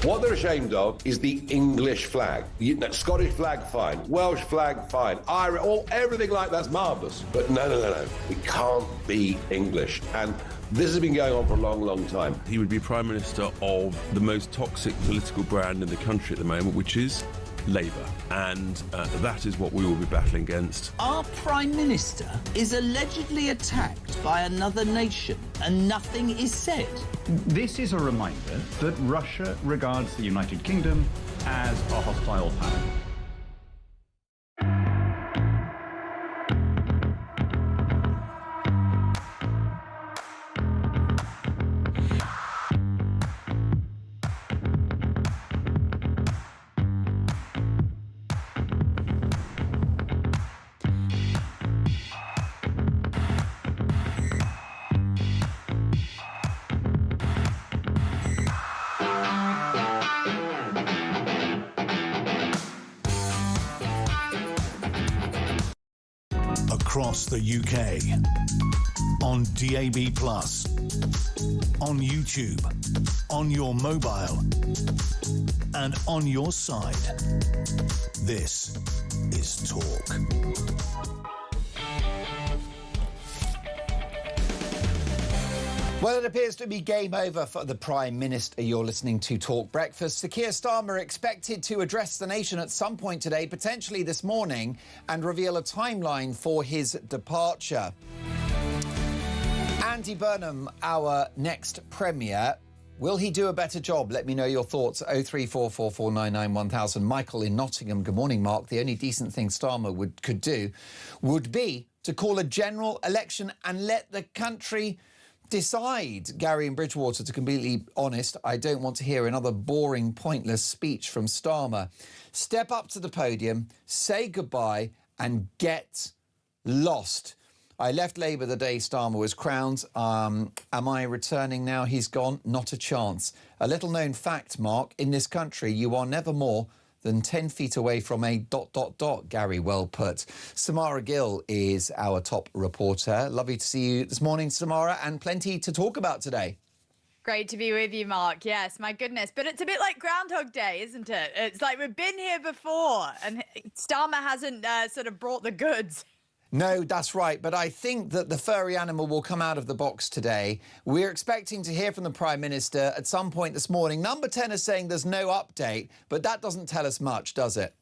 Speaker 15: What they're ashamed of is the English flag. The Scottish flag, fine. Welsh flag, fine. Irish, everything like that's marvellous. But no. It can't be English. And this has been going on for a long, long time.
Speaker 16: He would be Prime Minister of the most toxic political brand in the country at the moment, which is Labour. And that is what we will be battling against.
Speaker 24: Our Prime Minister is allegedly attacked by another nation and nothing is said.
Speaker 17: This is a reminder that Russia regards the United Kingdom as a hostile power.
Speaker 9: Across the UK, on DAB+, on YouTube, on your mobile, and on your side. This is Talk.
Speaker 10: Well, it appears to be game over for the Prime Minister. You're listening to Talk Breakfast. Sir Keir Starmer expected to address the nation at some point today, potentially this morning, and reveal a timeline for his departure. Andy Burnham, our next Premier. Will he do a better job? Let me know your thoughts. 03444991000. Michael in Nottingham. Good morning, Mark. The only decent thing Starmer could do would be to call a general election and let the country decide. Gary in Bridgewater, to be completely honest, I don't want to hear another boring, pointless speech from Starmer. Step up to the podium, say goodbye and get lost. I left Labour the day Starmer was crowned. Am I returning now he's gone? Not a chance. A little known fact, Mark, in this country you are never more than 10 feet away from a ... Gary, well put. Samara Gill is our top reporter. Lovely to see you this morning, Samara, and plenty to talk about today.
Speaker 18: Great to be with you, Mark. Yes, my goodness. But it's a bit like Groundhog Day, isn't it? It's like we've been here before and Starmer hasn't sort of brought the goods.
Speaker 10: No, that's right. But I think that the furry animal will come out of the box today. We're expecting to hear from the Prime Minister at some point this morning. Number 10 is saying there's no update, but that doesn't tell us much, does it?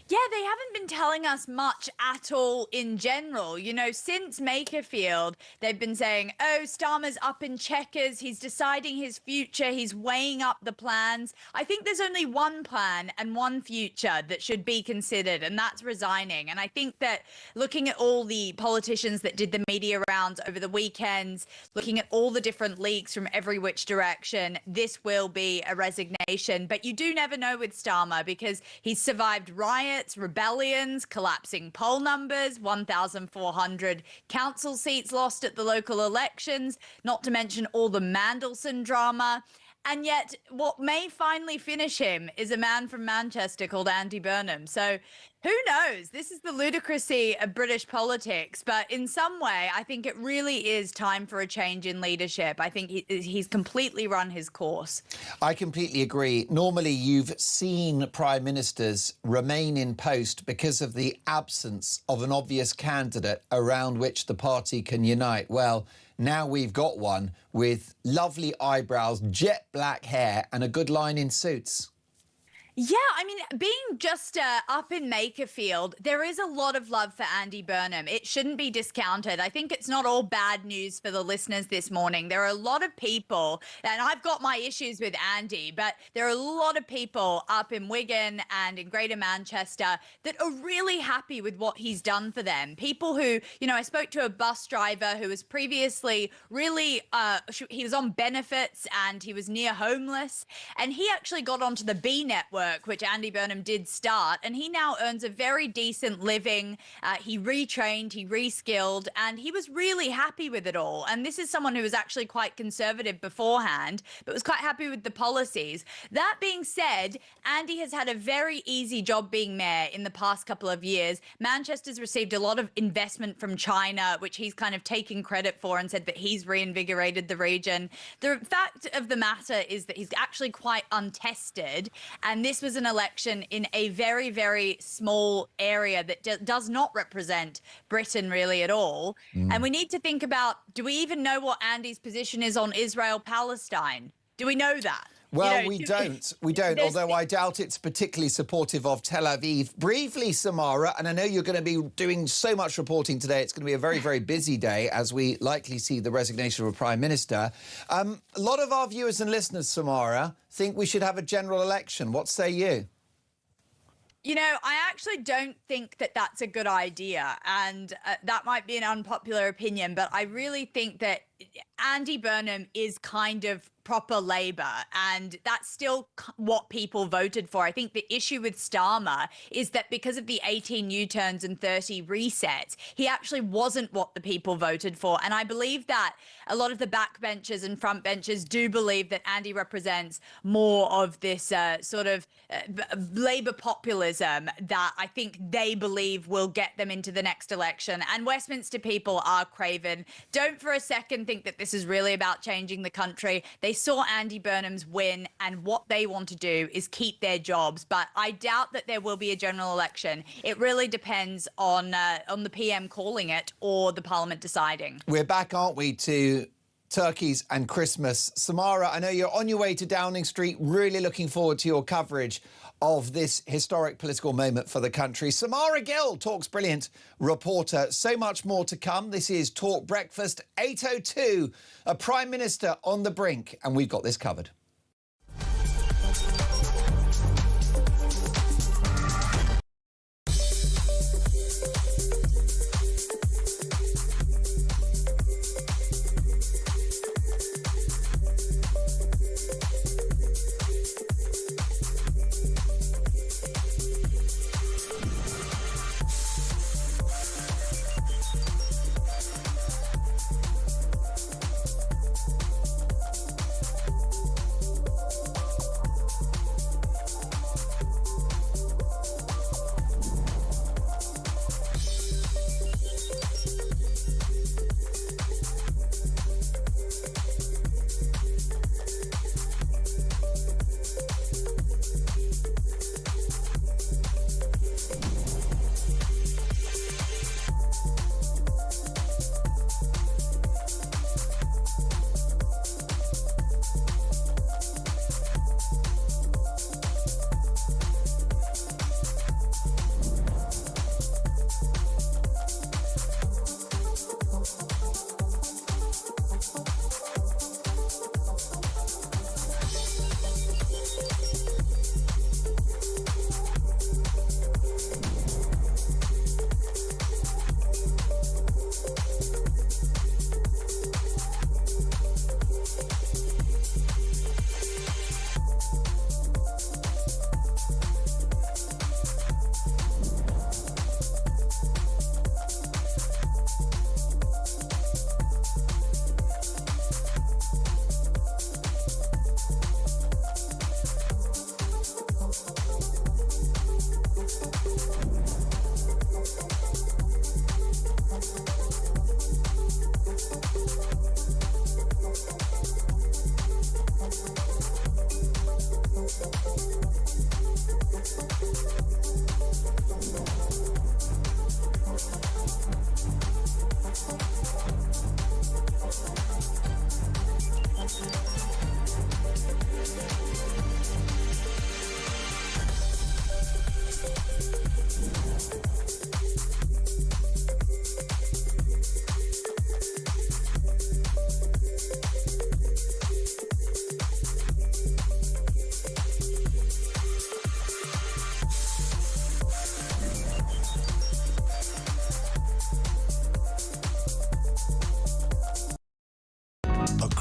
Speaker 18: Yeah, they haven't been telling us much at all in general. You know, since Makerfield, they've been saying, oh, Starmer's up in checkers, he's deciding his future, he's weighing up the plans. I think there's only one plan and one future that should be considered, and that's resigning. And I think that looking at all the politicians that did the media rounds over the weekends, looking at all the different leaks from every which direction, this will be a resignation. But you do never know with Starmer, because he's survived riots, rebellions, collapsing poll numbers, 1,400 council seats lost at the local elections, not to mention all the Mandelson drama. And yet what may finally finish him is a man from Manchester called Andy Burnham. So who knows? This is the ludicrousy of British politics. But in some way, I think it really is time for a change in leadership. I think he's completely run his course.
Speaker 10: I completely agree. Normally, you've seen prime ministers remain in post because of the absence of an obvious candidate around which the party can unite. Well, now we've got one with lovely eyebrows, jet black hair and a good line in suits.
Speaker 18: Yeah, I mean, being just up in Makerfield, there is a lot of love for Andy Burnham. It shouldn't be discounted. I think it's not all bad news for the listeners this morning. There are a lot of people, and I've got my issues with Andy, but there are a lot of people up in Wigan and in Greater Manchester that are really happy with what he's done for them. People who, you know, I spoke to a bus driver who was previously really, he was on benefits and he was near homeless, and he actually got onto the B network, which Andy Burnham did start, and he now earns a very decent living. He retrained, he reskilled, and he was really happy with it all. And this is someone who was actually quite conservative beforehand, but was quite happy with the policies. That being said, Andy has had a very easy job being mayor in the past couple of years. Manchester's received a lot of investment from China, which he's kind of taken credit for and said that he's reinvigorated the region. The fact of the matter is that he's actually quite untested, and this was an election in a very, very small area that does not represent Britain really at all. And we need to think about, do we even know what Andy's position is on Israel-Palestine? Do we know that?
Speaker 10: Well,
Speaker 18: you know,
Speaker 10: we don't, although I doubt it's particularly supportive of Tel Aviv. Briefly, Samara, and I know you're going to be doing so much reporting today, it's going to be a very, very busy day as we likely see the resignation of a Prime Minister. A lot of our viewers and listeners, Samara, think we should have a general election. What say you?
Speaker 18: You know, I actually don't think that that's a good idea, and that might be an unpopular opinion, but I really think that Andy Burnham is kind of proper Labour, and that's still what people voted for. I think the issue with Starmer is that because of the 18 U-turns and 30 resets, he actually wasn't what the people voted for. And I believe that a lot of the backbenchers and frontbenchers do believe that Andy represents more of this sort of Labour populism that I think they believe will get them into the next election. And Westminster people are craven. Don't for a second think that this is really about changing the country. They saw Andy Burnham's win, and what they want to do is keep their jobs. But I doubt that there will be a general election. It really depends on the PM calling it or the Parliament deciding.
Speaker 10: We're back, aren't we, to turkeys and Christmas. Samara, I know you're on your way to Downing Street. Really looking forward to your coverage of this historic political moment for the country. Samara Gill, Talk's brilliant reporter. So much more to come. This is Talk Breakfast 8:02. A Prime Minister on the brink, and we've got this covered.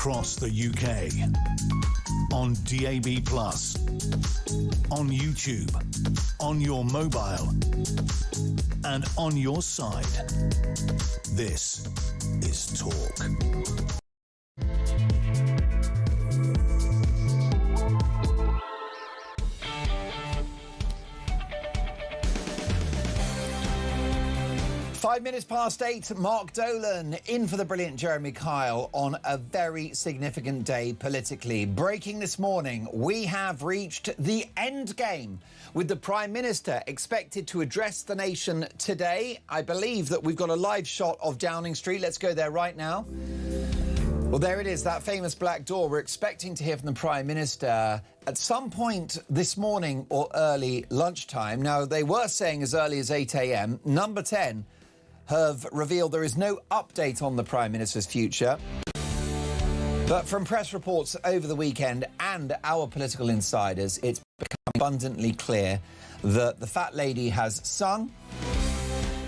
Speaker 9: across the UK. On DAB+, on YouTube, on your mobile, and on your side. This is Talk.
Speaker 10: (8:05), Mark Dolan in for the brilliant Jeremy Kyle on a very significant day politically. Breaking this morning, we have reached the end game with the Prime Minister expected to address the nation today. I believe that we've got a live shot of Downing Street. Let's go there right now. Well, there it is, that famous black door. We're expecting to hear from the Prime Minister at some point this morning or early lunchtime. Now, they were saying as early as 8 a.m. Number 10 have revealed there is no update on the Prime Minister's future. But from press reports over the weekend and our political insiders, it's become abundantly clear that the fat lady has sung,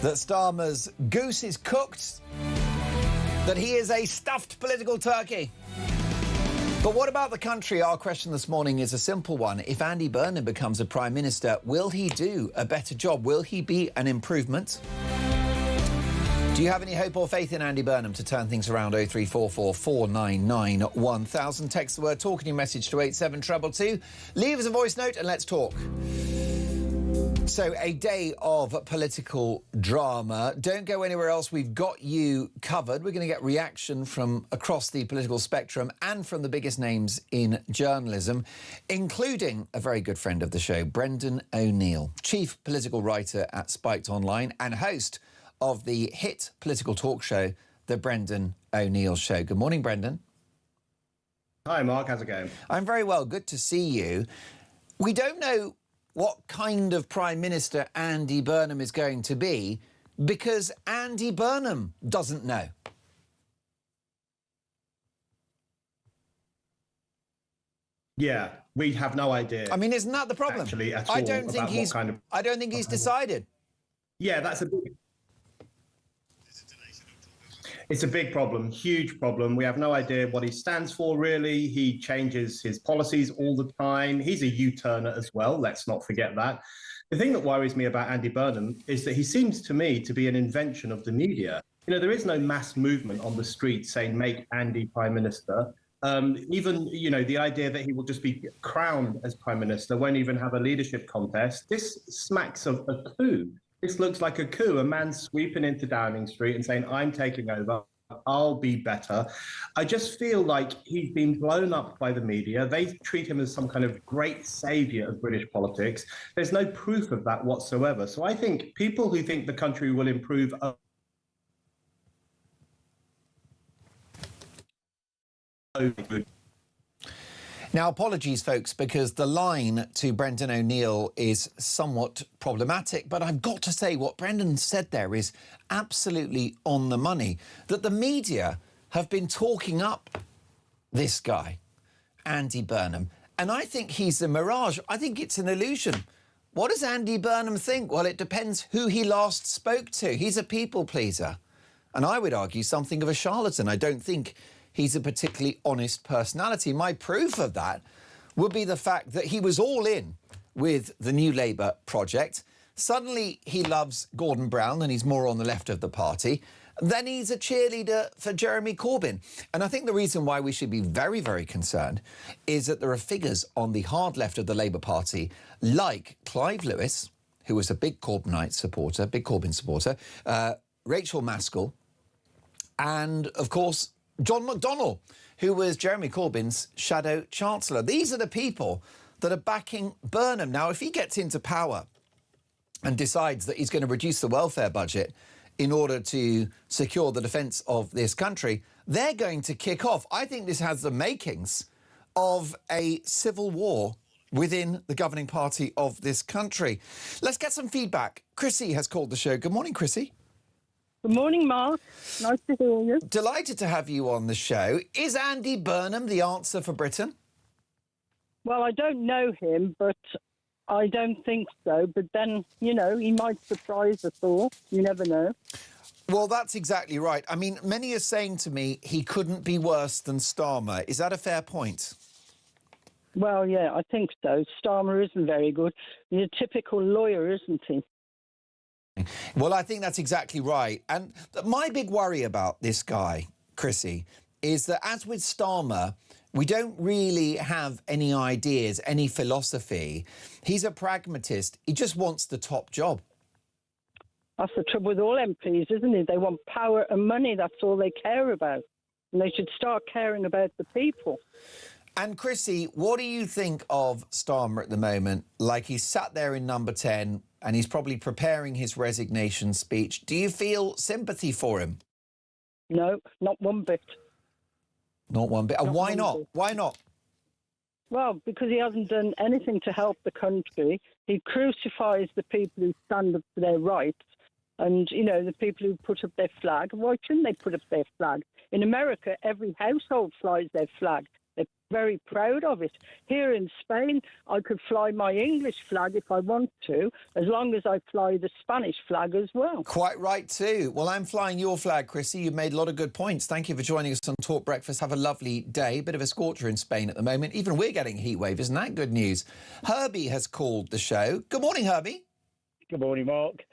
Speaker 10: that Starmer's goose is cooked, that he is a stuffed political turkey. But what about the country? Our question this morning is a simple one. If Andy Burnham becomes a Prime Minister, will he do a better job? Will he be an improvement? Do you have any hope or faith in Andy Burnham to turn things around? 0344 499 1000. Text the word talk in your message to 87222. Leave us a voice note and let's talk. So, a day of political drama. Don't go anywhere else. We've got you covered. We're going to get reaction from across the political spectrum and from the biggest names in journalism, including a very good friend of the show, Brendan O'Neill, chief political writer at Spiked Online and host of the hit political talk show, The Brendan O'Neill Show. Good morning, Brendan.
Speaker 2: Hi, Mark. How's it going?
Speaker 10: I'm very well. Good to see you. We don't know what kind of Prime Minister Andy Burnham is going to be because Andy Burnham doesn't know.
Speaker 2: Yeah, we have no idea.
Speaker 10: I mean, isn't that the problem?
Speaker 2: Actually, at
Speaker 10: I
Speaker 2: all
Speaker 10: don't think he's.
Speaker 2: Kind of...
Speaker 10: I don't think he's decided.
Speaker 2: Yeah, that's a big. It's a big problem, huge problem. We have no idea what he stands for, really. He changes his policies all the time. He's a U-turner as well. Let's not forget that. The thing that worries me about Andy Burnham is that he seems to me to be an invention of the media. You know, there is no mass movement on the street saying, make Andy Prime Minister. Even, you know, the idea that he will just be crowned as Prime Minister, won't even have a leadership contest. This smacks of a coup. This looks like a coup, a man sweeping into Downing Street and saying, I'm taking over, I'll be better. I just feel like he's been blown up by the media. They treat him as some kind of great saviour of British politics. There's no proof of that whatsoever. So I think people who think the country will improve
Speaker 10: Now, apologies, folks, because the line to Brendan O'Neill is somewhat problematic, but I've got to say what Brendan said there is absolutely on the money, that the media have been talking up this guy, Andy Burnham, and I think he's a mirage. I think it's an illusion. What does Andy Burnham think? Well, it depends who he last spoke to. He's a people pleaser, and I would argue something of a charlatan. I don't think he's a particularly honest personality. My proof of that would be the fact that he was all in with the New Labour project. Suddenly he loves Gordon Brown and he's more on the left of the party. Then he's a cheerleader for Jeremy Corbyn. And I think the reason why we should be very, very concerned is that there are figures on the hard left of the Labour Party like Clive Lewis, who was a big Corbyn supporter, Rachel Maskell, and, of course, John McDonnell, who was Jeremy Corbyn's shadow chancellor. These are the people that are backing Burnham. Now, if he gets into power and decides that he's going to reduce the welfare budget in order to secure the defence of this country, they're going to kick off. I think this has the makings of a civil war within the governing party of this country. Let's get some feedback. Chrissy has called the show. Good morning, Chrissy.
Speaker 11: Good morning, Mark. Nice to hear you.
Speaker 10: Delighted to have you on the show. Is Andy Burnham the answer for Britain?
Speaker 11: Well, I don't know him, but I don't think so. But then, you know, he might surprise us all. You never know.
Speaker 10: Well, that's exactly right. I mean, many are saying to me he couldn't be worse than Starmer. Is that a fair point?
Speaker 11: Well, yeah, I think so. Starmer isn't very good. He's a typical lawyer, isn't he?
Speaker 10: Well, I think that's exactly right. And my big worry about this guy, Chrissy, is that as with Starmer, we don't really have any ideas, any philosophy. He's a pragmatist. He just wants the top job.
Speaker 11: That's the trouble with all MPs, isn't it? They want power and money. That's all they care about. And they should start caring about the people.
Speaker 10: And Chrissy, what do you think of Starmer at the moment? Like, he's sat there in number 10 and he's probably preparing his resignation speech. Do you feel sympathy for him?
Speaker 11: No, not one bit.
Speaker 10: Not one bit. And why not? Why not?
Speaker 11: Well, because he hasn't done anything to help the country. He crucifies the people who stand up for their rights and, you know, the people who put up their flag. Why shouldn't they put up their flag? In America, every household flies their flag. They're very proud of it. Here in Spain, I could fly my English flag if I want to, as long as I fly the Spanish flag as well.
Speaker 10: Quite right too. Well, I'm flying your flag, Chrissy. You've made a lot of good points. Thank you for joining us on Talk Breakfast. Have a lovely day. Bit of a scorcher in Spain at the moment. Even we're getting a heat wave. Isn't that good news? Herbie has called the show. Good morning, Herbie.
Speaker 1: Good morning, Mark.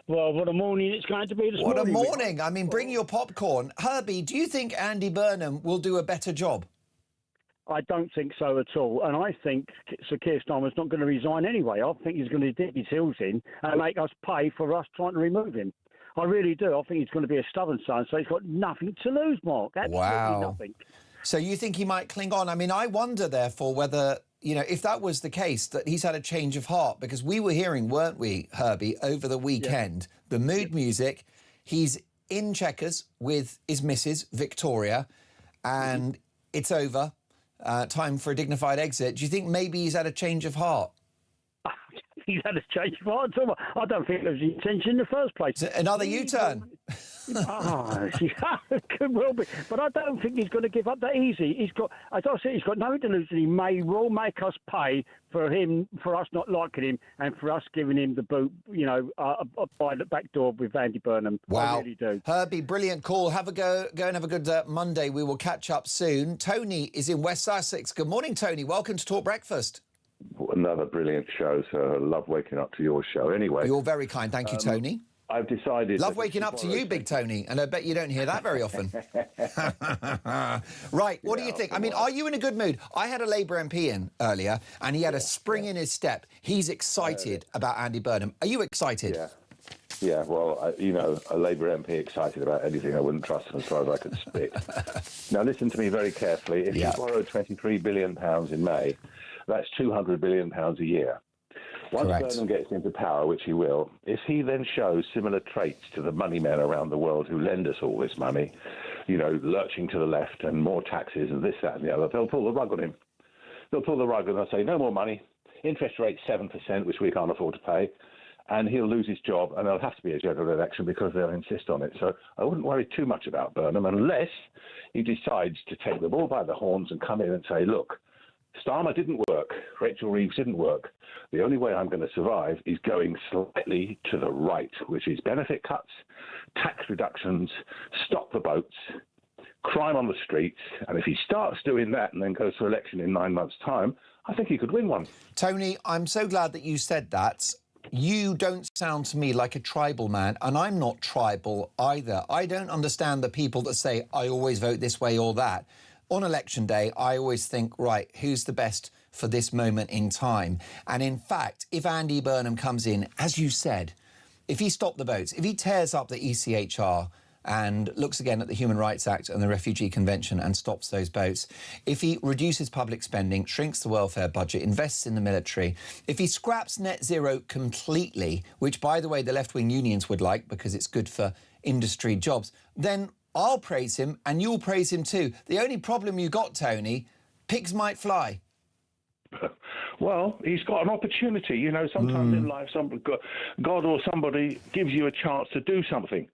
Speaker 1: Well, what a morning it's going to be this morning.
Speaker 10: What a morning. I mean, bring your popcorn. Herbie, do you think Andy Burnham will do a better job?
Speaker 1: I don't think so at all. And I think Sir Keir Starmer's not going to resign anyway. I think he's going to dig his heels in and make us pay for us trying to remove him. I really do. I think he's going to be a stubborn son, so he's got nothing to lose, Mark. Absolutely nothing.
Speaker 10: So you think he might cling on? I mean, I wonder, therefore, whether, you know, if that was the case, that he's had a change of heart, because we were hearing, weren't we, Herbie, over the weekend, the mood music. He's in Chequers with his missus, Victoria, and it's over. Time for a dignified exit. Do you think maybe he's had a change of heart?
Speaker 1: He's had a change of heart. I don't think it was the intention in the first place.
Speaker 10: Another U-turn.
Speaker 1: It could well be, but I don't think he's going to give up that easy. He's got, as I said, he's got nothing to lose. He may well make us pay for us not liking him, and for us giving him the boot, you know, by the back door with Andy Burnham.
Speaker 10: Wow.
Speaker 1: I really do.
Speaker 10: Herbie, brilliant call. Have a go and have a good Monday. We will catch up soon. Tony is in West Sussex. Good morning, Tony. Welcome to Talk Breakfast.
Speaker 5: Another brilliant show, so I love waking up to your show. Anyway,
Speaker 10: you're very kind. Thank you, Tony.
Speaker 5: I've decided...
Speaker 10: Love waking up to you, Big Tony, and I bet you don't hear that very often. Right, what do you think? I mean, are you in a good mood? I had a Labour MP in earlier, and he had a spring in his step. He's excited about Andy Burnham. Are you excited?
Speaker 5: Yeah, well, you know, a Labour MP excited about anything, I wouldn't trust him as far as I could spit. Now, listen to me very carefully. If you borrowed £23 billion in May, that's £200 billion a year. Once Burnham gets into power, which he will, if he then shows similar traits to the money men around the world who lend us all this money, you know, lurching to the left and more taxes and this, that and the other, they'll pull the rug on him. They'll pull the rug and they'll say, no more money, interest rate 7%, which we can't afford to pay, and he'll lose his job and there'll have to be a general election because they'll insist on it. So I wouldn't worry too much about Burnham unless he decides to take the bull by the horns and come in and say, look, Starmer didn't work. Rachel Reeves didn't work. The only way I'm going to survive is going slightly to the right, which is benefit cuts, tax reductions, stop the boats, crime on the streets. And if he starts doing that and then goes to election in 9 months' time, I think he could win one.
Speaker 10: Tony, I'm so glad that you said that. You don't sound to me like a tribal man, and I'm not tribal either. I don't understand the people that say, I always vote this way or that. On election day, I always think, right, who's the best for this moment in time? And in fact, if Andy Burnham comes in, as you said, if he stopped the votes, if he tears up the ECHR and looks again at the Human Rights Act and the Refugee Convention and stops those votes, if he reduces public spending, shrinks the welfare budget, invests in the military, if he scraps net zero completely, which, by the way, the left-wing unions would like because it's good for industry jobs, then I'll praise him and you'll praise him too. The only problem you got, Tony, pigs might fly.
Speaker 5: Well, he's got an opportunity. You know, sometimes in life, God or somebody gives you a chance to do something.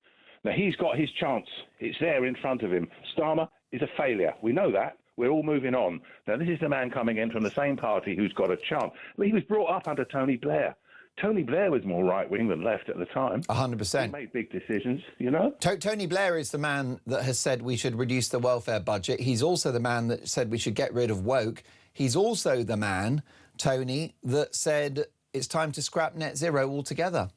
Speaker 5: Now, he's got his chance. It's there in front of him. Starmer is a failure. We know that. We're all moving on. Now, this is the man coming in from the same party who's got a chance. I mean, he was brought up under Tony Blair. Tony Blair was more right-wing than left at the time.
Speaker 10: 100%.
Speaker 5: He made big decisions, you know?
Speaker 10: Tony Blair is the man that has said we should reduce the welfare budget. He's also the man that said we should get rid of woke. He's also the man, Tony, that said it's time to scrap net zero altogether.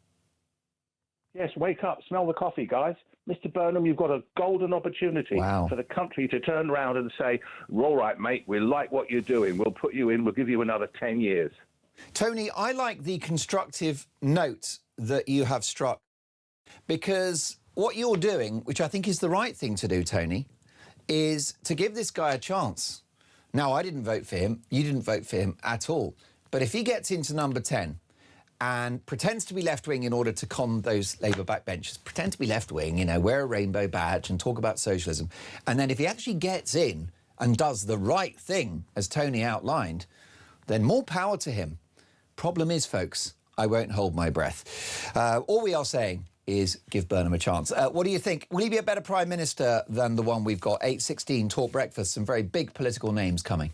Speaker 5: Yes, wake up, smell the coffee, guys. Mr. Burnham, you've got a golden opportunity for the country to turn around and say, all right, mate, we like what you're doing. We'll put you in. We'll give you another 10 years.
Speaker 10: Tony, I like the constructive note that you have struck, because what you're doing, which I think is the right thing to do, Tony, is to give this guy a chance. Now, I didn't vote for him. You didn't vote for him at all. But if he gets into number 10 and pretends to be left-wing in order to con those Labour backbenchers, pretend to be left-wing, you know, wear a rainbow badge and talk about socialism, and then if he actually gets in and does the right thing, as Tony outlined, then more power to him. Problem is, folks, I won't hold my breath. All we are saying is give Burnham a chance. What do you think? Will he be a better Prime Minister than the one we've got? 8:16, Talk Breakfast, some very big political names coming.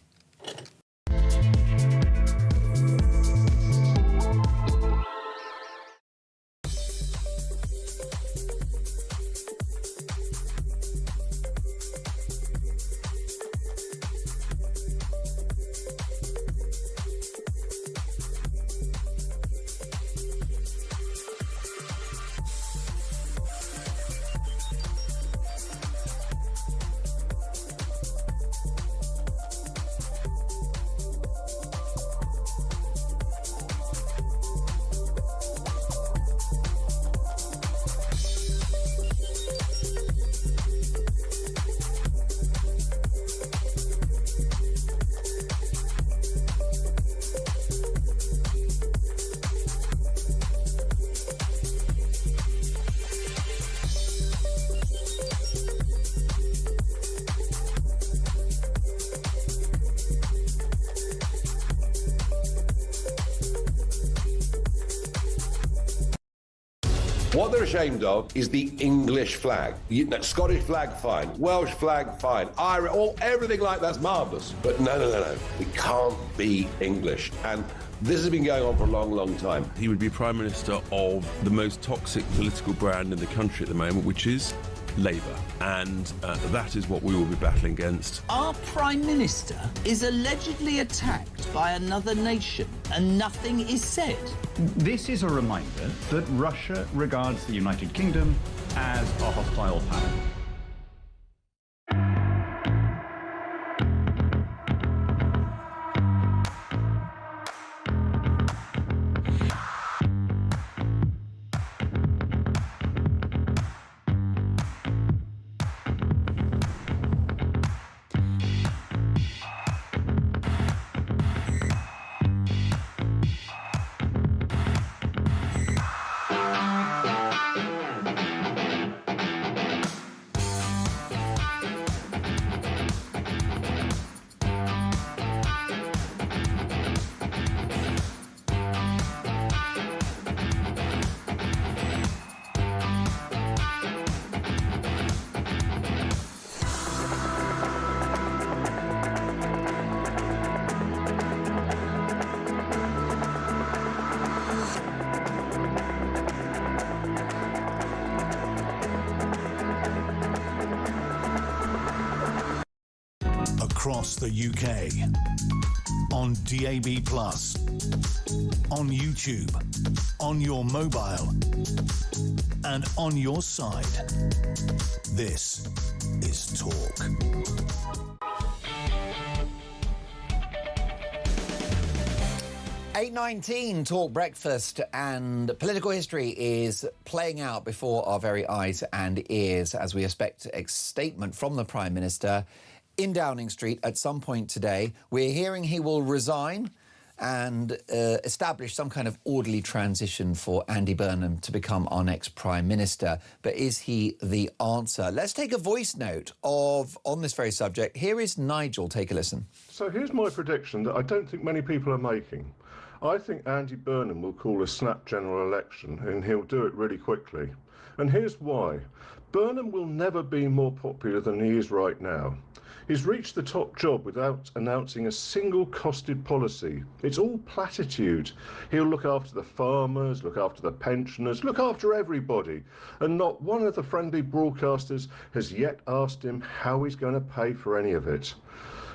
Speaker 15: What they're ashamed of is the English flag. Scottish flag, fine. Welsh flag, fine. Irish, everything like that's marvellous. But no. We can't be English. And this has been going on for a long, long time.
Speaker 16: He would be Prime Minister of the most toxic political brand in the country at the moment, which is Labour. And that is what we will be battling against.
Speaker 24: Our Prime Minister is allegedly attacked by another nation and nothing is said.
Speaker 17: This is a reminder that Russia regards the United Kingdom as a hostile power.
Speaker 9: Across the UK, on DAB+, on YouTube, on your mobile, and on your side. This is Talk.
Speaker 10: .19 Talk Breakfast, and political history is playing out before our very eyes and ears as we expect a statement from the Prime Minister in Downing Street at some point today. We're hearing he will resign and establish some kind of orderly transition for Andy Burnham to become our next Prime Minister. But is he the answer? Let's take a voice note on this very subject. Here is Nigel. Take a listen.
Speaker 19: So here's my prediction that I don't think many people are making. I think Andy Burnham will call a snap general election, and he'll do it really quickly. And here's why. Burnham will never be more popular than he is right now. He's reached the top job without announcing a single costed policy. It's all platitude. He'll look after the farmers, look after the pensioners, look after everybody. And not one of the friendly broadcasters has yet asked him how he's going to pay for any of it.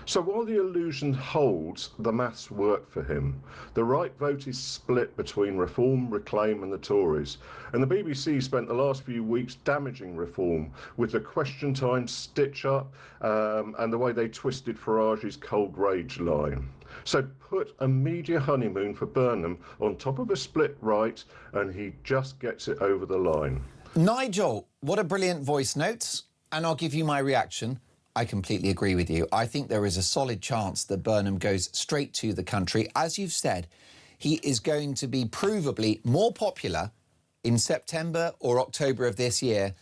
Speaker 19: So while the illusion holds, the maths work for him. The right vote is split between Reform, Reclaim and the Tories. And the BBC spent the last few weeks damaging Reform with the Question Time stitch-up and the way they twisted Farage's cold rage line. So put a media honeymoon for Burnham on top of a split right and he just gets it over the line.
Speaker 10: Nigel, what a brilliant voice note. And I'll give you my reaction. I completely agree with you. I think there is a solid chance that Burnham goes straight to the country. As you've said, he is going to be provably more popular in September or October of this year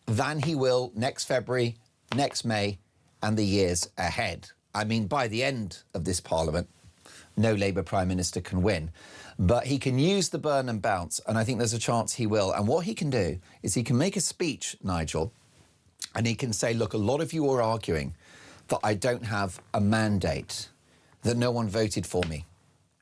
Speaker 10: than he will next February, next May and the years ahead. I mean, by the end of this Parliament, no Labour Prime Minister can win. But he can use the Burnham bounce, and I think there's a chance he will. And what he can do is he can make a speech, Nigel, and he can say, look, a lot of you are arguing that I don't have a mandate, that no one voted for me.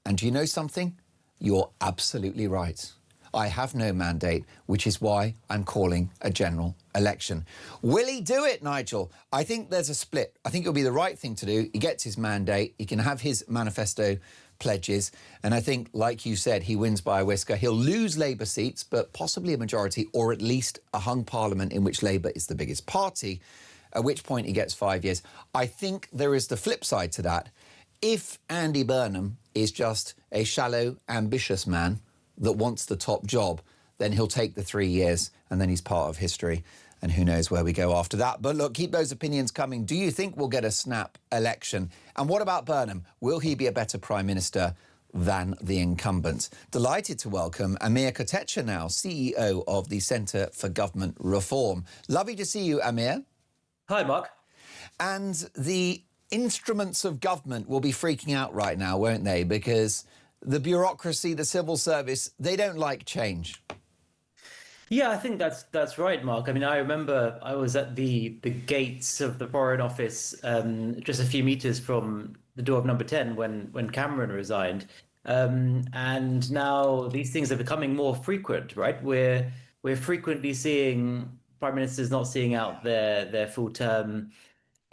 Speaker 10: And do you know something? You're absolutely right. I have no mandate, which is why I'm calling a general election. Will he do it, Nigel? I think there's a split. I think it'll be the right thing to do. He gets his mandate. He can have his manifesto pledges. And I think, like you said, he wins by a whisker. He'll lose Labour seats, but possibly a majority, or at least a hung parliament in which Labour is the biggest party, at which point he gets 5 years. I think there is the flip side to that. If Andy Burnham is just a shallow, ambitious man that wants the top job, then he'll take the 3 years and then he's part of history. And who knows where we go after that. But look, keep those opinions coming. Do you think we'll get a snap election? And what about Burnham? Will he be a better Prime Minister than the incumbent? Delighted to welcome Amir Kotecha now, CEO of the Centre for Government Reform. Lovely to see you, Amir.
Speaker 4: Hi, Mark.
Speaker 10: And the instruments of government will be freaking out right now, won't they? Because the bureaucracy, the civil service, they don't like change.
Speaker 4: Yeah, I think that's right, Mark. I mean, I remember I was at the gates of the Foreign Office just a few meters from the door of number 10 when Cameron resigned. And now these things are becoming more frequent, right? We're frequently seeing prime ministers not seeing out their full term.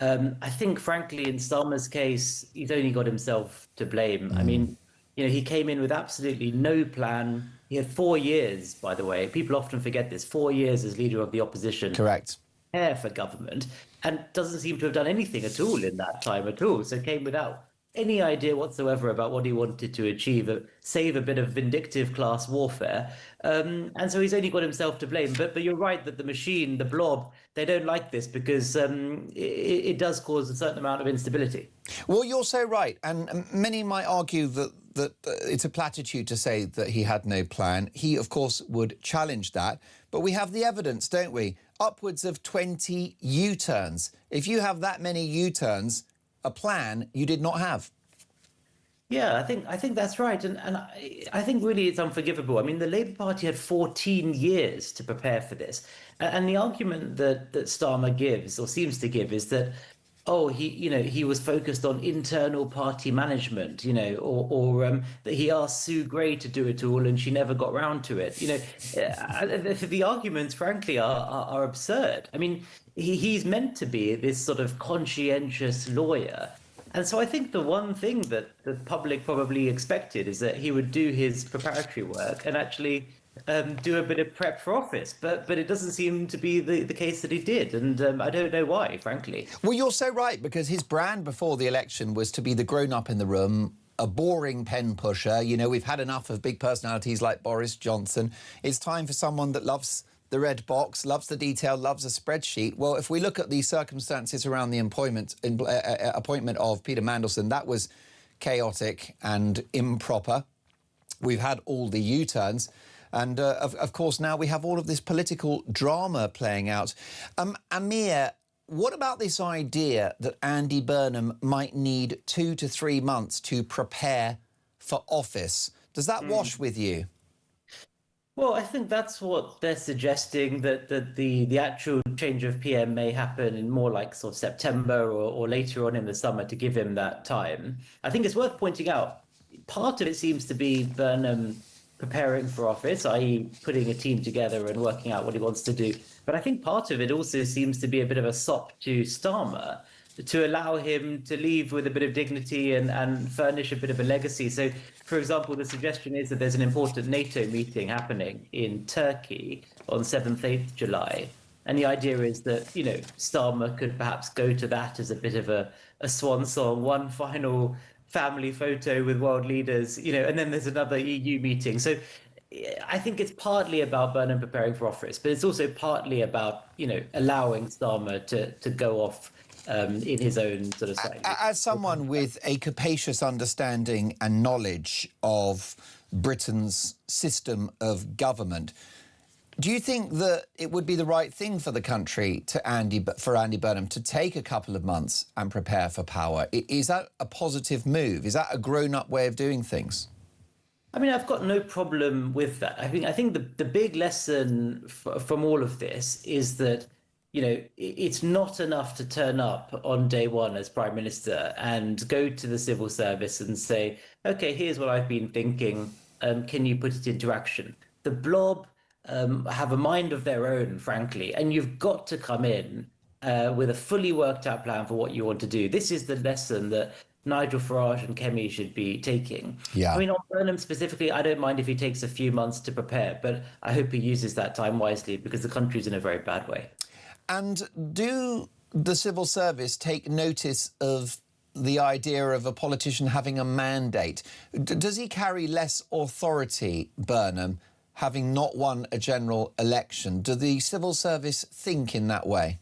Speaker 4: I think, frankly, in Starmer's case, he's only got himself to blame. I mean, you know, he came in with absolutely no plan. He had 4 years, by the way. People often forget this. 4 years as leader of the opposition.
Speaker 10: Correct.
Speaker 4: Care for government, and doesn't seem to have done anything at all in that time at all. So came without any idea whatsoever about what he wanted to achieve, save a bit of vindictive class warfare. And so he's only got himself to blame. But you're right that the machine, the blob, they don't like this because it does cause a certain amount of instability.
Speaker 10: Well, you're so right. And many might argue that it's a platitude to say that he had no plan. He, of course, would challenge that. But we have the evidence, don't we? Upwards of 20 U-turns. If you have that many U-turns, a plan you did not have.
Speaker 4: Yeah, I think that's right. And I think really it's unforgivable. I mean, the Labour Party had 14 years to prepare for this. And the argument that Starmer gives, or seems to give, is that, oh, he was focused on internal party management, or that he asked Sue Gray to do it all and she never got round to it. The arguments, frankly, are absurd. I mean, he's meant to be this sort of conscientious lawyer. And so I think the one thing that the public probably expected is that he would do his preparatory work and actually do a bit of prep for office. But it doesn't seem to be the case that he did. And I don't know why, frankly.
Speaker 10: Well, you're so right, because his brand before the election was to be the grown-up in the room, a boring pen pusher. You know, we've had enough of big personalities like Boris Johnson. It's time for someone that loves the red box, loves the detail, loves a spreadsheet. Well, if we look at the circumstances around the appointment of Peter Mandelson, that was chaotic and improper. We've had all the U-turns. And, of course, now we have all of this political drama playing out. Amir, what about this idea that Andy Burnham might need 2 to 3 months to prepare for office? Does that wash with you?
Speaker 4: Well, I think that's what they're suggesting, that the actual change of PM may happen in more like sort of September or later on in the summer to give him that time. I think it's worth pointing out, part of it seems to be Burnham preparing for office, i.e. putting a team together and working out what he wants to do. But I think part of it also seems to be a bit of a sop to Starmer, to allow him to leave with a bit of dignity and furnish a bit of a legacy. So, for example, the suggestion is that there's an important NATO meeting happening in Turkey on 7th, 8th July. And the idea is that, you know, Starmer could perhaps go to that as a bit of a swan song, one final family photo with world leaders, you know, and then there's another EU meeting. So I think it's partly about Burnham preparing for office, but it's also partly about, you know, allowing Starmer to go off in his own sort of slightly.
Speaker 10: As someone with a capacious understanding and knowledge of Britain's system of government, do you think that it would be the right thing for the country for Andy Burnham to take a couple of months and prepare for power? Is that a positive move? Is that a grown-up way of doing things?
Speaker 4: I mean, I've got no problem with that. I think the big lesson from all of this is that, you know, it's not enough to turn up on day one as Prime Minister and go to the civil service and say, OK, here's what I've been thinking. Can you put it into action? The blob have a mind of their own, frankly, and you've got to come in with a fully worked out plan for what you want to do. This is the lesson that Nigel Farage and Kemi should be taking.
Speaker 10: Yeah.
Speaker 4: I mean, on Burnham specifically, I don't mind if he takes a few months to prepare, but I hope he uses that time wisely because the country's in a very bad way.
Speaker 10: And do the civil service take notice of the idea of a politician having a mandate? Does he carry less authority, Burnham, having not won a general election? Do the civil service think in that way?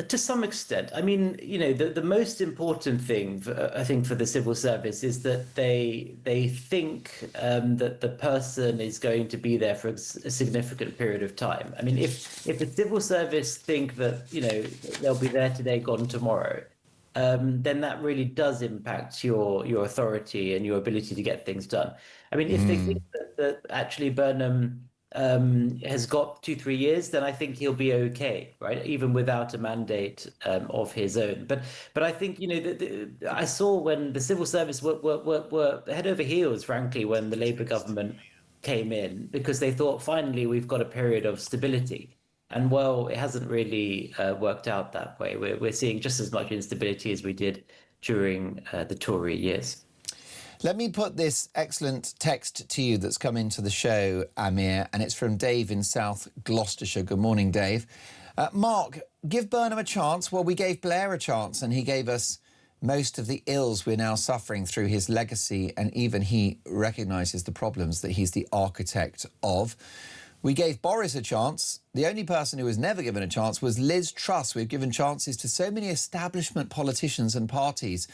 Speaker 4: To some extent. I mean, you know, the most important thing, I think, for the civil service is that they think that the person is going to be there for a significant period of time. I mean, if the civil service think that, you know, they'll be there today, gone tomorrow, then that really does impact your authority and your ability to get things done. I mean, if they think that actually Burnham has got 2-3 years, then I think he'll be okay, right? Even without a mandate of his own. But I think, you know, I saw when the civil service were head over heels, frankly, when the Labour government came in, because they thought, finally, we've got a period of stability. And, well, it hasn't really worked out that way. We're seeing just as much instability as we did during the Tory years.
Speaker 10: Let me put this excellent text to you that's come into the show, Amir, and it's from Dave in South Gloucestershire. Good morning, Dave. Mark, give Burnham a chance. Well, we gave Blair a chance and he gave us most of the ills we're now suffering through his legacy, and even he recognises the problems that he's the architect of. We gave Boris a chance. The only person who was never given a chance was Liz Truss. We've given chances to so many establishment politicians and parties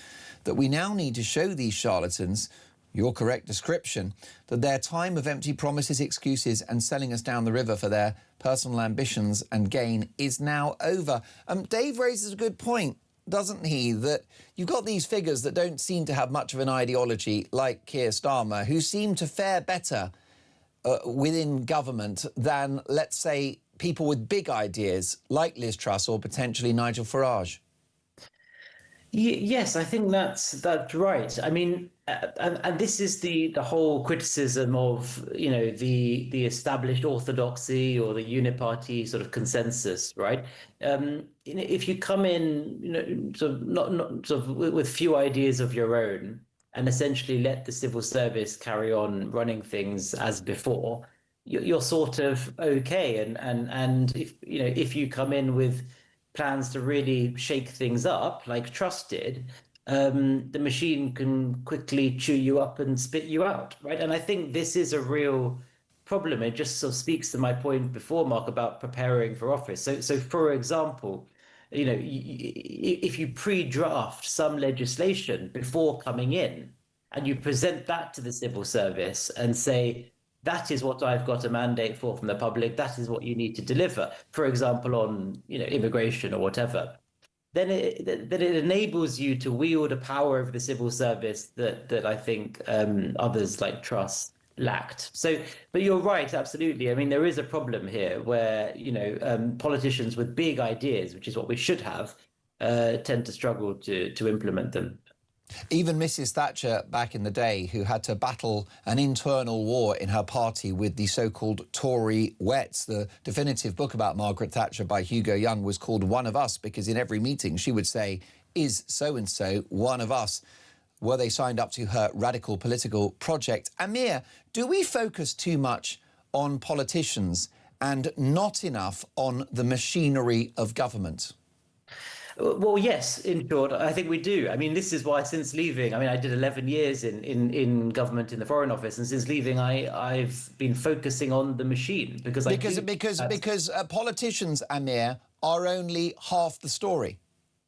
Speaker 10: that we now need to show these charlatans, your correct description, that their time of empty promises, excuses and selling us down the river for their personal ambitions and gain is now over. Dave raises a good point, doesn't he, that you've got these figures that don't seem to have much of an ideology, like Keir Starmer, who seem to fare better within government than, let's say, people with big ideas like Liz Truss or potentially Nigel Farage.
Speaker 4: Yes, I think that's right. I mean, and this is the whole criticism of, you know, the established orthodoxy or the uniparty sort of consensus, right? If you come in, you know, sort of not sort of with few ideas of your own, and essentially let the civil service carry on running things as before, you're sort of okay. And if, you know, if you come in with plans to really shake things up, like Truss did, the machine can quickly chew you up and spit you out, right? And I think this is a real problem. It just sort of speaks to my point before, Mark, about preparing for office. So for example, you know, if you pre-draft some legislation before coming in and you present that to the civil service and say, that is what I've got a mandate for from the public, that is what you need to deliver, for example, on, you know, immigration or whatever, then it enables you to wield a power over the civil service that I think others like Truss lacked. So, but you're right, absolutely. I mean, there is a problem here where, politicians with big ideas, which is what we should have, tend to struggle to implement them.
Speaker 10: Even Mrs. Thatcher back in the day, who had to battle an internal war in her party with the so-called Tory wets. The definitive book about Margaret Thatcher by Hugo Young was called One of Us, because in every meeting she would say, is so-and-so one of us? Were they signed up to her radical political project? Amir, do we focus too much on politicians and not enough on the machinery of government?
Speaker 4: Well, yes, in short, I think we do. I mean, this is why since leaving, I did 11 years in government in the Foreign Office, and since leaving, I've been focusing on the machine because
Speaker 10: politicians, Amir, are only half the story.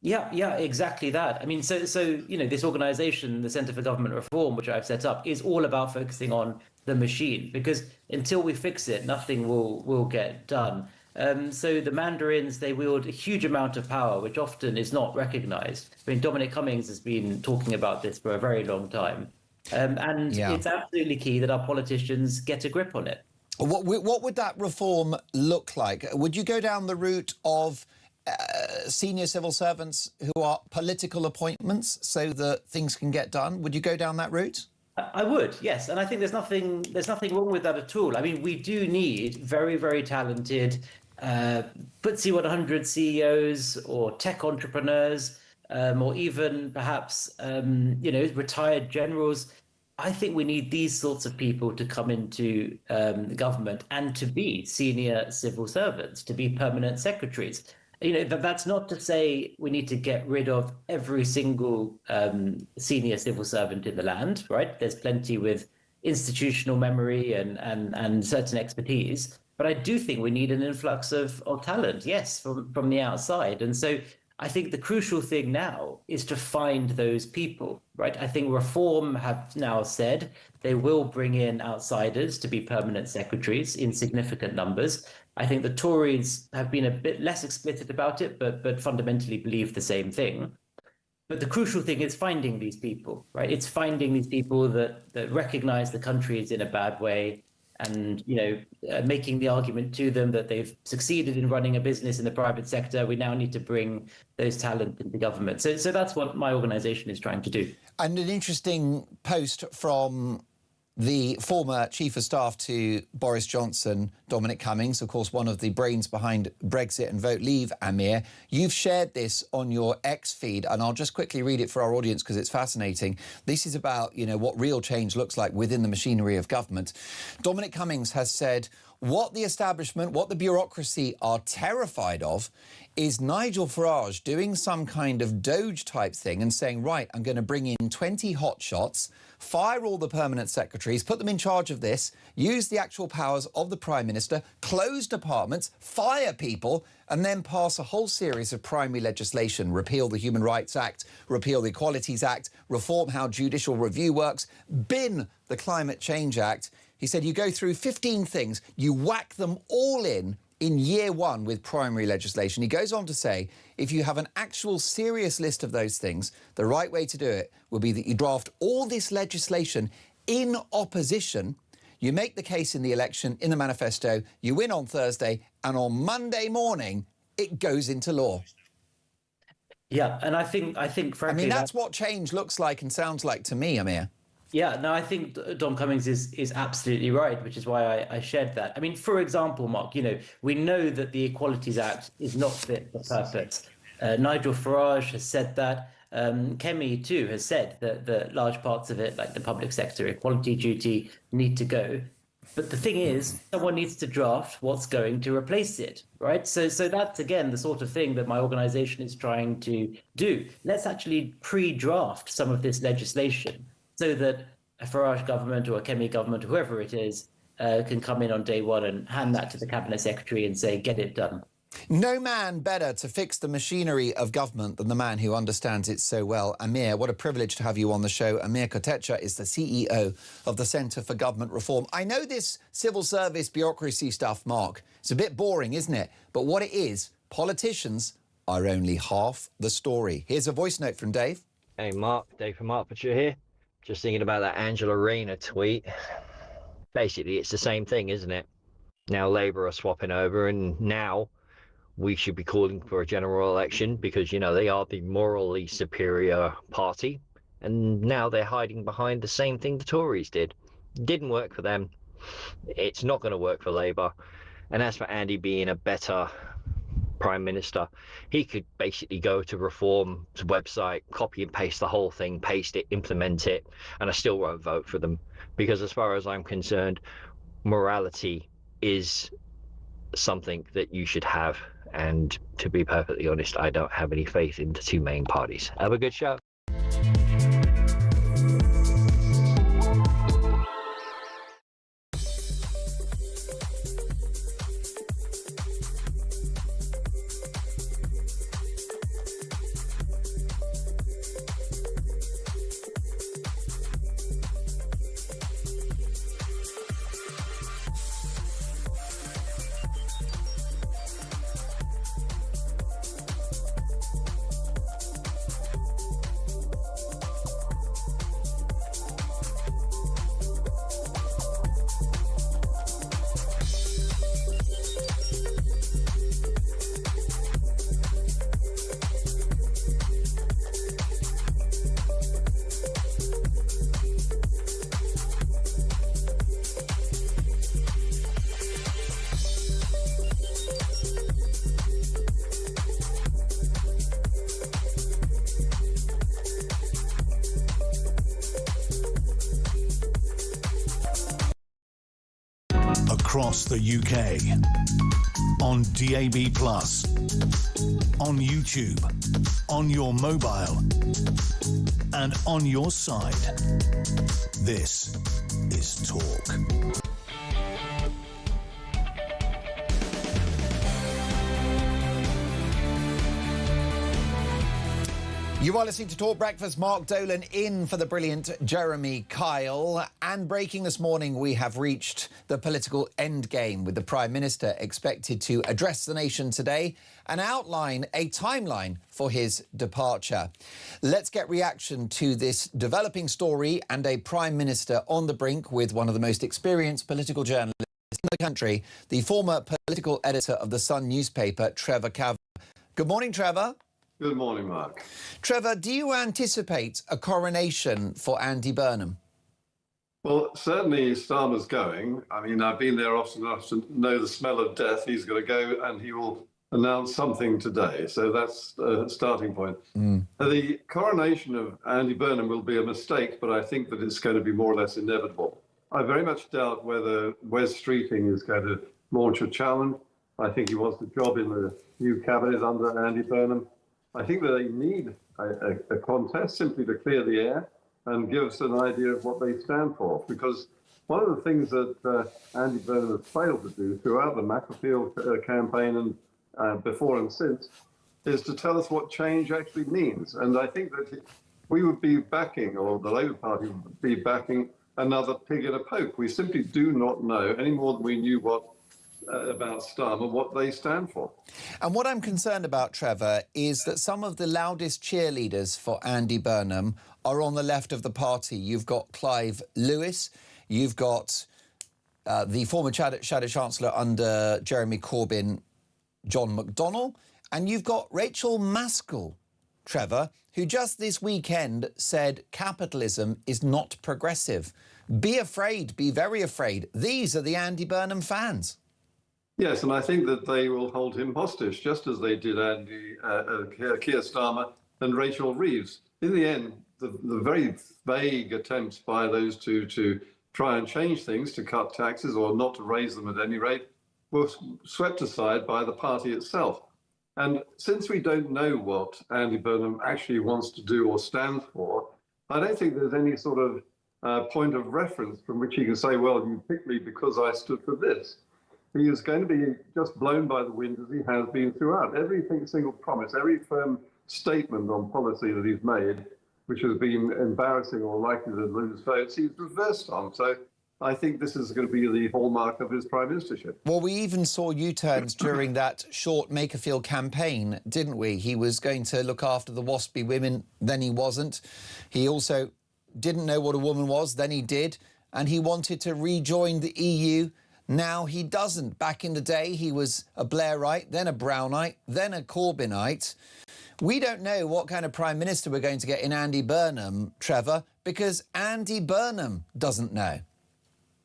Speaker 4: Yeah, exactly that. I mean, so this organisation, the Centre for Government Reform, which I've set up, is all about focusing on the machine, because until we fix it, nothing will get done. So the mandarins, they wield a huge amount of power, which often is not recognised. I mean, Dominic Cummings has been talking about this for a very long time. It's absolutely key that our politicians get a grip on it.
Speaker 10: What would that reform look like? Would you go down the route of senior civil servants who are political appointments so that things can get done? Would you go down that route?
Speaker 4: I would, yes, and I think there's nothing wrong with that at all. I mean, we do need very, very talented FTSE 100 CEOs or tech entrepreneurs, or even perhaps retired generals. I think we need these sorts of people to come into the government and to be senior civil servants, to be permanent secretaries. That's not to say we need to get rid of every single senior civil servant in the land, right? There's plenty with institutional memory and certain expertise. But I do think we need an influx of talent, yes, from the outside. And so I think the crucial thing now is to find those people, right? I think Reform have now said they will bring in outsiders to be permanent secretaries in significant numbers. I think the Tories have been a bit less explicit about it, but fundamentally believe the same thing. But the crucial thing is finding these people, right? It's finding these people that recognise the country is in a bad way, and making the argument to them that they've succeeded in running a business in the private sector. We now need to bring those talent into government. So that's what my organisation is trying to do.
Speaker 10: And an interesting post from the former Chief of Staff to Boris Johnson, Dominic Cummings, of course, one of the brains behind Brexit and Vote Leave, Amir. You've shared this on your X feed, and I'll just quickly read it for our audience because it's fascinating. This is about, what real change looks like within the machinery of government. Dominic Cummings has said, what the establishment, what the bureaucracy are terrified of is Nigel Farage doing some kind of Doge type thing and saying, right, I'm going to bring in 20 hotshots, fire all the permanent secretaries, put them in charge of this, use the actual powers of the Prime Minister, close departments, fire people, and then pass a whole series of primary legislation, repeal the Human Rights Act, repeal the Equalities Act, reform how judicial review works, bin the Climate Change Act. He said you go through 15 things, you whack them all in year one with primary legislation. He goes on to say, if you have an actual serious list of those things, the right way to do it will be that you draft all this legislation in opposition, you make the case in the election, in the manifesto, you win on Thursday, and on Monday morning, it goes into law.
Speaker 4: Yeah, and I think frankly...
Speaker 10: that's what change looks like and sounds like to me, Amir.
Speaker 4: Yeah, no, I think Dom Cummings is absolutely right, which is why I shared that. I mean, for example, Mark, we know that the Equalities Act is not fit for purpose. Nigel Farage has said that. Kemi, too, has said that large parts of it, like the public sector equality duty, need to go. But the thing is, someone needs to draft what's going to replace it, right? So that's, again, the sort of thing that my organisation is trying to do. Let's actually pre-draft some of this legislation, so that a Farage government or a Kemi government, whoever it is, can come in on day one and hand that to the Cabinet Secretary and say, get it done.
Speaker 10: No man better to fix the machinery of government than the man who understands it so well. Amir, what a privilege to have you on the show. Amir Kotecha is the CEO of the Centre for Government Reform. I know this civil service bureaucracy stuff, Mark. It's a bit boring, isn't it? But what it is, politicians are only half the story. Here's a voice note from Dave.
Speaker 20: Hey, Mark. Dave from Hertfordshire here. Just thinking about that Angela Rayner tweet. basically it's the same thing, isn't it? Now Labour are swapping over, and now we should be calling for a general election because, you know, they are the morally superior party, and now they're hiding behind the same thing the Tories did. Didn't work for them. It's not going to work for Labour. And as for Andy being a better Prime Minister, he could basically go to Reform's website, copy and paste the whole thing, paste it, implement it, and I still won't vote for them. Because as far as I'm concerned, morality is something that you should have. And to be perfectly honest, I don't have any faith in the two main parties. Have a good show.
Speaker 9: Across the UK, on DAB+, on YouTube, on your mobile, and on your side. This is Talk.
Speaker 10: You are listening to Talk Breakfast. Mark Dolan in for the brilliant Jeremy Kyle. And breaking this morning, we have reached the political endgame with the Prime Minister expected to address the nation today and outline a timeline for his departure. Let's get reaction to this developing story and a Prime Minister on the brink with one of the most experienced political journalists in the country, the former political editor of the Sun newspaper, Trevor Cavan. Good morning, Trevor.
Speaker 21: Good morning, Mark.
Speaker 10: Trevor, do you anticipate a coronation for Andy Burnham?
Speaker 21: Well, certainly Starmer's going. I mean, I've been there often enough to know the smell of death. He's going to go and he will announce something today. So that's a starting point. The coronation of Andy Burnham will be a mistake, but I think that it's going to be more or less inevitable. I very much doubt whether Wes Streeting is going to launch a challenge. I think he wants a job in the new cabinet under Andy Burnham. I think that they need a contest simply to clear the air and give us an idea of what they stand for. Because one of the things that Andy Burnham has failed to do throughout the Macclesfield campaign and before and since is to tell us what change actually means. And I think that we would be backing, or the Labour Party would be backing, another pig in a poke. We simply do not know any more than we knew about Starmer, what they stand for.
Speaker 10: And what I'm concerned about, Trevor, is that some of the loudest cheerleaders for Andy Burnham are on the left of the party. You've got Clive Lewis, you've got the former Shadow Chancellor under Jeremy Corbyn, John McDonnell, and you've got Rachel Maskell, Trevor, who just this weekend said capitalism is not progressive. Be afraid, be very afraid. These are the Andy Burnham fans.
Speaker 21: Yes, and I think that they will hold him hostage, just as they did Keir Starmer and Rachel Reeves. In the end, the very vague attempts by those two to try and change things, to cut taxes or not to raise them at any rate, were swept aside by the party itself. And since we don't know what Andy Burnham actually wants to do or stands for, I don't think there's any sort of point of reference from which he can say, well, you picked me because I stood for this. He is going to be just blown by the wind as he has been throughout. Every single promise, every firm statement on policy that he's made, which has been embarrassing or likely to lose votes, he's reversed on. So I think this is going to be the hallmark of his prime ministership.
Speaker 10: Well, we even saw U-turns during that short Makerfield campaign, didn't we? He was going to look after the waspy women, then he wasn't. He also didn't know what a woman was, then he did. and he wanted to rejoin the EU. Now he doesn't. Back in the day, he was a Blairite, then a Brownite, then a Corbynite. We don't know what kind of Prime Minister we're going to get in Andy Burnham, Trevor, because Andy Burnham doesn't know.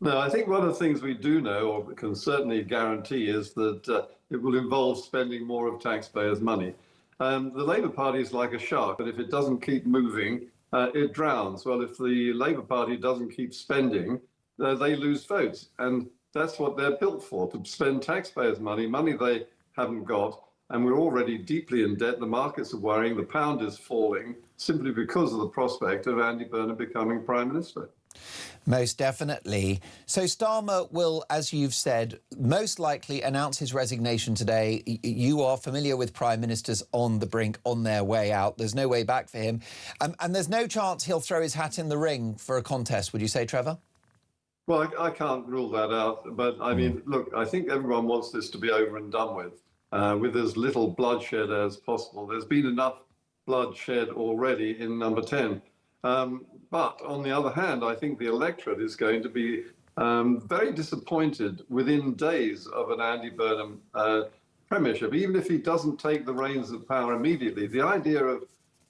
Speaker 21: No, I think one of the things we do know, or can certainly guarantee, is that it will involve spending more of taxpayers' money. The Labour Party is like a shark, but if it doesn't keep moving, it drowns. Well, if the Labour Party doesn't keep spending, they lose votes. And that's what they're built for, to spend taxpayers' money, money they haven't got. And we're already deeply in debt. The markets are worrying. The pound is falling simply because of the prospect of Andy Burnham becoming Prime Minister.
Speaker 10: Most definitely. So Starmer will, as you've said, most likely announce his resignation today. You are familiar with Prime Ministers on the brink, on their way out. There's no way back for him. And there's no chance he'll throw his hat in the ring for a contest, would you say, Trevor?
Speaker 21: Well, I can't rule that out. But, I mean, look, I think everyone wants this to be over and done with as little bloodshed as possible. There's been enough bloodshed already in number 10. But on the other hand, I think the electorate is going to be very disappointed within days of an Andy Burnham premiership, even if he doesn't take the reins of power immediately. The idea of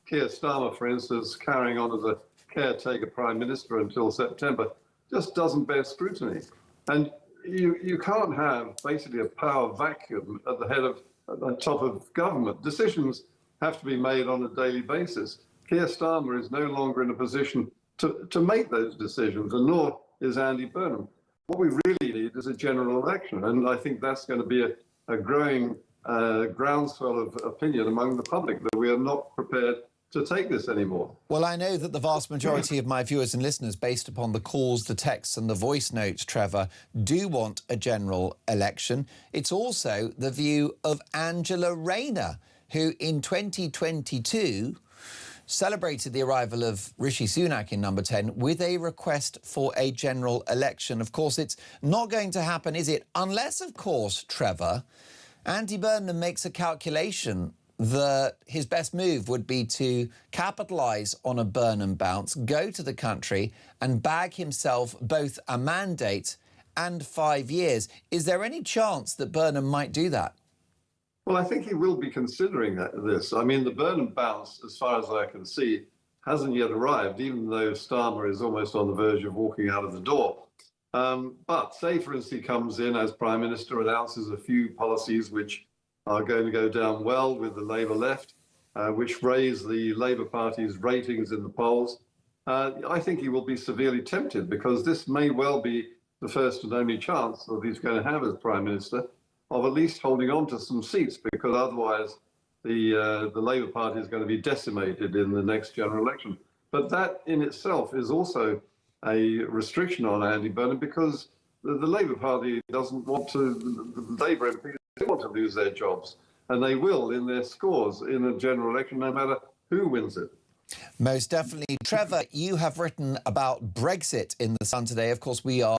Speaker 21: Keir Starmer, for instance, carrying on as a caretaker prime minister until September just doesn't bear scrutiny. And you can't have basically a power vacuum at the top of government. Decisions have to be made on a daily basis. Keir Starmer is no longer in a position to make those decisions, and nor is Andy Burnham. What we really need is a general election, and I think that's going to be a growing groundswell of opinion among the public that we are not prepared to take this anymore.
Speaker 10: Well, I know that the vast majority of my viewers and listeners, based upon the calls, the texts and the voice notes, Trevor, do want a general election. It's also the view of Angela Rayner, who in 2022 celebrated the arrival of Rishi Sunak in number 10 with a request for a general election. Of course, it's not going to happen, is it? Unless, of course, Trevor, Andy Burnham makes a calculation that his best move would be to capitalise on a Burnham bounce, go to the country and bag himself both a mandate and 5 years. Is there any chance that Burnham might do that?
Speaker 21: Well, I think he will be considering this. I mean, the Burnham bounce, as far as I can see, hasn't yet arrived, even though Starmer is almost on the verge of walking out of the door. But say, for instance, he comes in as Prime Minister, announces a few policies which are going to go down well with the Labour left, which raise the Labour Party's ratings in the polls. I think he will be severely tempted, because this may well be the first and only chance that he's going to have as Prime Minister of at least holding on to some seats, because otherwise the Labour Party is going to be decimated in the next general election. But that in itself is also a restriction on Andy Burnham, because the Labour Party doesn't want to, the Labour MPs don't want to lose their jobs, and they will in their scores in a general election, no matter who wins it.
Speaker 10: Most definitely. Trevor, you have written about Brexit in The Sun today. Of course, we are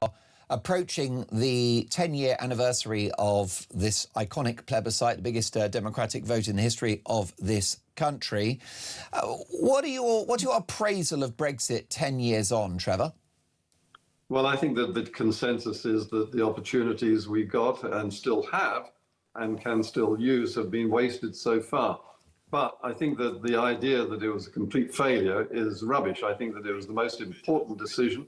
Speaker 10: approaching the 10-year anniversary of this iconic plebiscite, the biggest democratic vote in the history of this country. What's your appraisal of Brexit 10 years on, Trevor?
Speaker 21: Well, I think that the consensus is that the opportunities we got and still have and can still use have been wasted so far. But I think that the idea that it was a complete failure is rubbish. I think that it was the most important decision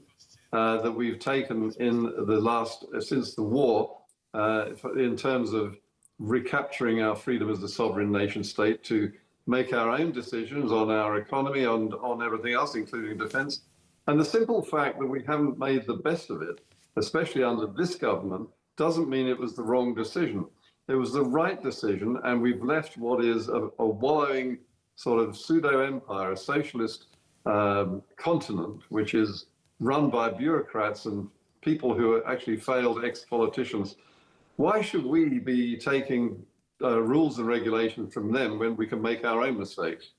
Speaker 21: that we've taken in the last, since the war, in terms of recapturing our freedom as a sovereign nation state to make our own decisions on our economy, on everything else, including defence. And the simple fact that we haven't made the best of it, especially under this government, doesn't mean it was the wrong decision. It was the right decision, and we've left what is a wallowing sort of pseudo-empire, a socialist continent, which is run by bureaucrats and people who are actually failed ex-politicians. Why should we be taking rules and regulations from them when we can make our own mistakes?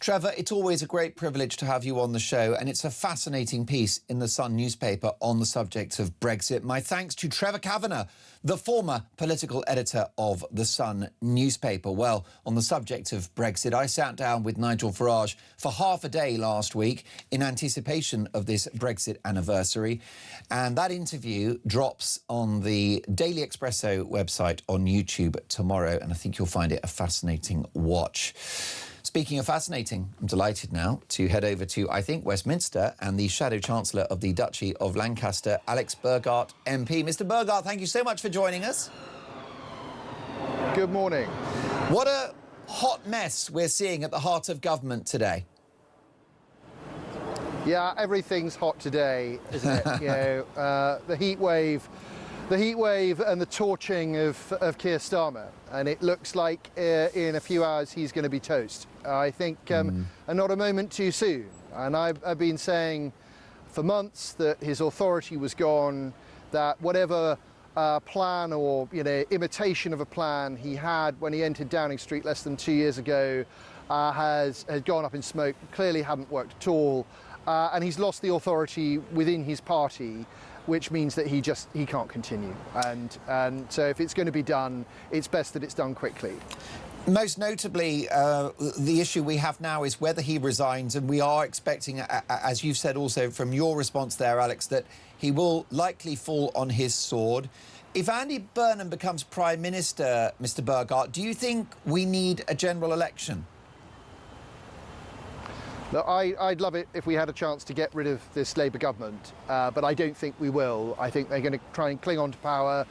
Speaker 10: Trevor, it's always a great privilege to have you on the show, and it's a fascinating piece in the Sun newspaper on the subject of Brexit. My thanks to Trevor Kavanagh, the former political editor of the Sun newspaper. Well, on the subject of Brexit, I sat down with Nigel Farage for half a day last week in anticipation of this Brexit anniversary, and that interview drops on the Daily Expresso website on YouTube tomorrow, and I think you'll find it a fascinating watch. Speaking of fascinating, I'm delighted now to head over to, I think, Westminster and the Shadow Chancellor of the Duchy of Lancaster, Alex Burghardt, MP. Mr. Burghardt, thank you so much for joining us.
Speaker 3: Good morning.
Speaker 10: What a hot mess we're seeing at the heart of government today.
Speaker 3: Yeah, everything's hot today, isn't it? You know, the heat wave and the torching of Keir Starmer, and it looks like in a few hours he's going to be toast. I think not a moment too soon. And I've been saying for months that his authority was gone, that whatever plan or imitation of a plan he had when he entered Downing Street less than 2 years ago has gone up in smoke, clearly hadn't worked at all, and he's lost the authority within his party, which means that he can't continue. And so if it's going to be done, it's best that it's done quickly.
Speaker 10: Most notably, the issue we have now is whether he resigns, and we are expecting, as you've said also from your response there, Alex, that he will likely fall on his sword. If Andy Burnham becomes Prime Minister, Mr. Burghardt, do you think we need a general election?
Speaker 3: Look, I'd love it if we had a chance to get rid of this Labour government, but I don't think we will. I think they're going to try and cling on to power.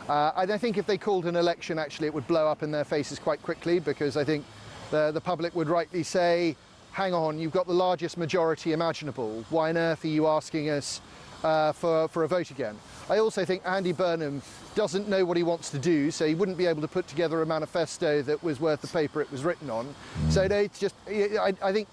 Speaker 3: And I think if they called an election, actually, it would blow up in their faces quite quickly, because I think the public would rightly say, hang on, you've got the largest majority imaginable. Why on earth are you asking us for a vote again? I also think Andy Burnham doesn't know what he wants to do, so he wouldn't be able to put together a manifesto that was worth the paper it was written on. So it's just, I think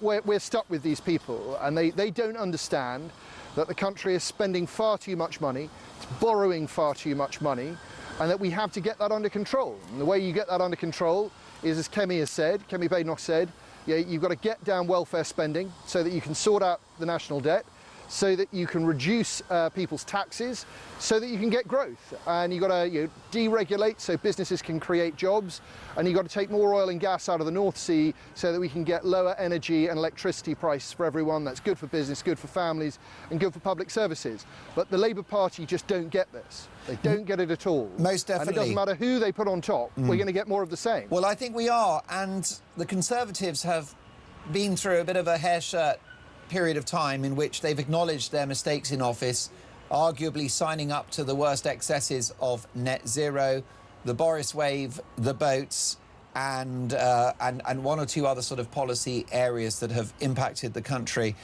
Speaker 3: we're stuck with these people, and they don't understand that the country is spending far too much money, it's borrowing far too much money, and that we have to get that under control. And the way you get that under control is, as Kemi Badenoch said, you've got to get down welfare spending so that you can sort out the national debt, so that you can reduce people's taxes, so that you can get growth. And you've got to deregulate so businesses can create jobs, and you've got to take more oil and gas out of the North Sea so that we can get lower energy and electricity prices for everyone. That's good for business, good for families, and good for public services. But the Labour Party just don't get this. They don't get it at all.
Speaker 10: Most definitely.
Speaker 3: And it doesn't matter who they put on top, we're going to get more of the same.
Speaker 10: Well, I think we are, and the Conservatives have been through a bit of a hair shirt period of time in which they've acknowledged their mistakes in office, arguably signing up to the worst excesses of net zero, the Boris wave, the boats, and one or two other sort of policy areas that have impacted the country.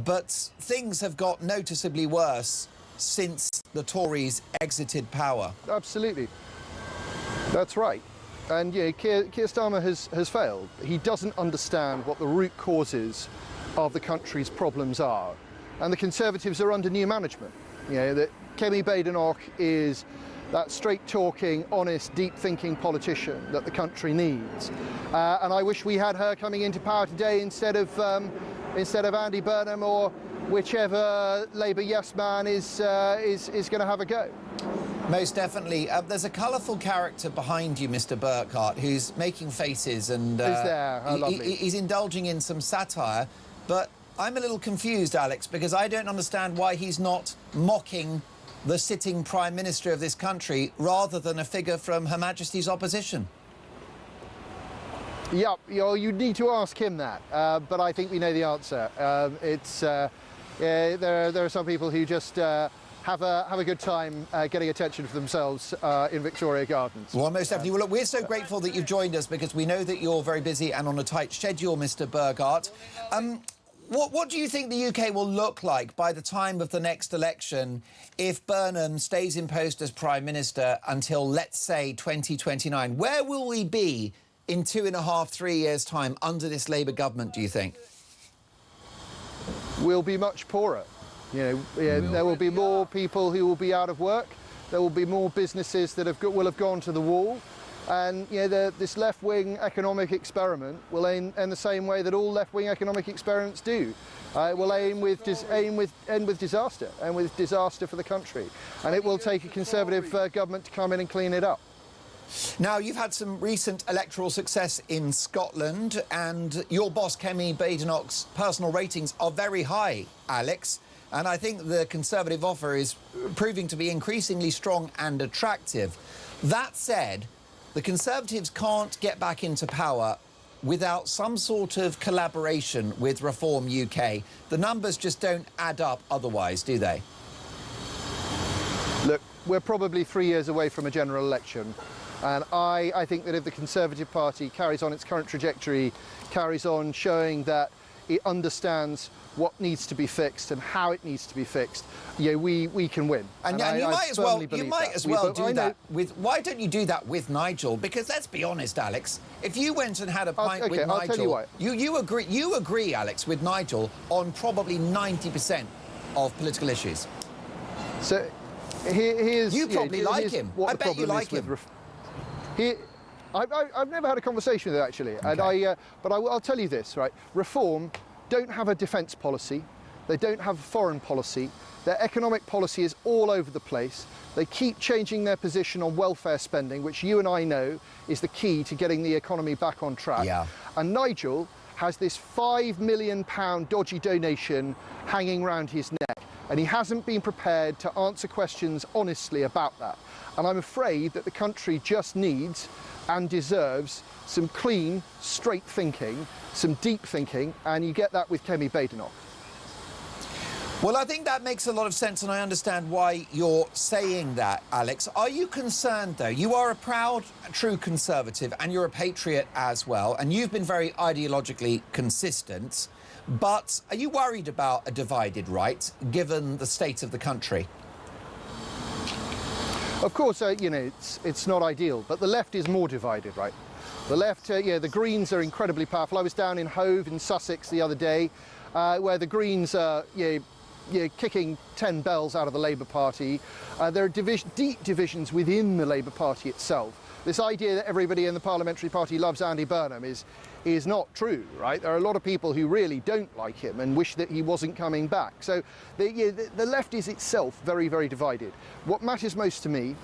Speaker 10: But things have got noticeably worse since the Tories exited power.
Speaker 3: Absolutely. That's right. And Keir Starmer has failed. He doesn't understand what the root causes of the country's problems are, and the Conservatives are under new management. That Kemi Badenoch is that straight-talking, honest, deep-thinking politician that the country needs, and I wish we had her coming into power today instead of Andy Burnham or whichever Labour yes man is going to have a go.
Speaker 10: Most definitely. There's a colourful character behind you, Mr. Burghardt, who's making faces and he's indulging in some satire. But I'm a little confused, Alex, because I don't understand why he's not mocking the sitting Prime Minister of this country rather than a figure from Her Majesty's opposition.
Speaker 3: Yeah, you need to ask him that, but I think we know the answer. There are some people who just have a good time getting attention for themselves in Victoria Gardens.
Speaker 10: Well, most definitely. Well, look, we're so grateful that you've joined us, because we know that you're very busy and on a tight schedule, Mr. Burghardt. What do you think the UK will look like by the time of the next election if Burnham stays in post as Prime Minister until, let's say, 2029? Where will we be in 2.5, 3 years' time under this Labour government, do you think?
Speaker 3: We'll be much poorer. There will be more people who will be out of work. There will be more businesses that will have gone to the wall. And this left-wing economic experiment will end the same way that all left-wing economic experiments do. It will end with disaster, and with disaster for the country. And it will take a Conservative government to come in and clean it up.
Speaker 10: Now, you've had some recent electoral success in Scotland, and your boss, Kemi Badenoch's personal ratings are very high, Alex. And I think the Conservative offer is proving to be increasingly strong and attractive. That said, the Conservatives can't get back into power without some sort of collaboration with Reform UK. The numbers just don't add up otherwise, do they?
Speaker 3: Look, we're probably 3 years away from a general election. And I think that if the Conservative Party carries on its current trajectory, carries on showing that it understands what needs to be fixed and how it needs to be fixed, we can win.
Speaker 10: And you might as well do that with. Why don't you do that with Nigel? Because let's be honest, Alex. If you went and had a pint with Nigel,
Speaker 3: I'll tell you what.
Speaker 10: You agree, Alex, with Nigel on probably 90% of political issues.
Speaker 3: So here's
Speaker 10: you probably like him. I bet you like him.
Speaker 3: I've never had a conversation with him, actually. Okay. And but I'll tell you this, right? Reform don't have a defence policy. They don't have a foreign policy. Their economic policy is all over the place. They keep changing their position on welfare spending, which you and I know is the key to getting the economy back on track.
Speaker 10: Yeah.
Speaker 3: And Nigel has this £5 million dodgy donation hanging around his neck. And he hasn't been prepared to answer questions honestly about that. And I'm afraid that the country just needs and deserves some clean, straight thinking, some deep thinking, and you get that with Kemi Badenoch.
Speaker 10: Well, I think that makes a lot of sense, and I understand why you're saying that, Alex. Are you concerned, though? You are a proud, true Conservative, and you're a patriot as well, and you've been very ideologically consistent. But are you worried about a divided right, given the state of the country?
Speaker 3: Of course, it's not ideal, but the left is more divided, right? The left, the Greens are incredibly powerful. I was down in Hove in Sussex the other day, where the Greens are kicking 10 bells out of the Labour Party. There are deep divisions within the Labour Party itself. This idea that everybody in the Parliamentary Party loves Andy Burnham is not true, right? There are a lot of people who really don't like him and wish that he wasn't coming back. So the left is itself very, very divided. What matters most to me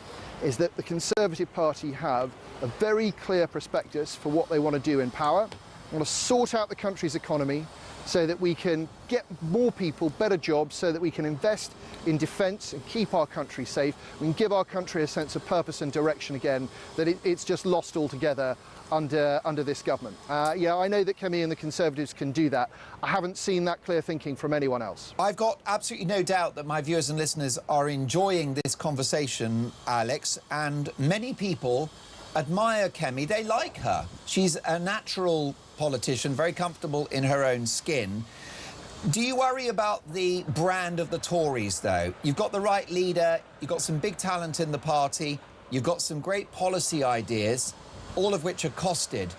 Speaker 3: is that the Conservative Party have a very clear prospectus for what they want to do in power. They want to sort out the country's economy so that we can get more people better jobs, so that we can invest in defence and keep our country safe. We can give our country a sense of purpose and direction again that it's just lost altogether under this government. I know that Kemi and the Conservatives can do that. I haven't seen that clear thinking from anyone else.
Speaker 10: I've got absolutely no doubt that my viewers and listeners are enjoying this conversation, Alex, and many people admire Kemi. They like her. She's a natural politician, very comfortable in her own skin. Do you worry about the brand of the Tories, though? You've got the right leader, you've got some big talent in the party, you've got some great policy ideas, all of which are costed,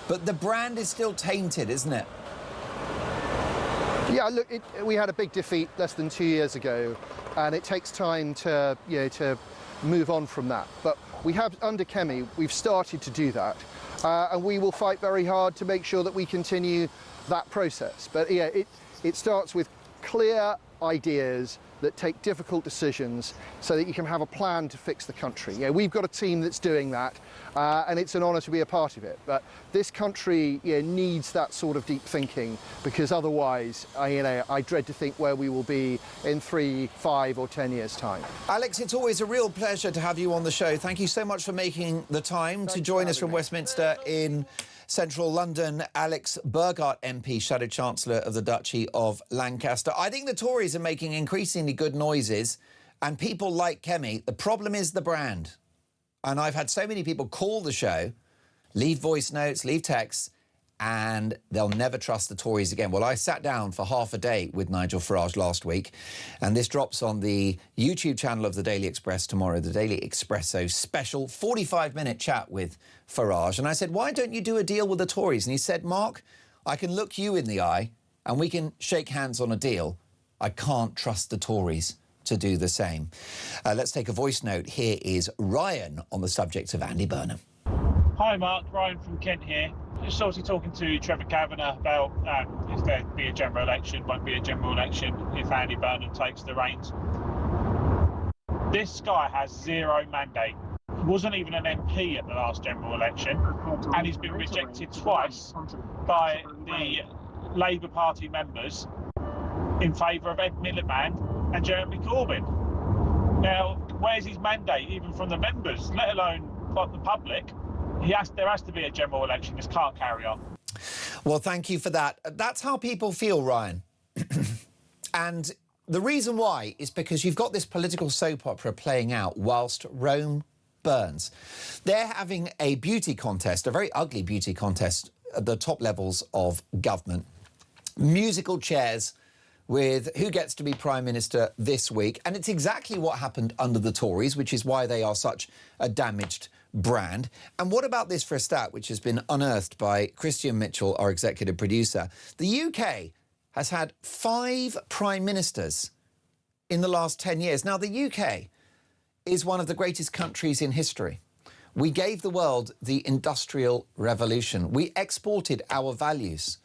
Speaker 10: but the brand is still tainted, isn't it?
Speaker 3: Yeah, look, we had a big defeat less than 2 years ago, and it takes time to move on from that. But we have, under Kemi, we've started to do that, and we will fight very hard to make sure that we continue that process. But yeah, it starts with clear ideas that take difficult decisions so that you can have a plan to fix the country. Yeah, we've got a team that's doing that, and it's an honour to be a part of it. But this country needs that sort of deep thinking, because otherwise, I dread to think where we will be in 3, 5 or 10 years' time.
Speaker 10: Alex, it's always a real pleasure to have you on the show. Thank you so much for making the time to join us from Westminster in central London. Alex Burghardt MP, Shadow Chancellor of the Duchy of Lancaster. I think the Tories are making increasingly good noises, and people like Kemi. The problem is the brand. And I've had so many people call the show, leave voice notes, leave texts, and they'll never trust the Tories again. Well, I sat down for half a day with Nigel Farage last week, and this drops on the YouTube channel of the Daily Express tomorrow, the Daily Expresso special 45-minute chat with Farage. And I said, why don't you do a deal with the Tories? And he said, Mark, I can look you in the eye and we can shake hands on a deal. I can't trust the Tories to do the same. Let's take a voice note. Here is Ryan on the subject of Andy Burnham.
Speaker 6: Hi Mark, Ryan from Kent here. Just obviously talking to Trevor Kavanagh about if there be a general election, won't be a general election if Andy Burnham takes the reins. This guy has zero mandate. He wasn't even an MP at the last general election, and he's been rejected twice by the Labour Party members in favour of Ed Miliband and Jeremy Corbyn. Now, where's his mandate, even from the members, let alone the public? There has to be a general election. This can't carry on.
Speaker 10: Well, thank you for that. That's how people feel, Ryan. And the reason why is because you've got this political soap opera playing out whilst Rome burns. They're having a beauty contest, a very ugly beauty contest at the top levels of government. Musical chairs with who gets to be Prime Minister this week. And it's exactly what happened under the Tories, which is why they are such a damaged brand. And what about this for a stat, which has been unearthed by Christian Mitchell, our executive producer? The UK has had 5 Prime Ministers in the last 10 years. Now, the UK is one of the greatest countries in history. We gave the world the Industrial Revolution. We exported our values.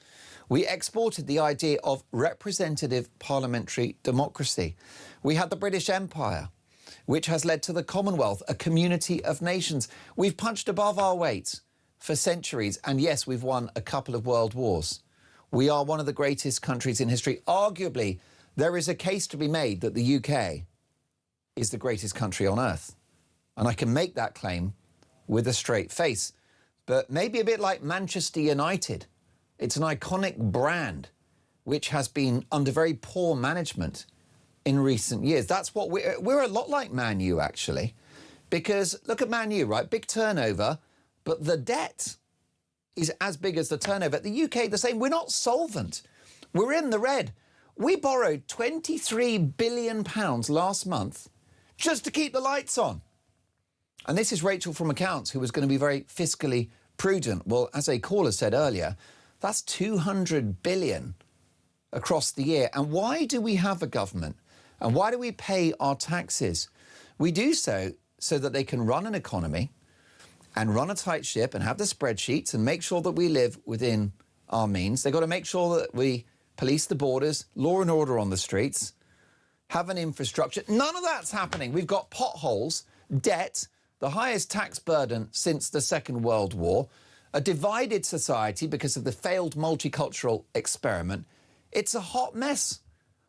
Speaker 10: We exported the idea of representative parliamentary democracy. We had the British Empire, which has led to the Commonwealth, a community of nations. We've punched above our weight for centuries, and yes, we've won a couple of world wars. We are one of the greatest countries in history. Arguably, there is a case to be made that the UK is the greatest country on earth. And I can make that claim with a straight face. But maybe a bit like Manchester United. It's an iconic brand which has been under very poor management in recent years. That's what we're a lot like Man U, actually, because look at Man U, right? Big turnover, but the debt is as big as the turnover. The UK, the same. We're not solvent. We're in the red. We borrowed £23 billion last month just to keep the lights on. And this is Rachel from Accounts, who was going to be very fiscally prudent. Well, as a caller said earlier, that's 200 billion across the year. And why do we have a government? And why do we pay our taxes? We do so that they can run an economy and run a tight ship and have the spreadsheets and make sure that we live within our means. They've got to make sure that we police the borders, law and order on the streets, have an infrastructure. None of that's happening. We've got potholes, debt, the highest tax burden since the Second World War, a divided society because of the failed multicultural experiment. It's a hot mess.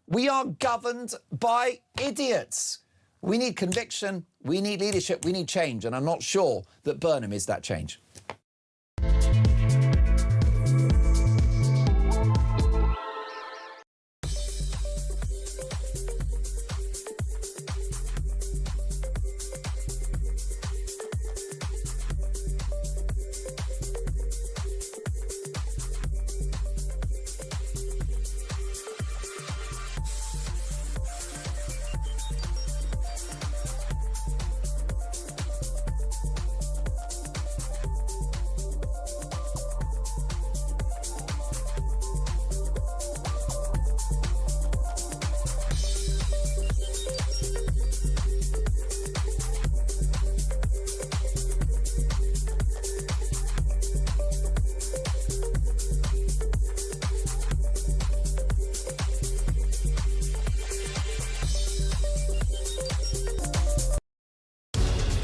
Speaker 10: We are governed by idiots. We need conviction, we need leadership, we need change, and I'm not sure that Burnham is that change.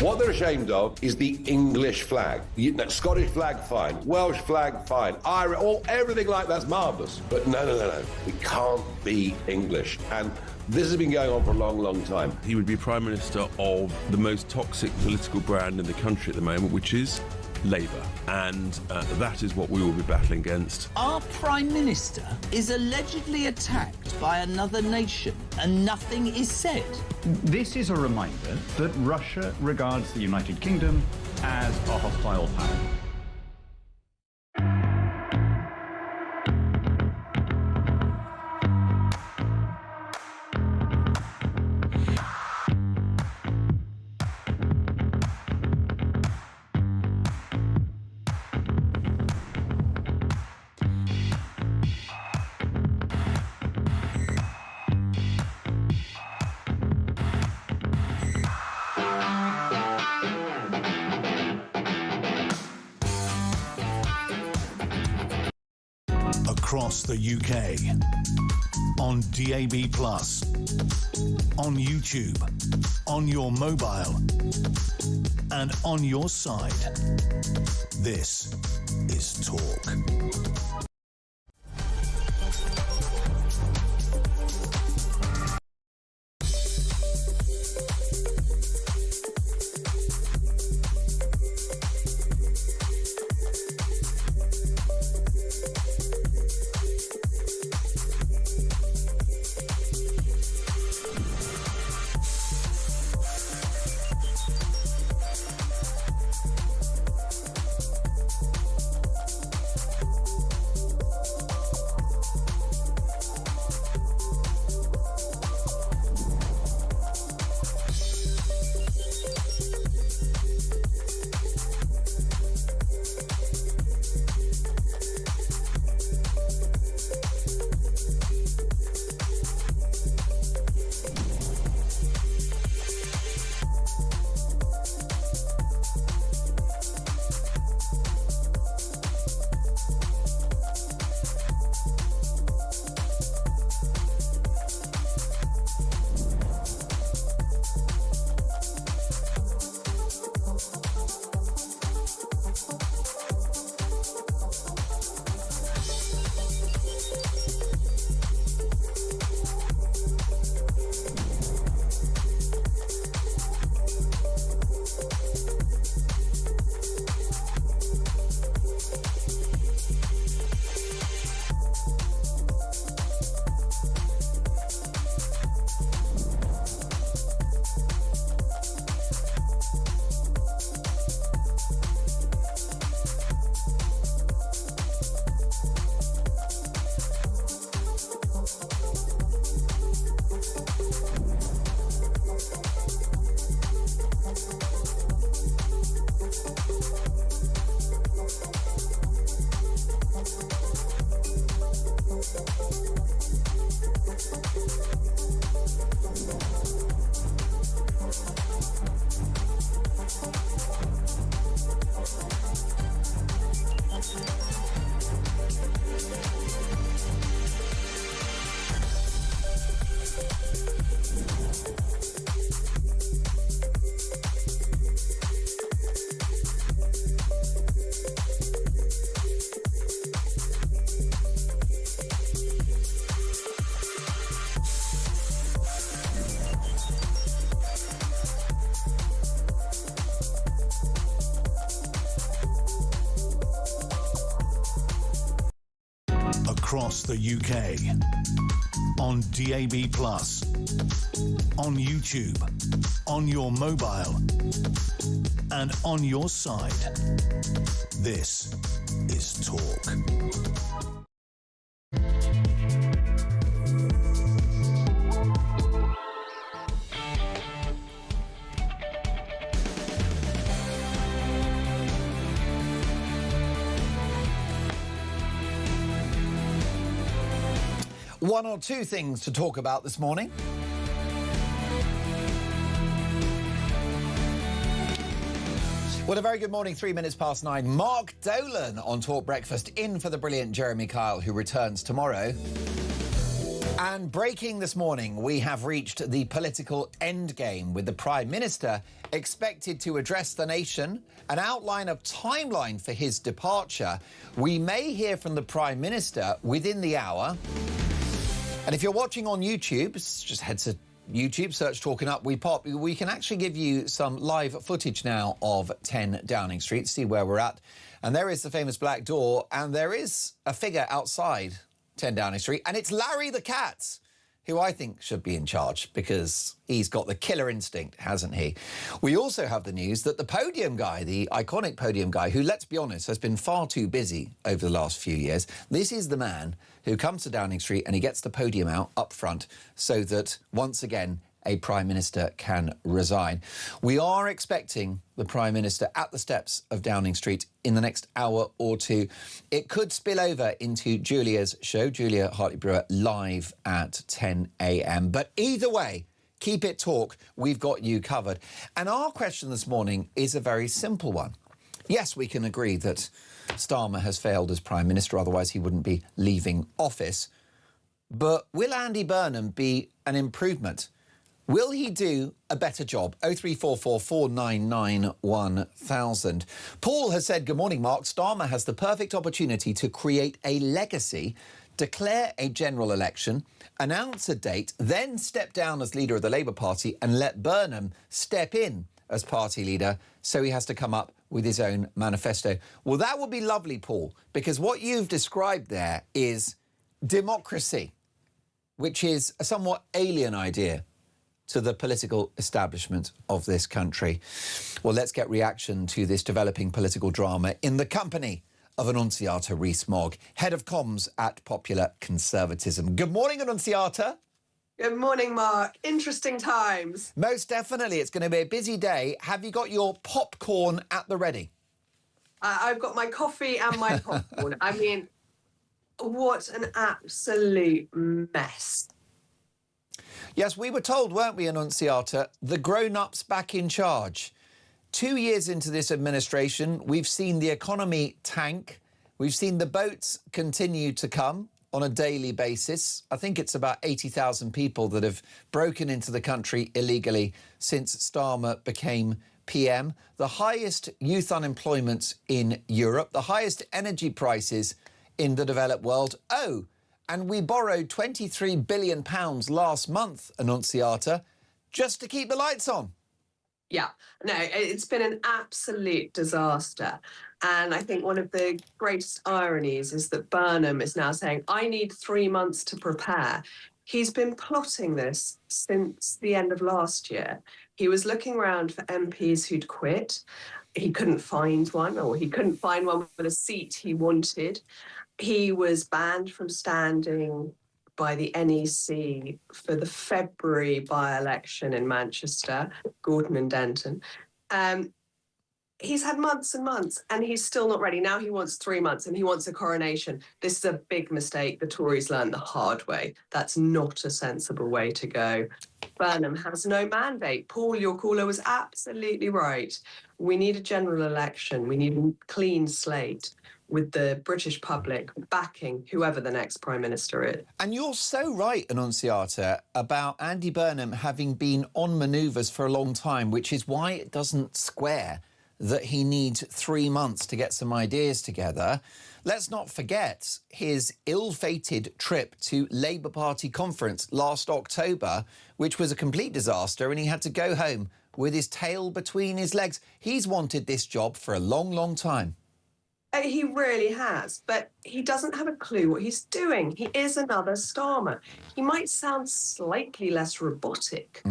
Speaker 15: What they're ashamed of is the English flag. Scottish flag, fine. Welsh flag, fine. Irish, everything like that's marvellous. But no. We can't be English. And this has been going on for a long, long time.
Speaker 16: He would be Prime Minister of the most toxic political brand in the country at the moment, which is Labour. And that is what we will be battling against.
Speaker 24: Our Prime Minister is allegedly attacked by another nation and nothing is said.
Speaker 17: This is a reminder that Russia regards the United Kingdom as a hostile power.
Speaker 9: across the UK. On DAB+, on YouTube, on your mobile, and on your side. This is Talk. Across the UK. On DAB+, on YouTube, on your mobile, and on your side. This is Talk.
Speaker 10: One or two things to talk about this morning. Well, a very good morning, 3 minutes past 9. Mark Dolan on Talk Breakfast, in for the brilliant Jeremy Kyle, who returns tomorrow. And breaking this morning, we have reached the political endgame, with the Prime Minister expected to address the nation, an outline of timeline for his departure. We may hear from the Prime Minister within the hour. And if you're watching on YouTube, just head to YouTube, search Talking Up, we pop. We can actually give you some live footage now of 10 Downing Street, see where we're at. And there is the famous black door, and there is a figure outside 10 Downing Street, and it's Larry the Cat, who I think should be in charge because he's got the killer instinct, hasn't he? We also have the news that the podium guy, the iconic podium guy, who, let's be honest, has been far too busy over the last few years, this is the man who comes to Downing Street and he gets the podium out up front so that, once again, a Prime Minister can resign. We are expecting the Prime Minister at the steps of Downing Street in the next hour or two. It could spill over into Julia's show, Julia Hartley-Brewer, live at 10 a.m. But either way, keep it talk. We've got you covered. And our question this morning is a very simple one. Yes, we can agree that Starmer has failed as Prime Minister, otherwise he wouldn't be leaving office. But will Andy Burnham be an improvement? Will he do a better job? 0344 499 1000. Paul has said, good morning, Mark. Starmer has the perfect opportunity to create a legacy, declare a general election, announce a date, then step down as leader of the Labour Party and let Burnham step in as party leader, so he has to come up with his own manifesto. Well, that would be lovely, Paul, because what you've described there is democracy, which is a somewhat alien idea to the political establishment of this country. Well, let's get reaction to this developing political drama in the company of Annunziata Rees-Mogg, head of comms at Popular Conservatism. Good morning, Annunziata.
Speaker 7: Good morning, Mark. Interesting times.
Speaker 10: Most definitely. It's going to be a busy day. Have you got your popcorn at the ready?
Speaker 7: I've got my coffee and my popcorn. I mean, what an absolute mess.
Speaker 10: Yes, we were told, weren't we, Annunziata, the grown-ups back in charge. 2 years into this administration, we've seen the economy tank. We've seen the boats continue to come on a daily basis. I think it's about 80,000 people that have broken into the country illegally since Starmer became PM. The highest youth unemployment in Europe, the highest energy prices in the developed world. Oh, and we borrowed £23 billion last month, Annunziata, just to keep the lights on.
Speaker 7: Yeah, no, it's been an absolute disaster. And I think one of the greatest ironies is that Burnham is now saying, I need 3 months to prepare. He's been plotting this since the end of last year. He was looking around for MPs who'd quit. He couldn't find one, or he couldn't find one with a seat he wanted. He was banned from standing by the NEC for the February by-election in Manchester, Gordon and Denton. He's had months and months, and he's still not ready. Now he wants 3 months, and he wants a coronation. This is a big mistake the Tories learned the hard way. That's not a sensible way to go. Burnham has no mandate. Paul, your caller, was absolutely right. We need a general election. We need a clean slate with the British public backing whoever the next Prime Minister is.
Speaker 10: And you're so right, Annunziata, about Andy Burnham having been on manoeuvres for a long time, which is why it doesn't square that he needs 3 months to get some ideas together. Let's not forget his ill-fated trip to Labour Party conference last October, which was a complete disaster, and he had to go home with his tail between his legs. He's wanted this job for a long, long time.
Speaker 7: He really has, but he doesn't have a clue what he's doing. He is another Starmer. He might sound slightly less robotic,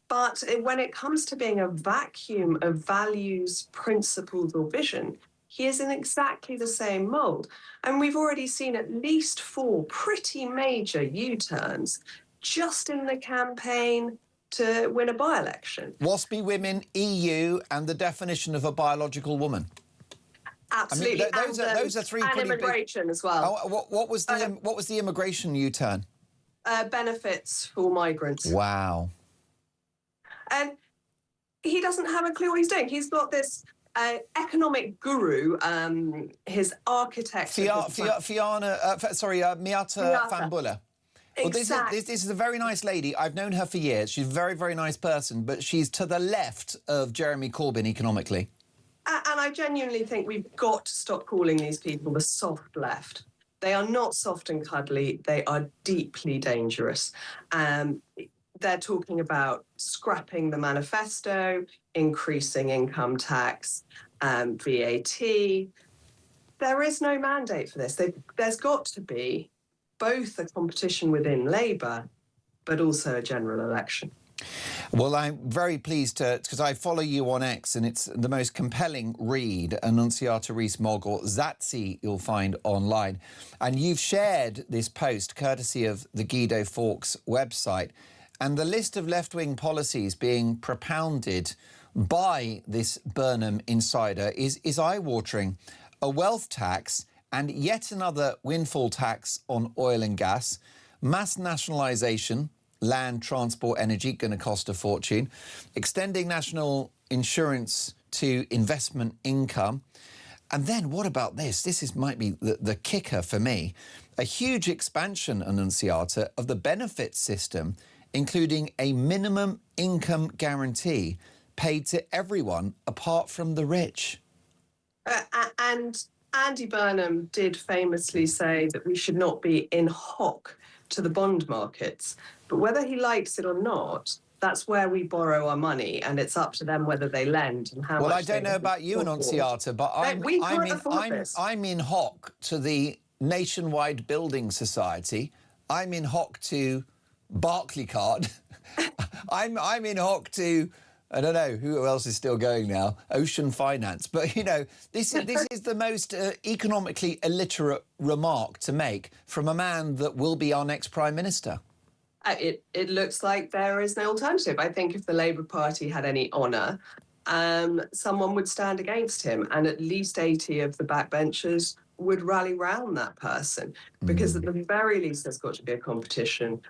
Speaker 7: but when it comes to being a vacuum of values, principles or vision, he is in exactly the same mould. And we've already seen at least 4 pretty major U-turns just in the campaign to win a by-election.
Speaker 10: WASPy women, EU and the definition of a biological woman.
Speaker 7: Absolutely.
Speaker 10: I mean, those are 3
Speaker 7: and
Speaker 10: pretty
Speaker 7: immigration
Speaker 10: big...
Speaker 7: as well.
Speaker 10: Oh, what was the immigration U-turn?
Speaker 7: Benefits for migrants.
Speaker 10: Wow.
Speaker 7: And he doesn't have a clue what he's doing. He's got this economic guru, his architect...
Speaker 10: Miata Fambulla. Well, this is a very nice lady. I've known her for years. She's a very, very nice person, but she's to the left of Jeremy Corbyn economically.
Speaker 7: And I genuinely think we've got to stop calling these people the soft left. They are not soft and cuddly. They are deeply dangerous. They're talking about scrapping the manifesto, increasing income tax, VAT. There is no mandate for this. There's got to be both a competition within Labour, but also a general election.
Speaker 10: Well, I'm very pleased because I follow you on X, and it's the most compelling read, Annunziata Rees-Mogg, or Zazi, you'll find online. And you've shared this post courtesy of the Guido Fawkes website, and the list of left-wing policies being propounded by this Burnham insider is eye-watering. A wealth tax and yet another windfall tax on oil and gas, mass nationalisation, land, transport, energy, going to cost a fortune, extending national insurance to investment income. And then what about this? Might be the kicker for me. A huge expansion, Annunziata, of the benefit system, including a minimum income guarantee paid to everyone apart from the rich.
Speaker 7: And Andy Burnham did famously say that we should not be in hock to the bond markets. But whether he likes it or not, that's where we borrow our money, and it's up to them whether they lend and how much.
Speaker 10: Well, I don't know about you, Annunziata, but I'm in hock to the Nationwide Building Society. I'm in hock to Barclaycard. I'm in hock to, I don't know who else is still going now, Ocean Finance. But you know, this is the most economically illiterate remark to make from a man that will be our next Prime Minister.
Speaker 7: It looks like there is no alternative. I think if the Labour Party had any honour, someone would stand against him, and at least 80 of the backbenchers would rally round that person, because at the very least there's got to be a competition.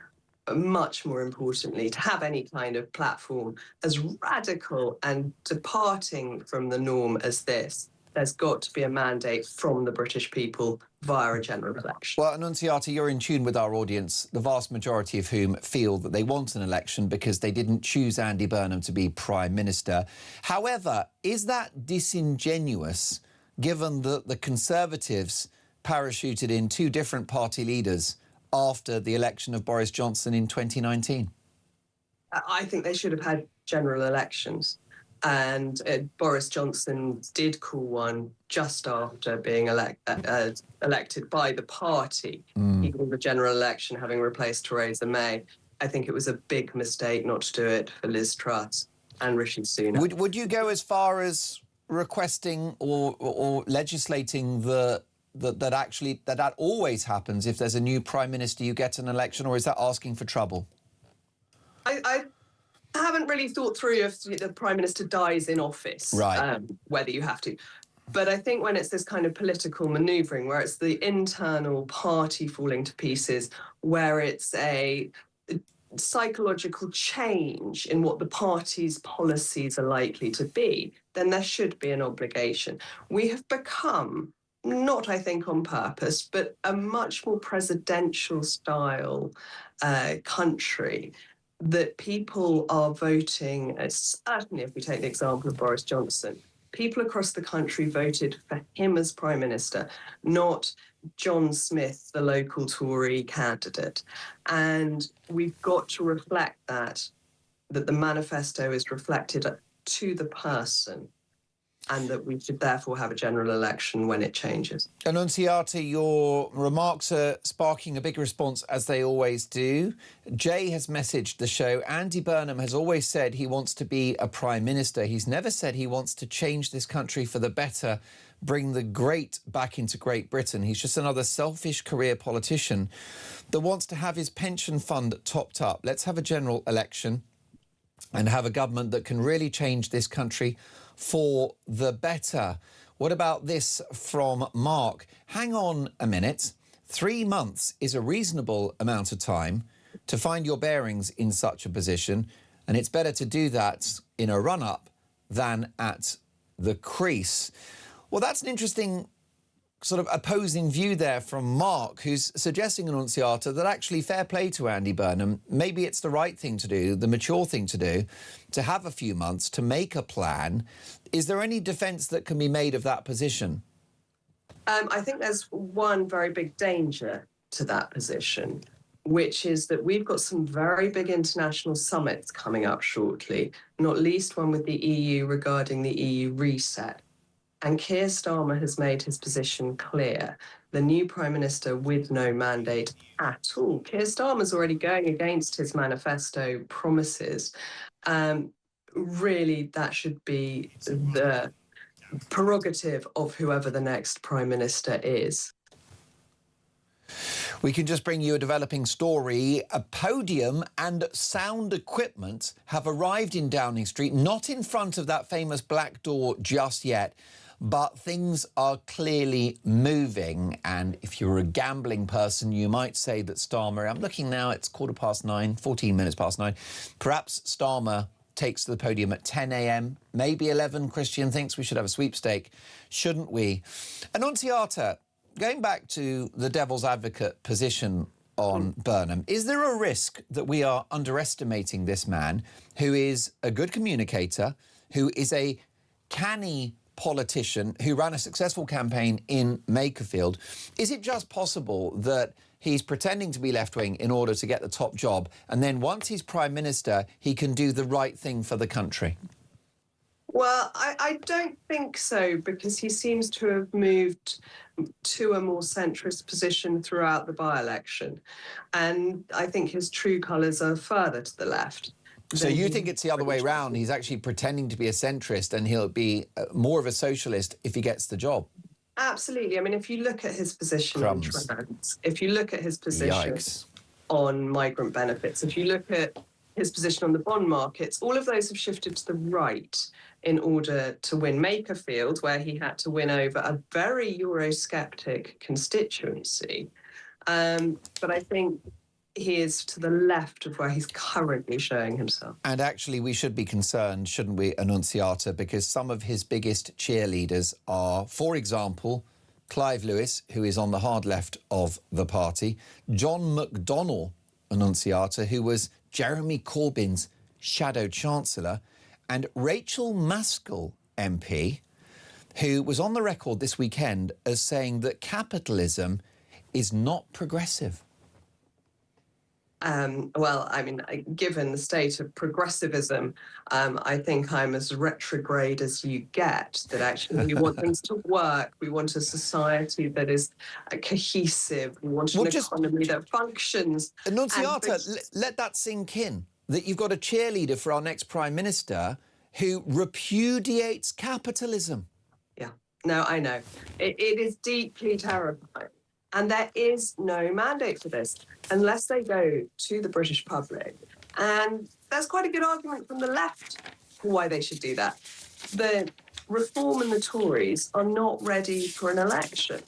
Speaker 7: Much more importantly, to have any kind of platform as radical and departing from the norm as this, there's got to be a mandate from the British people via a general election.
Speaker 10: Well, Annunziata, you're in tune with our audience, the vast majority of whom feel that they want an election because they didn't choose Andy Burnham to be Prime Minister. However, is that disingenuous, given that the Conservatives parachuted in two different party leaders after the election of Boris Johnson in 2019?
Speaker 7: I think they should have had general elections. And Boris Johnson did call one just after being elected by the party. He called the general election, having replaced Theresa May. I think it was a big mistake not to do it for Liz Truss and Rishi Sunak.
Speaker 10: Would you go as far as requesting or legislating that always happens if there's a new Prime Minister, you get an election, or is that asking for trouble?
Speaker 7: I haven't really thought through if the Prime Minister dies in office,
Speaker 10: right.
Speaker 7: Whether you have to. But I think when it's this kind of political manoeuvring, where it's the internal party falling to pieces, where it's a psychological change in what the party's policies are likely to be, then there should be an obligation. We have become, not I think on purpose, but a much more presidential style country, that people are voting, certainly if we take the example of Boris Johnson, people across the country voted for him as Prime Minister, not John Smith, the local Tory candidate. And we've got to reflect that the manifesto is reflected to the person, and that we should therefore have a general election when it changes.
Speaker 10: Annunziata, your remarks are sparking a big response, as they always do. Jay has messaged the show. Andy Burnham has always said he wants to be a Prime Minister. He's never said he wants to change this country for the better, bring the great back into Great Britain. He's just another selfish career politician that wants to have his pension fund topped up. Let's have a general election and have a government that can really change this country for the better. What about this from Mark? Hang on a minute. 3 months is a reasonable amount of time to find your bearings in such a position, and it's better to do that in a run-up than at the crease. Well, that's an interesting sort of opposing view there from Mark, who's suggesting, Annunziata, that actually fair play to Andy Burnham. Maybe it's the right thing to do, the mature thing to do, to have a few months to make a plan. Is there any defence that can be made of that position?
Speaker 7: I think there's one very big danger to that position, which is that we've got some very big international summits coming up shortly, not least one with the EU regarding the EU reset. And Keir Starmer has made his position clear. The new Prime Minister with no mandate at all. Keir Starmer's already going against his manifesto promises. Really, that should be the prerogative of whoever the next Prime Minister is.
Speaker 10: We can just bring you a developing story. A podium and sound equipment have arrived in Downing Street, not in front of that famous black door just yet, but things are clearly moving. And if you're a gambling person, you might say that Starmer, I'm looking now, it's 9:15, 14 minutes past 9, perhaps Starmer takes to the podium at 10 a.m, maybe 11. Christian thinks we should have a sweepstake, shouldn't we? Annunziata, going back to the devil's advocate position on Burnham, is there a risk that we are underestimating this man who is a good communicator, who is a canny politician, who ran a successful campaign in Makerfield? Is it just possible that he's pretending to be left-wing in order to get the top job, and then once he's Prime Minister, he can do the right thing for the country?
Speaker 7: Well, I don't think so, because he seems to have moved to a more centrist position throughout the by-election. And I think his true colours are further to the left.
Speaker 10: So you think it's the other way round? He's actually pretending to be a centrist and he'll be more of a socialist if he gets the job?
Speaker 7: Absolutely. I mean, if you look at his position on trans, if you look at his position on migrant benefits, if you look at his position on the bond markets, all of those have shifted to the right in order to win Makerfield, where he had to win over a very Eurosceptic constituency. But I think he is to the left of where he's currently showing himself.
Speaker 10: And actually, we should be concerned, shouldn't we, Annunziata, because some of his biggest cheerleaders are, for example, Clive Lewis, who is on the hard left of the party, John McDonnell, Annunziata, who was Jeremy Corbyn's shadow chancellor, and Rachel Maskell MP, who was on the record this weekend as saying that capitalism is not progressive.
Speaker 7: Well, I mean, given the state of progressivism, I think I'm as retrograde as you get, that actually we want things to work. We want a society that is cohesive. We want an economy that functions.
Speaker 10: Annunziata, let that sink in, that you've got a cheerleader for our next Prime Minister who repudiates capitalism.
Speaker 7: Yeah, no, I know. It is deeply terrifying. And there is no mandate for this unless they go to the British public. And there's quite a good argument from the left for why they should do that. The Reform and the Tories are not ready for an election.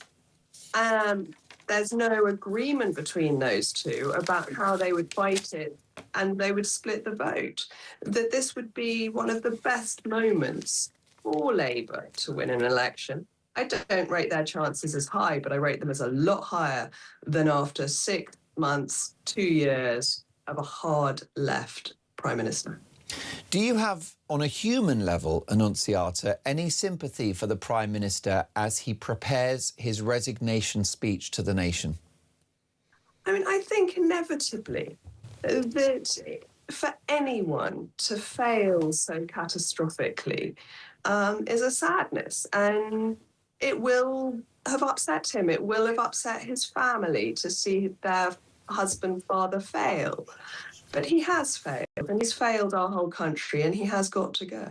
Speaker 7: There's no agreement between those two about how they would fight it, and they would split the vote. That this would be one of the best moments for Labour to win an election. I don't rate their chances as high, but I rate them as a lot higher than after 6 months, 2 years of a hard left Prime Minister.
Speaker 10: Do you have, on a human level, Annunziata, any sympathy for the Prime Minister as he prepares his resignation speech to the nation?
Speaker 7: I mean, I think inevitably that for anyone to fail so catastrophically is a sadness, and it will have upset him. It will have upset his family to see their husband, father fail. But he has failed, and he's failed our whole country, and he has got to go.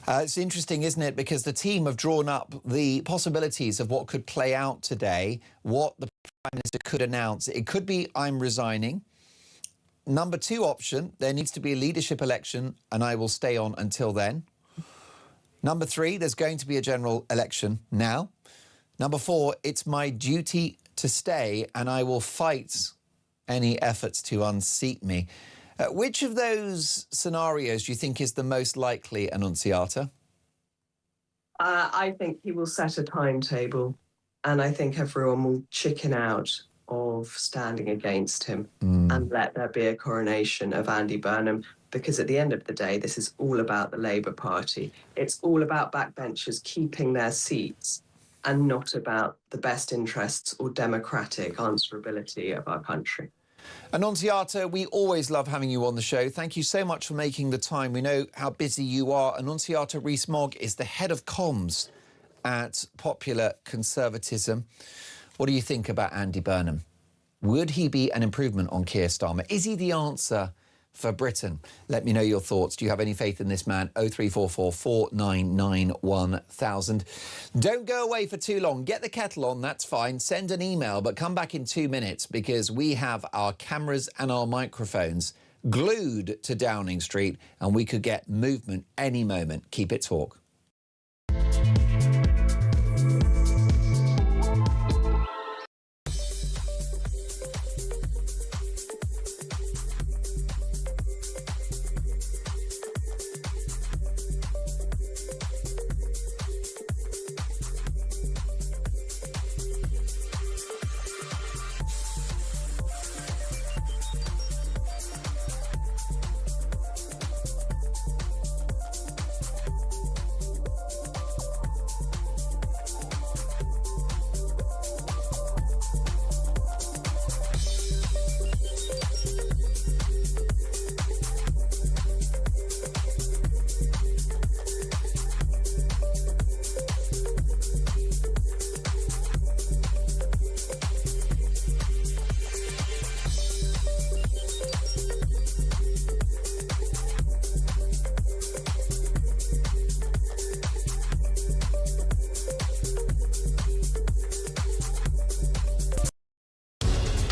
Speaker 10: It's interesting, isn't it? Because the team have drawn up the possibilities of what could play out today, what the Prime Minister could announce. It could be, I'm resigning. Number 2 option, there needs to be a leadership election, and I will stay on until then. Number 3, there's going to be a general election now. Number 4, it's my duty to stay, and I will fight any efforts to unseat me. Which of those scenarios do you think is the most likely, Annunziata?
Speaker 7: I think he will set a timetable, and I think everyone will chicken out of standing against him and let there be a coronation of Andy Burnham, because at the end of the day, this is all about the Labour Party. It's all about backbenchers keeping their seats and not about the best interests or democratic answerability of our country.
Speaker 10: Annunziata, we always love having you on the show. Thank you so much for making the time. We know how busy you are. Annunziata Rees-Mogg is the head of comms at Popular Conservatism. What do you think about Andy Burnham? Would he be an improvement on Keir Starmer? Is he the answer for Britain? Let me know your thoughts. Do you have any faith in this man? 0344 499 1000. Don't go away for too long. Get the kettle on, that's fine. Send an email, but come back in 2 minutes because we have our cameras and our microphones glued to Downing Street and we could get movement any moment. Keep it talk.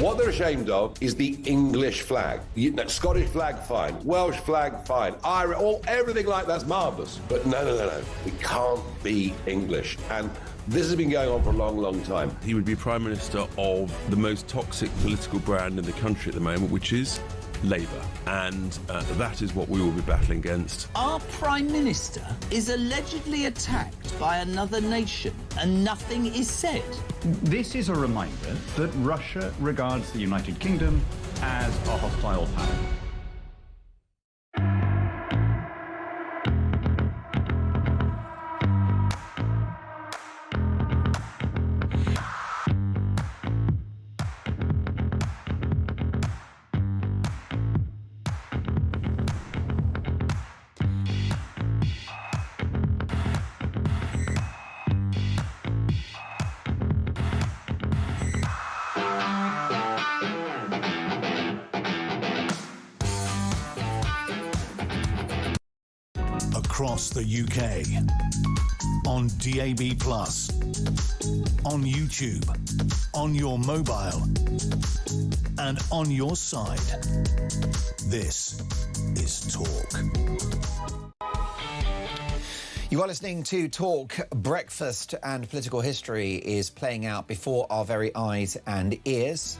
Speaker 15: What they're ashamed of is the English flag. Scottish flag, fine. Welsh flag, fine. Irish, everything like that's marvellous. But no. We can't be English. And this has been going on for a long, long time.
Speaker 16: He would be Prime Minister of the most toxic political brand in the country at the moment, which is Labour. And that is what we will be battling against.
Speaker 24: Our Prime Minister is allegedly attacked by another nation and nothing is said.
Speaker 17: This is a reminder that Russia regards the United Kingdom as a hostile power.
Speaker 9: Across the UK, on DAB+, on YouTube, on your mobile, and on your side. This is Talk.
Speaker 10: You are listening to Talk. Breakfast and political history is playing out before our very eyes and ears.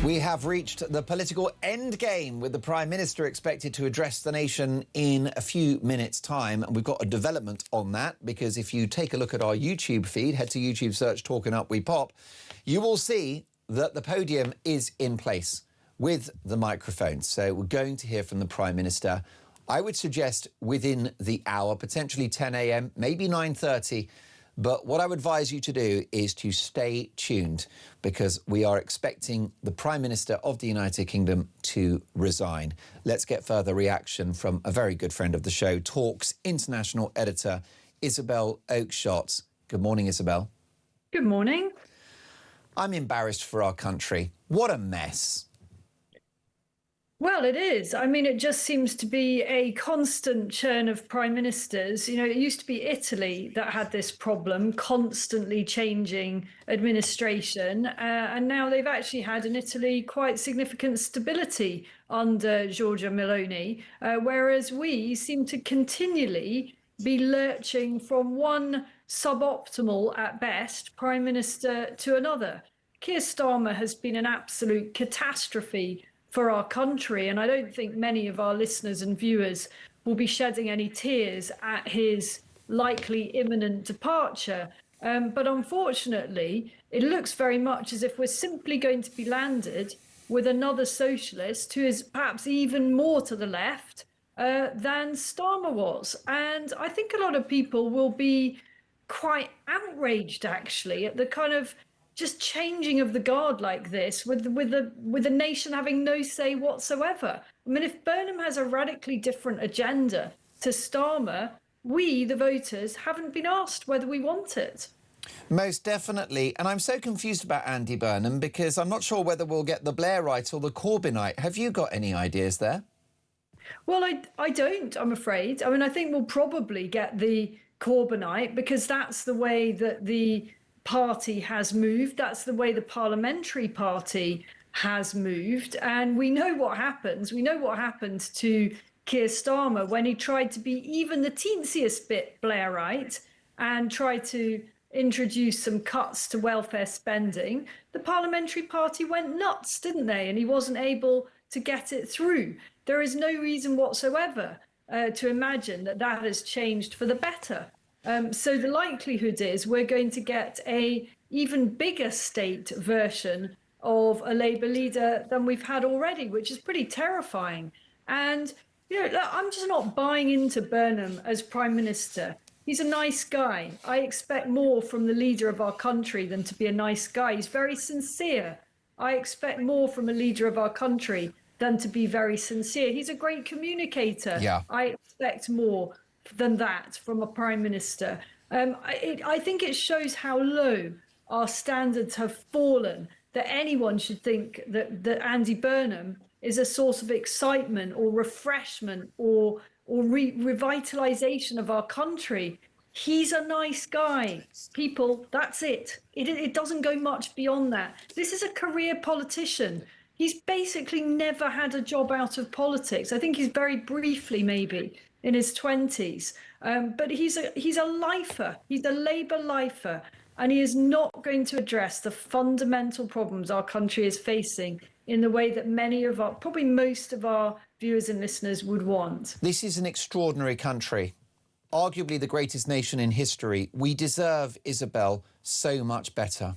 Speaker 10: We have reached the political endgame with the Prime Minister expected to address the nation in a few minutes' time. And we've got a development on that because if you take a look at our YouTube feed, head to YouTube, search Talk and Up We Pop, you will see that the podium is in place with the microphone. So we're going to hear from the Prime Minister. I would suggest within the hour, potentially 10 a.m, maybe 9:30. But what I would advise you to do is to stay tuned because we are expecting the Prime Minister of the United Kingdom to resign. Let's get further reaction from a very good friend of the show, Talk's international editor, Isabel Oakeshott. Good morning, Isabel.
Speaker 8: Good morning.
Speaker 10: I'm embarrassed for our country. What a mess.
Speaker 8: Well, it is. I mean, it just seems to be a constant churn of prime ministers. You know, it used to be Italy that had this problem, constantly changing administration. And now they've actually had in Italy quite significant stability under Giorgia Meloni, whereas we seem to continually be lurching from one suboptimal, at best, prime minister to another. Keir Starmer has been an absolute catastrophe for our country, and I don't think many of our listeners and viewers will be shedding any tears at his likely imminent departure. But unfortunately, it looks very much as if we're simply going to be landed with another socialist who is perhaps even more to the left than Starmer was. And I think a lot of people will be quite outraged, actually, at the kind of just changing of the guard like this with the nation having no say whatsoever. I mean, if Burnham has a radically different agenda to Starmer, we, the voters, haven't been asked whether we want it.
Speaker 10: Most definitely. And I'm so confused about Andy Burnham because I'm not sure whether we'll get the Blairite or the Corbynite. Have you got any ideas there?
Speaker 8: Well, I don't, I'm afraid. I mean, I think we'll probably get the Corbynite because that's the way that the party has moved. That's the way the parliamentary party has moved. And we know what happens. We know what happened to Keir Starmer when he tried to be even the teensiest bit Blairite and tried to introduce some cuts to welfare spending. The parliamentary party went nuts, didn't they? And he wasn't able to get it through. There is no reason whatsoever to imagine that that has changed for the better. So the likelihood is we're going to get a even bigger state version of a Labour leader than we've had already, which is pretty terrifying. And, you know, I'm just not buying into Burnham as Prime Minister. He's a nice guy. I expect more from the leader of our country than to be a nice guy. He's very sincere. I expect more from a leader of our country than to be very sincere. He's a great communicator.
Speaker 10: Yeah.
Speaker 8: I expect more than that from a prime minister. I think it shows how low our standards have fallen that anyone should think that Andy Burnham is a source of excitement or refreshment or revitalization of our country. He's a nice guy. People, that's it. It doesn't go much beyond that. This is a career politician. He's basically never had a job out of politics. I think he's very briefly, maybe, in his 20s. But he's a lifer. He's a Labour lifer. And he is not going to address the fundamental problems our country is facing in the way that many of our, probably most of our viewers and listeners would want.
Speaker 10: This is an extraordinary country, arguably the greatest nation in history. We deserve, Isabel, so much better.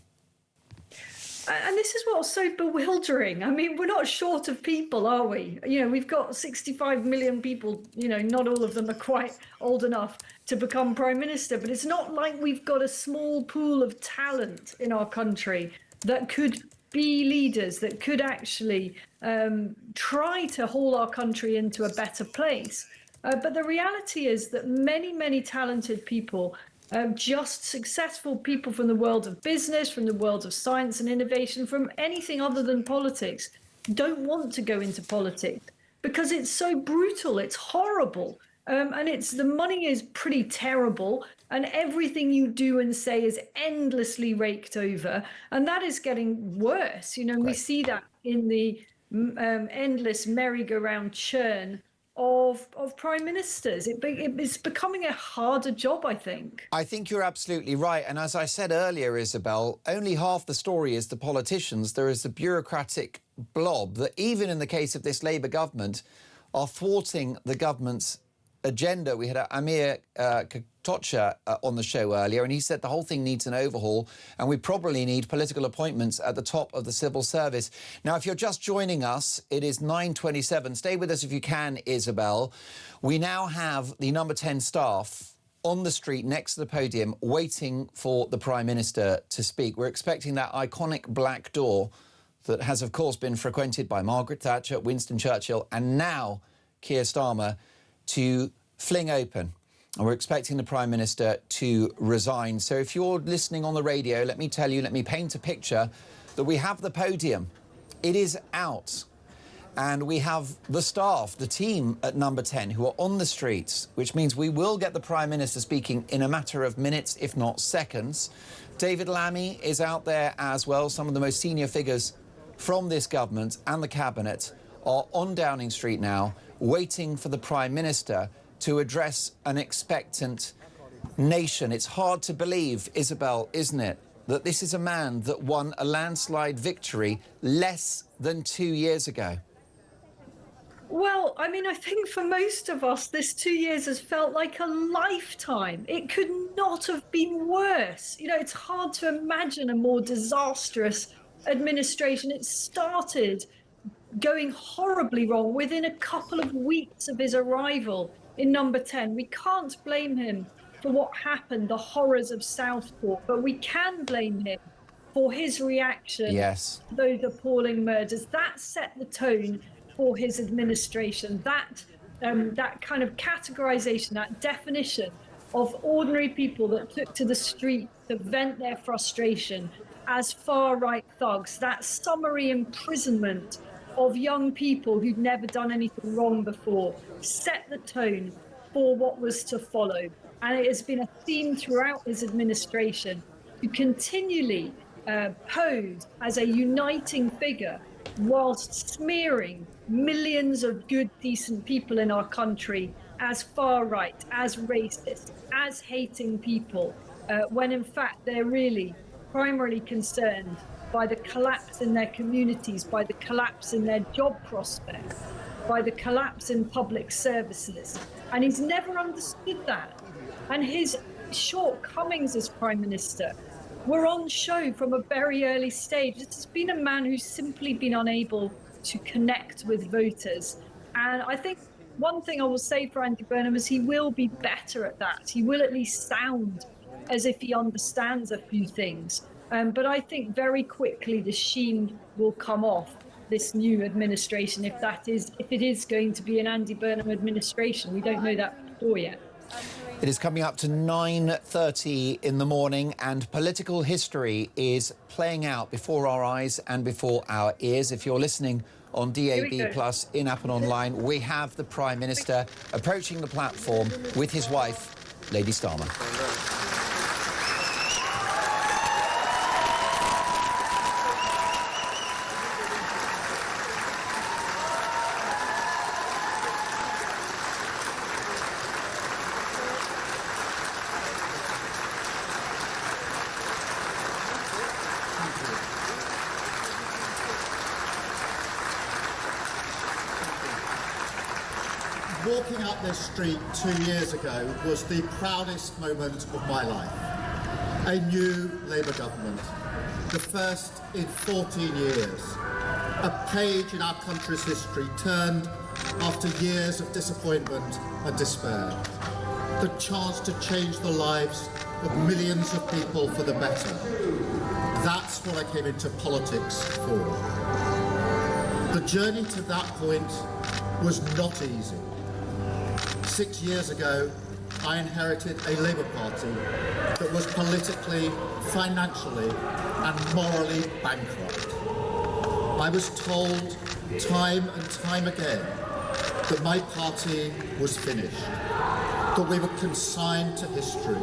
Speaker 8: And this is what's so bewildering. I mean, we're not short of people, are we? You know, we've got 65 million people, you know, not all of them are quite old enough to become Prime Minister, but it's not like we've got a small pool of talent in our country that could be leaders, that could actually try to haul our country into a better place. But the reality is that many, many talented people, just successful people from the world of business, from the world of science and innovation, from anything other than politics, don't want to go into politics because it's so brutal, it's horrible. And the money is pretty terrible, and everything you do and say is endlessly raked over, and that is getting worse. You know, we see that in the endless merry-go-round churn of prime ministers. It's becoming a harder job, I think.
Speaker 10: I think you're absolutely right. And as I said earlier, Isabel, only half the story is the politicians. There is the bureaucratic blob that, even in the case of this Labour government, are thwarting the government's agenda. We had Amir Katocha on the show earlier, and he said the whole thing needs an overhaul, and we probably need political appointments at the top of the civil service. Now, if you're just joining us, it is 9:27. Stay with us if you can, Isabel. We now have the number 10 staff on the street next to the podium waiting for the Prime Minister to speak. We're expecting that iconic black door that has, of course, been frequented by Margaret Thatcher, Winston Churchill, and now Keir Starmer to fling open. And we're expecting the Prime Minister to resign. So if you're listening on the radio, let me tell you, let me paint a picture that we have the podium. It is out. And we have the staff, the team at number 10 who are on the streets, which means we will get the Prime Minister speaking in a matter of minutes, if not seconds. David Lammy is out there as well. Some of the most senior figures from this government and the Cabinet are on Downing Street now, waiting for the Prime Minister to address an expectant nation. It's hard to believe, Isabel, isn't it, that this is a man that won a landslide victory less than 2 years ago?
Speaker 8: Well, I mean, I think for most of us, this 2 years has felt like a lifetime. It could not have been worse. You know, it's hard to imagine a more disastrous administration. It started going horribly wrong within a couple of weeks of his arrival in number 10. We can't blame him for what happened, the horrors of Southport, but we can blame him for his reaction to those appalling murders. That set the tone for his administration. That kind of categorization, that definition of ordinary people that took to the street to vent their frustration as far-right thugs, that summary imprisonment of young people who'd never done anything wrong before, set the tone for what was to follow. And it has been a theme throughout his administration to continually pose as a uniting figure whilst smearing millions of good, decent people in our country as far-right, as racist, as hating people, when in fact they're really primarily concerned by the collapse in their communities, by the collapse in their job prospects, by the collapse in public services. And he's never understood that. And his shortcomings as Prime Minister were on show from a very early stage. It's been a man who's simply been unable to connect with voters. And I think one thing I will say for Andy Burnham is he will be better at that. He will at least sound as if he understands a few things. But I think very quickly the sheen will come off this new administration if it is going to be an Andy Burnham administration. We don't know that before yet.
Speaker 10: It is coming up to 9:30 in the morning, and political history is playing out before our eyes and before our ears. If you're listening on DAB+, in-app and online, we have the Prime Minister approaching the platform with his wife, Lady Starmer.
Speaker 12: Walking up this street 2 years ago was the proudest moment of my life. A new Labour government, the first in 14 years. A page in our country's history turned after years of disappointment and despair. The chance to change the lives of millions of people for the better. That's what I came into politics for. The journey to that point was not easy. 6 years ago, I inherited a Labour Party that was politically, financially and morally bankrupt. I was told time and time again that my party was finished, that we were consigned to history,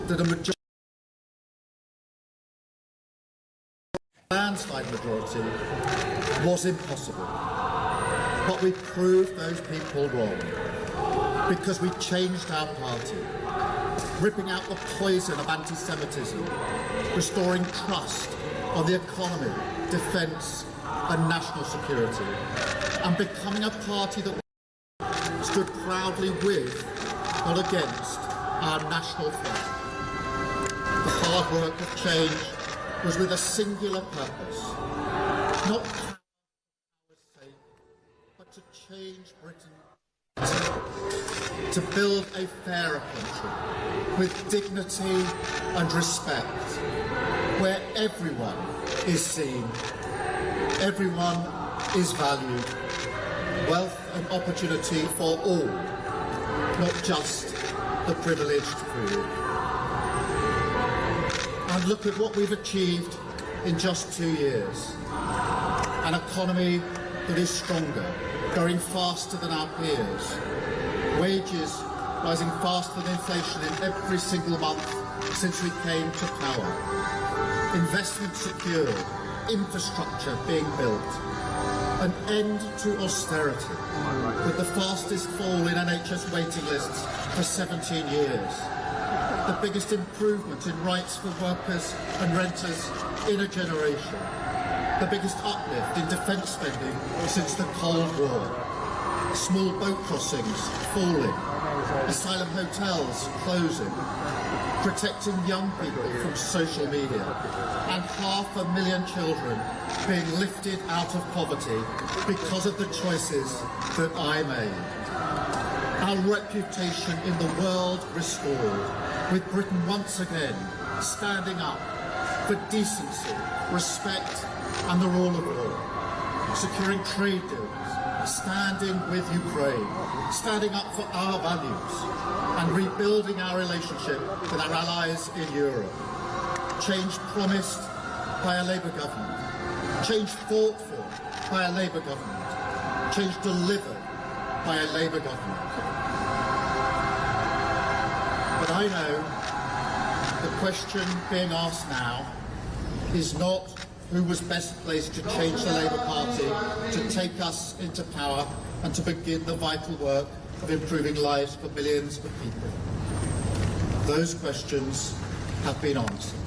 Speaker 12: that a landslide majority was impossible. But we proved those people wrong, because we changed our party, ripping out the poison of anti-Semitism, restoring trust on the economy, defence and national security, and becoming a party that stood proudly with, not against, our national flag. The hard work of change was with a singular purpose, not power's sake, but to change Britain, to build a fairer country with dignity and respect, where everyone is seen, everyone is valued, wealth and opportunity for all, not just the privileged few. And look at what we've achieved in just 2 years. An economy that is stronger, growing faster than our peers. Wages rising faster than inflation in every single month since we came to power. Investment secured, infrastructure being built. An end to austerity, with the fastest fall in NHS waiting lists for 17 years. The biggest improvement in rights for workers and renters in a generation. The biggest uplift in defence spending since the Cold War. Small boat crossings falling, asylum hotels closing, protecting young people from social media, and 500,000 children being lifted out of poverty because of the choices that I made. Our reputation in the world restored, with Britain once again standing up for decency, respect and the rule of law, securing trade deals, standing with Ukraine, standing up for our values and rebuilding our relationship with our allies in Europe. Change promised by a Labour government, change fought for by a Labour government, change delivered by a Labour government. But I know the question being asked now is not who was best placed to change the Labour Party, to take us into power and to begin the vital work of improving lives for millions of people. Those questions have been answered.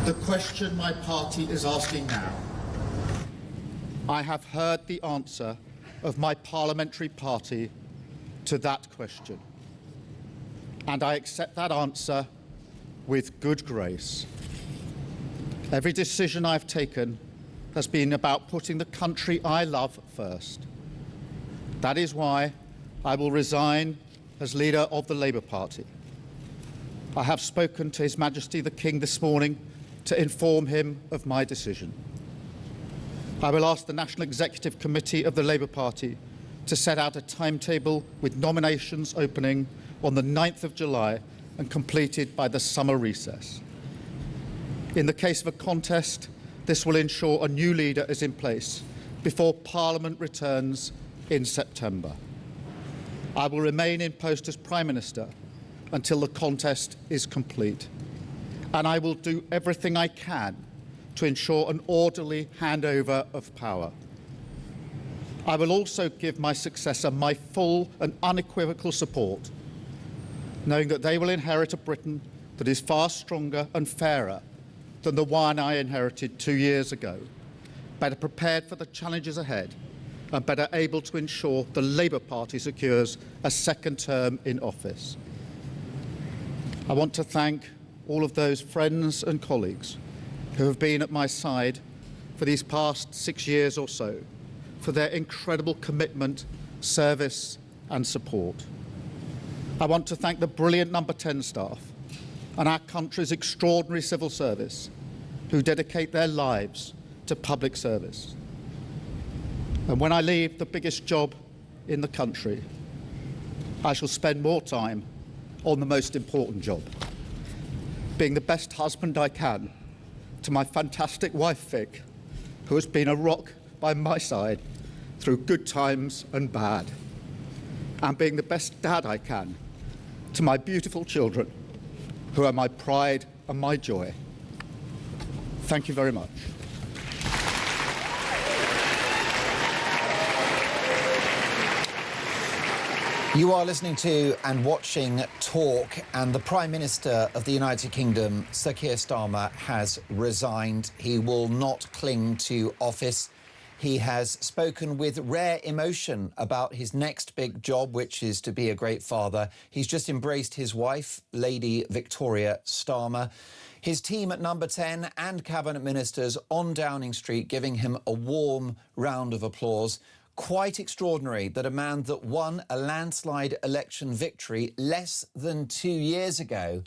Speaker 12: The question my party is asking now. I have heard the answer of my parliamentary party to that question, and I accept that answer with good grace. Every decision I've taken has been about putting the country I love first. That is why I will resign as leader of the Labour Party. I have spoken to His Majesty the King this morning to inform him of my decision. I will ask the National Executive Committee of the Labour Party to set out a timetable with nominations opening on the 9th of July and completed by the summer recess. In the case of a contest, this will ensure a new leader is in place before Parliament returns in September. I will remain in post as Prime Minister until the contest is complete. And I will do everything I can to ensure an orderly handover of power. I will also give my successor my full and unequivocal support, knowing that they will inherit a Britain that is far stronger and fairer than the one I inherited 2 years ago, better prepared for the challenges ahead and better able to ensure the Labour Party secures a second term in office. I want to thank all of those friends and colleagues who have been at my side for these past 6 years or so, for their incredible commitment, service and support. I want to thank the brilliant Number 10 staff and our country's extraordinary civil service who dedicate their lives to public service. And when I leave the biggest job in the country, I shall spend more time on the most important job, being the best husband I can to my fantastic wife, Vic, who has been a rock by my side through good times and bad, and being the best dad I can to my beautiful children, who are my pride and my joy. Thank you very much.
Speaker 10: You are listening to and watching Talk, and the Prime Minister of the United Kingdom, Sir Keir Starmer, has resigned. He will not cling to office. He has spoken with rare emotion about his next big job, which is to be a great father. He's just embraced his wife, Lady Victoria Starmer. His team at Number 10 and cabinet ministers on Downing Street giving him a warm round of applause. Quite extraordinary that a man that won a landslide election victory less than 2 years ago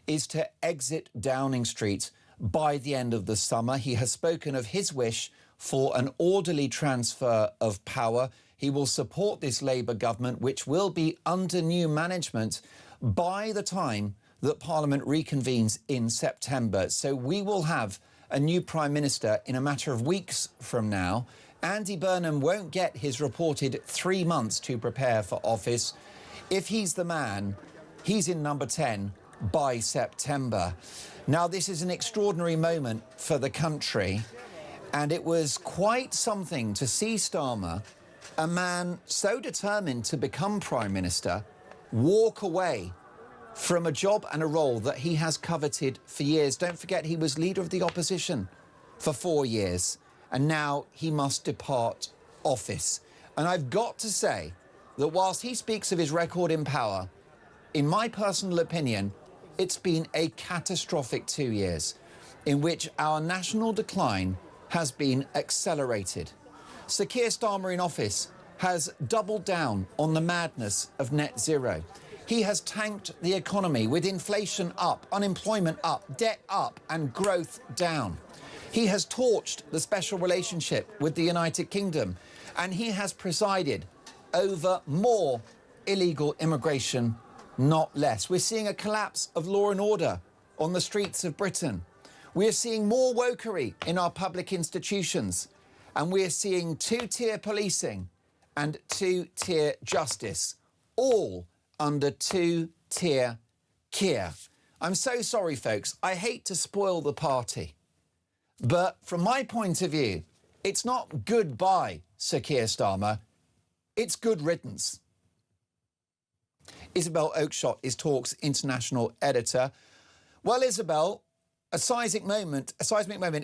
Speaker 10: is to exit Downing Street by the end of the summer. He has spoken of his wish for an orderly transfer of power. He will support this Labour government, which will be under new management by the time that Parliament reconvenes in September. So we will have a new Prime Minister in a matter of weeks from now. Andy Burnham won't get his reported 3 months to prepare for office. If he's the man, he's in Number 10 by September. Now, this is an extraordinary moment for the country, and it was quite something to see Starmer, a man so determined to become Prime Minister, walk away from a job and a role that he has coveted for years. Don't forget, he was Leader of the Opposition for 4 years. And now he must depart office. And I've got to say that whilst he speaks of his record in power, in my personal opinion, it's been a catastrophic 2 years in which our national decline has been accelerated. Sir Keir Starmer in office has doubled down on the madness of net zero. He has tanked the economy with inflation up, unemployment up, debt up and growth down. He has torched the special relationship with the United Kingdom, and he has presided over more illegal immigration, not less. We're seeing a collapse of law and order on the streets of Britain. We're seeing more wokery in our public institutions, and we're seeing two-tier policing and two-tier justice, all under two-tier Keir. I'm so sorry, folks. I hate to spoil the party. But from my point of view, it's not goodbye, Sir Keir Starmer. It's good riddance. Isabel Oakeshott is Talk's international editor. Well, Isabel, a seismic moment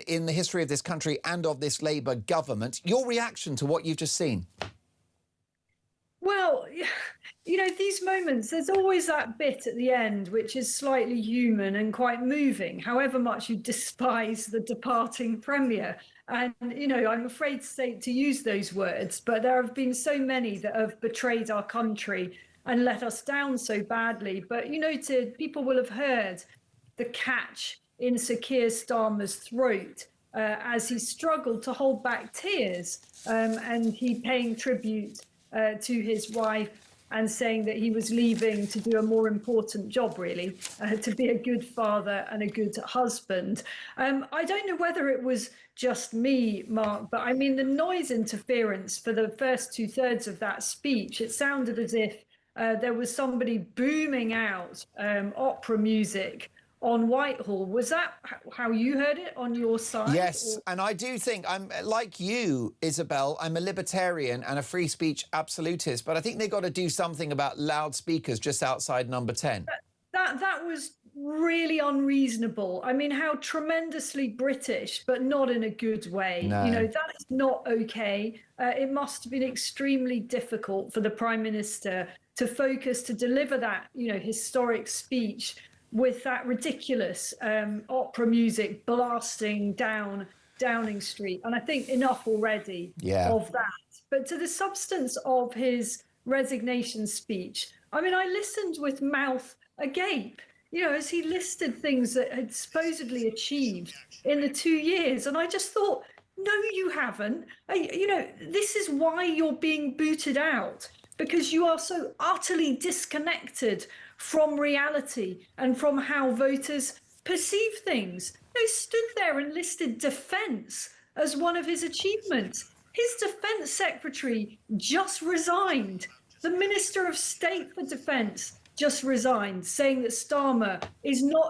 Speaker 10: in the history of this country and of this Labour government. Your reaction to what you've just seen?
Speaker 8: Well, you know, these moments, there's always that bit at the end which is slightly human and quite moving, however much you despise the departing Premier. And, you know, I'm afraid to use those words, but there have been so many that have betrayed our country and let us down so badly. But you noted, people will have heard the catch in Sir Keir Starmer's throat as he struggled to hold back tears, and he paying tribute to his wife and saying that he was leaving to do a more important job, really, to be a good father and a good husband. I don't know whether it was just me, Mark, but I mean, the noise interference for the first 2/3 of that speech, it sounded as if there was somebody booming out opera music on Whitehall. Was that how you heard it on your side?
Speaker 10: Yes, and I do think, I'm like you, Isabel, I'm a libertarian and a free speech absolutist, but I think they've got to do something about loudspeakers just outside number 10.
Speaker 8: That was really unreasonable. I mean, how tremendously British, but not in a good way.
Speaker 10: No.
Speaker 8: You know, that is not okay. It must have been extremely difficult for the Prime Minister to focus, to deliver that, you know, historic speech with that ridiculous opera music blasting down Downing Street. And I think enough already of that. But to the substance of his resignation speech, I mean, I listened with mouth agape, you know, as he listed things that had supposedly achieved in the 2 years. And I just thought, no, you haven't. You know, this is why you're being booted out, because you are so utterly disconnected from reality and from how voters perceive things. He stood there and listed defence as one of his achievements. His defence secretary just resigned. The Minister of State for Defence just resigned, saying that Starmer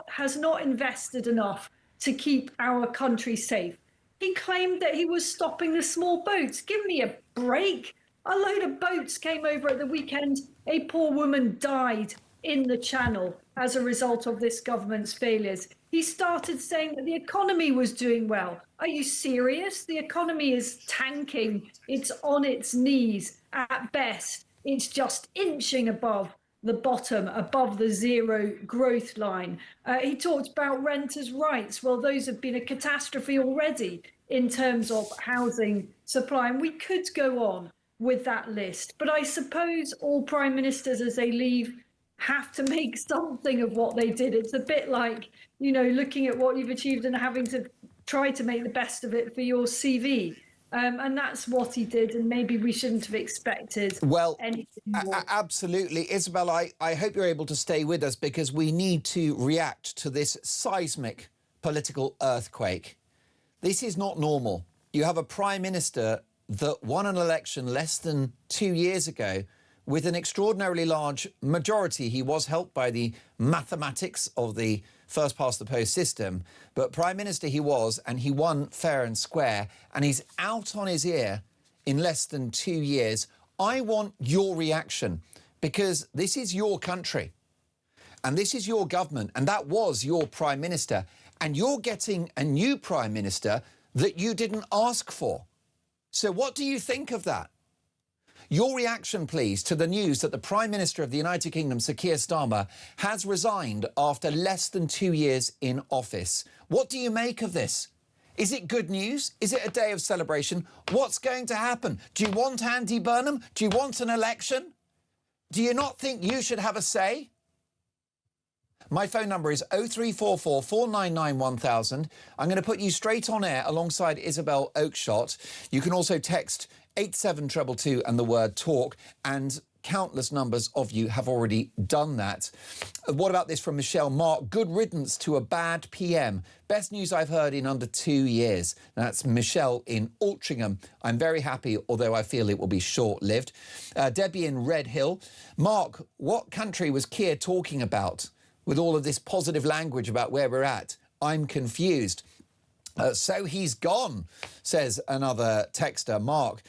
Speaker 8: has not invested enough to keep our country safe. He claimed that he was stopping the small boats. Give me a break. A load of boats came over at the weekend. A poor woman died in the Channel as a result of this government's failures. He started saying that the economy was doing well. Are you serious? The economy is tanking. It's on its knees at best. It's just inching above the bottom, above the zero growth line. He talked about renters' rights. Well, those have been a catastrophe already in terms of housing supply. And we could go on with that list. But I suppose all prime ministers, as they leave, have to make something of what they did. It's a bit like, you know, looking at what you've achieved and having to try to make the best of it for your CV. And that's what he did, and maybe we shouldn't have expected anything more.
Speaker 10: Absolutely. Isabel, I hope you're able to stay with us, because we need to react to this seismic political earthquake. This is not normal. You have a Prime Minister that won an election less than 2 years ago with an extraordinarily large majority. He was helped by the mathematics of the first past the post system, but Prime Minister he was, and he won fair and square, and he's out on his ear in less than 2 years. I want your reaction, because this is your country and this is your government, and that was your Prime Minister, and you're getting a new Prime Minister that you didn't ask for. So what do you think of that? Your reaction, please, to the news that the Prime Minister of the United Kingdom, Sir Keir Starmer, has resigned after less than 2 years in office. What do you make of this? Is it good news? Is it a day of celebration? What's going to happen? Do you want Andy Burnham? Do you want an election? Do you not think you should have a say? My phone number is 0344 499 1000. I'm going to put you straight on air alongside Isabel Oakeshott. You can also text 87222 and the word talk, and countless numbers of you have already done that. What about this from Michelle? Mark, good riddance to a bad PM. Best news I've heard in under 2 years. That's Michelle in Altrincham. I'm very happy, although I feel it will be short-lived. Debbie in Red Hill. Mark, what country was Keir talking about with all of this positive language about where we're at? I'm confused. So he's gone, says another texter, Mark.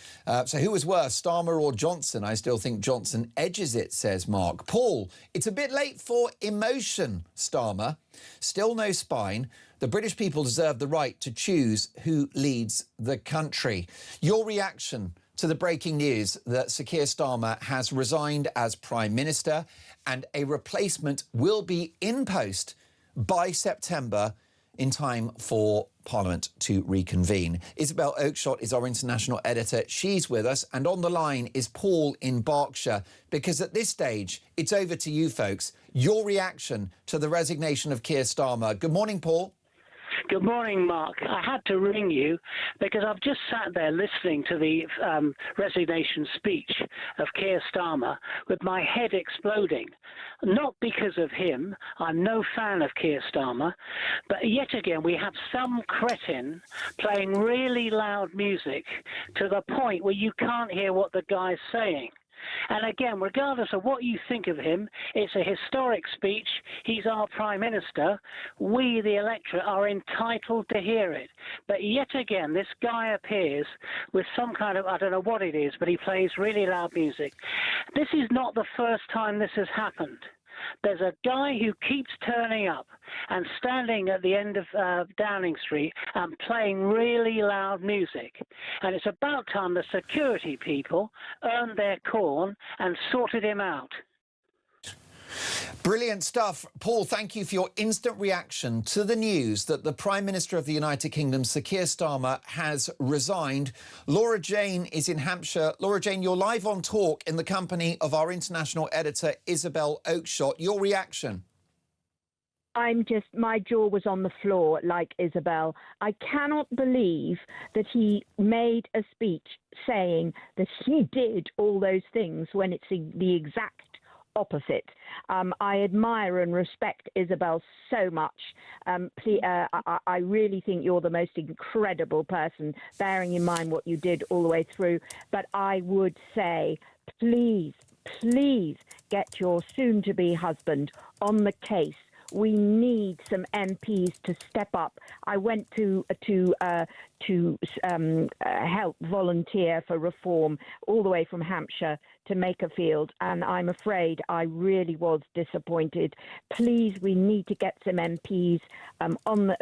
Speaker 10: So who was worse, Starmer or Johnson? I still think Johnson edges it, says Mark. Paul, it's a bit late for emotion, Starmer. Still no spine. The British people deserve the right to choose who leads the country. Your reaction to the breaking news that Sir Keir Starmer has resigned as Prime Minister and a replacement will be in post by September in time for Parliament to reconvene. Isabel Oakeshott is our international editor. She's with us. And on the line is Paul in Berkshire, because at this stage, it's over to you folks. Your reaction to the resignation of Keir Starmer. Good morning, Paul.
Speaker 13: Good morning, Mark. I had to ring you because I've just sat there listening to the resignation speech of Keir Starmer with my head exploding. Not because of him. I'm no fan of Keir Starmer. But yet again, we have some cretin playing really loud music to the point where you can't hear what the guy's saying. And again, regardless of what you think of him, it's a historic speech. He's our Prime Minister. We, the electorate, are entitled to hear it. But yet again, this guy appears with some kind of, I don't know what it is, but he plays really loud music. This is not the first time this has happened. There's a guy who keeps turning up and standing at the end of Downing Street and playing really loud music. And it's about time the security people earned their corn and sorted him out.
Speaker 10: Brilliant stuff. Paul, thank you for your instant reaction to the news that the Prime Minister of the United Kingdom, Sir Keir Starmer, has resigned. Laura Jane is in Hampshire. Laura Jane, you're live on Talk in the company of our international editor, Isabel Oakeshott. Your reaction?
Speaker 14: My jaw was on the floor like Isabel. I cannot believe that he made a speech saying that he did all those things when it's the exact opposite. I admire and respect Isabel so much. I really think you're the most incredible person, bearing in mind what you did all the way through. But I would say, please, please get your soon-to-be husband on the case. We need some MPs to step up. I went to help volunteer for reform all the way from Hampshire to Makerfield, and I'm afraid I really was disappointed. Please, we need to get some MPs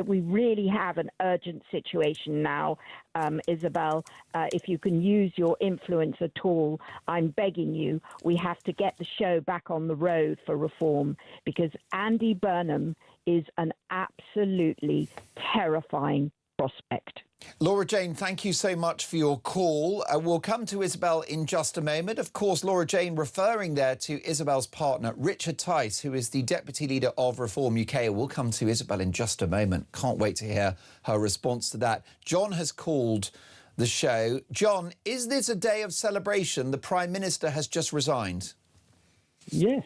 Speaker 14: we really have an urgent situation now, Isabel. If you can use your influence at all, I'm begging you, we have to get the show back on the road for reform, because Andy Burnham is an absolutely terrifying prospect.
Speaker 10: Laura Jane, thank you so much for your call. We'll come to Isabel in just a moment. Of course, Laura Jane referring there to Isabel's partner, Richard Tice, who is the Deputy Leader of Reform UK. We'll come to Isabel in just a moment. Can't wait to hear her response to that. John has called the show. John, is this a day of celebration? The Prime Minister has just resigned.
Speaker 1: Yes.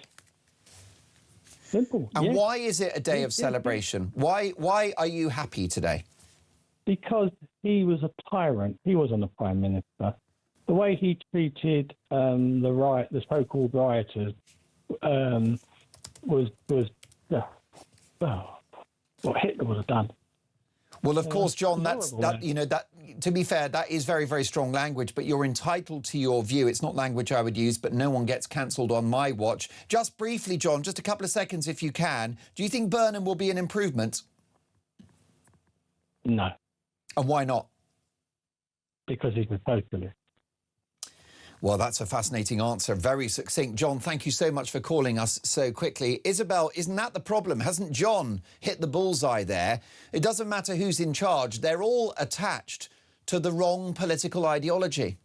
Speaker 1: Simple.
Speaker 10: And
Speaker 1: yes.
Speaker 10: why is it a day of celebration? Yes. Why are you happy today?
Speaker 18: Because he was a tyrant. He wasn't a prime minister. The way he treated the so-called rioters was what Hitler would have done.
Speaker 10: Well, of course, John, to be fair, that is very, very strong language, but you're entitled to your view. It's not language I would use, but no one gets cancelled on my watch. Just briefly, John, just a couple of seconds if you can. Do you think Burnham will be an improvement?
Speaker 18: No.
Speaker 10: And why not?
Speaker 18: Because he's a socialist.
Speaker 10: Well, that's a fascinating answer. Very succinct. John, thank you so much for calling us so quickly. Isabel, isn't that the problem? Hasn't John hit the bullseye there? It doesn't matter who's in charge. They're all attached to the wrong political ideology.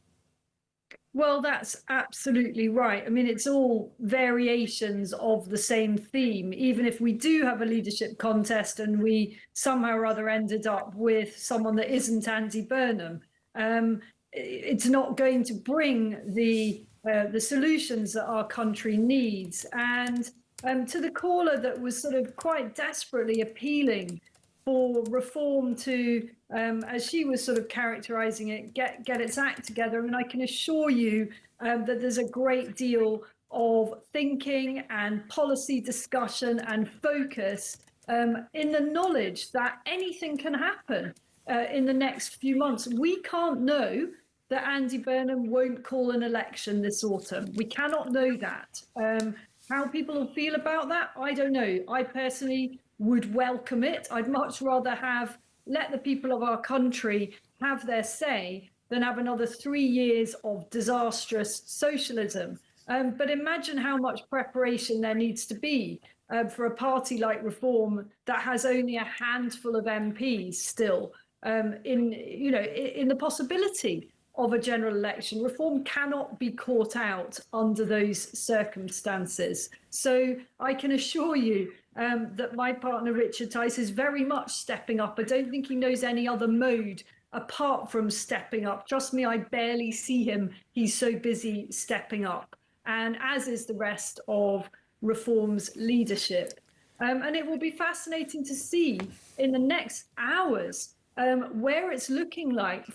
Speaker 8: Well, that's absolutely right. I mean, it's all variations of the same theme. Even if we do have a leadership contest and we somehow or other ended up with someone that isn't Andy Burnham, it's not going to bring the solutions that our country needs. And to the caller that was sort of quite desperately appealing for reform to, as she was sort of characterising it, get its act together. I mean, I can assure you that there's a great deal of thinking and policy discussion and focus in the knowledge that anything can happen in the next few months. We can't know that Andy Burnham won't call an election this autumn. We cannot know that. How people will feel about that, I don't know. I personally would welcome it. I'd much rather let the people of our country have their say than have another 3 years of disastrous socialism. But imagine how much preparation there needs to be for a party like Reform that has only a handful of MPs still in the possibility of a general election. Reform cannot be caught out under those circumstances. So I can assure you that my partner Richard Tice is very much stepping up. I don't think he knows any other mode apart from stepping up. Trust me, I barely see him. He's so busy stepping up. And as is the rest of Reform's leadership. And it will be fascinating to see in the next hours where it's looking like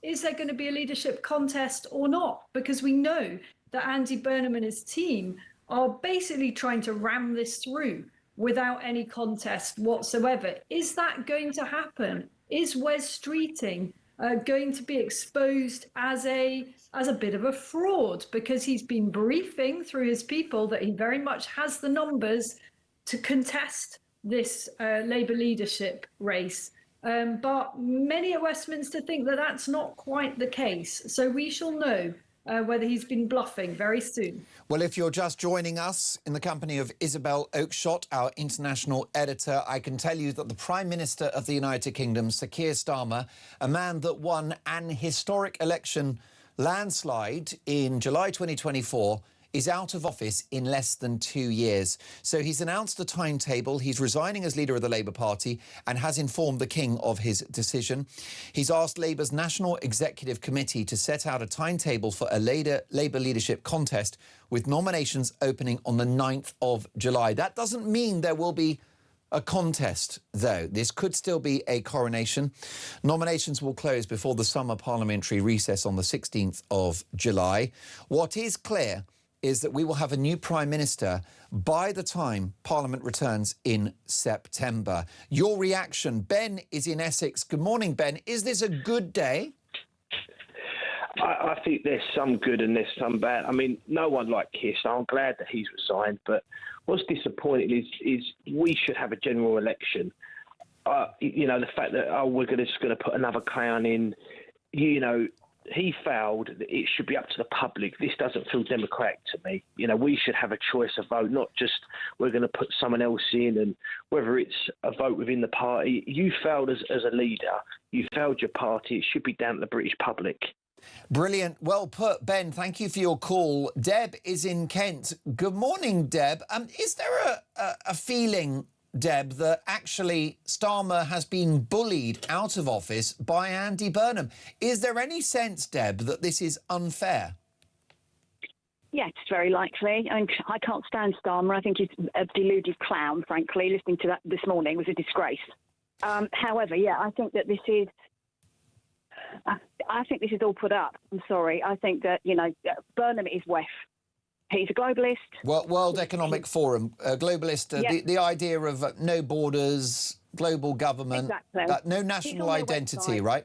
Speaker 8: is there going to be a leadership contest or not? Because we know that Andy Burnham and his team are basically trying to ram this through without any contest whatsoever. Is that going to happen? Is Wes Streeting going to be exposed as a bit of a fraud because he's been briefing through his people that he very much has the numbers to contest this Labour leadership race? But many at Westminster think that that's not quite the case. So we shall know whether he's been bluffing very soon.
Speaker 10: Well, if you're just joining us in the company of Isabel Oakeshott, our international editor, I can tell you that the Prime Minister of the United Kingdom, Sir Keir Starmer, a man that won an historic election landslide in July 2024, is out of office in less than 2 years. So he's announced a timetable. He's resigning as leader of the Labour Party and has informed the King of his decision. He's asked Labour's National Executive Committee to set out a timetable for a Labour leadership contest with nominations opening on the 9th of July. That doesn't mean there will be a contest, though. This could still be a coronation. Nominations will close before the summer parliamentary recess on the 16th of July. What is clear is that we will have a new Prime Minister by the time Parliament returns in September. Your reaction. Ben is in Essex. Good morning, Ben. Is this a good day?
Speaker 2: I think there's some good and there's some bad. I mean, no one liked Keir, so I'm glad that he's resigned. But what's disappointing is we should have a general election. You know, the fact that, we're just going to put another clown in, you know, he failed. It should be up to the public. This doesn't feel democratic to me. You know, we should have a choice of vote, not just we're going to put someone else in, and whether it's a vote within the party. You failed as a leader. You failed your party. It should be down to the British public.
Speaker 10: Brilliant. Well put, Ben. Thank you for your call. Deb is in Kent. Good morning, Deb. Is there a feeling, Deb, that actually Starmer has been bullied out of office by Andy Burnham? Is there any sense, Deb, that this is unfair?
Speaker 11: Yeah, it's very likely. I can't stand Starmer. I think he's a deluded clown, frankly. Listening to that this morning was a disgrace. However, yeah, I think that this is... I think this is all put up. I'm sorry. I think that, you know, Burnham is WEF. He's a globalist. Well,
Speaker 10: World Economic Forum, globalist, the idea of no borders, global government, no national identity, right?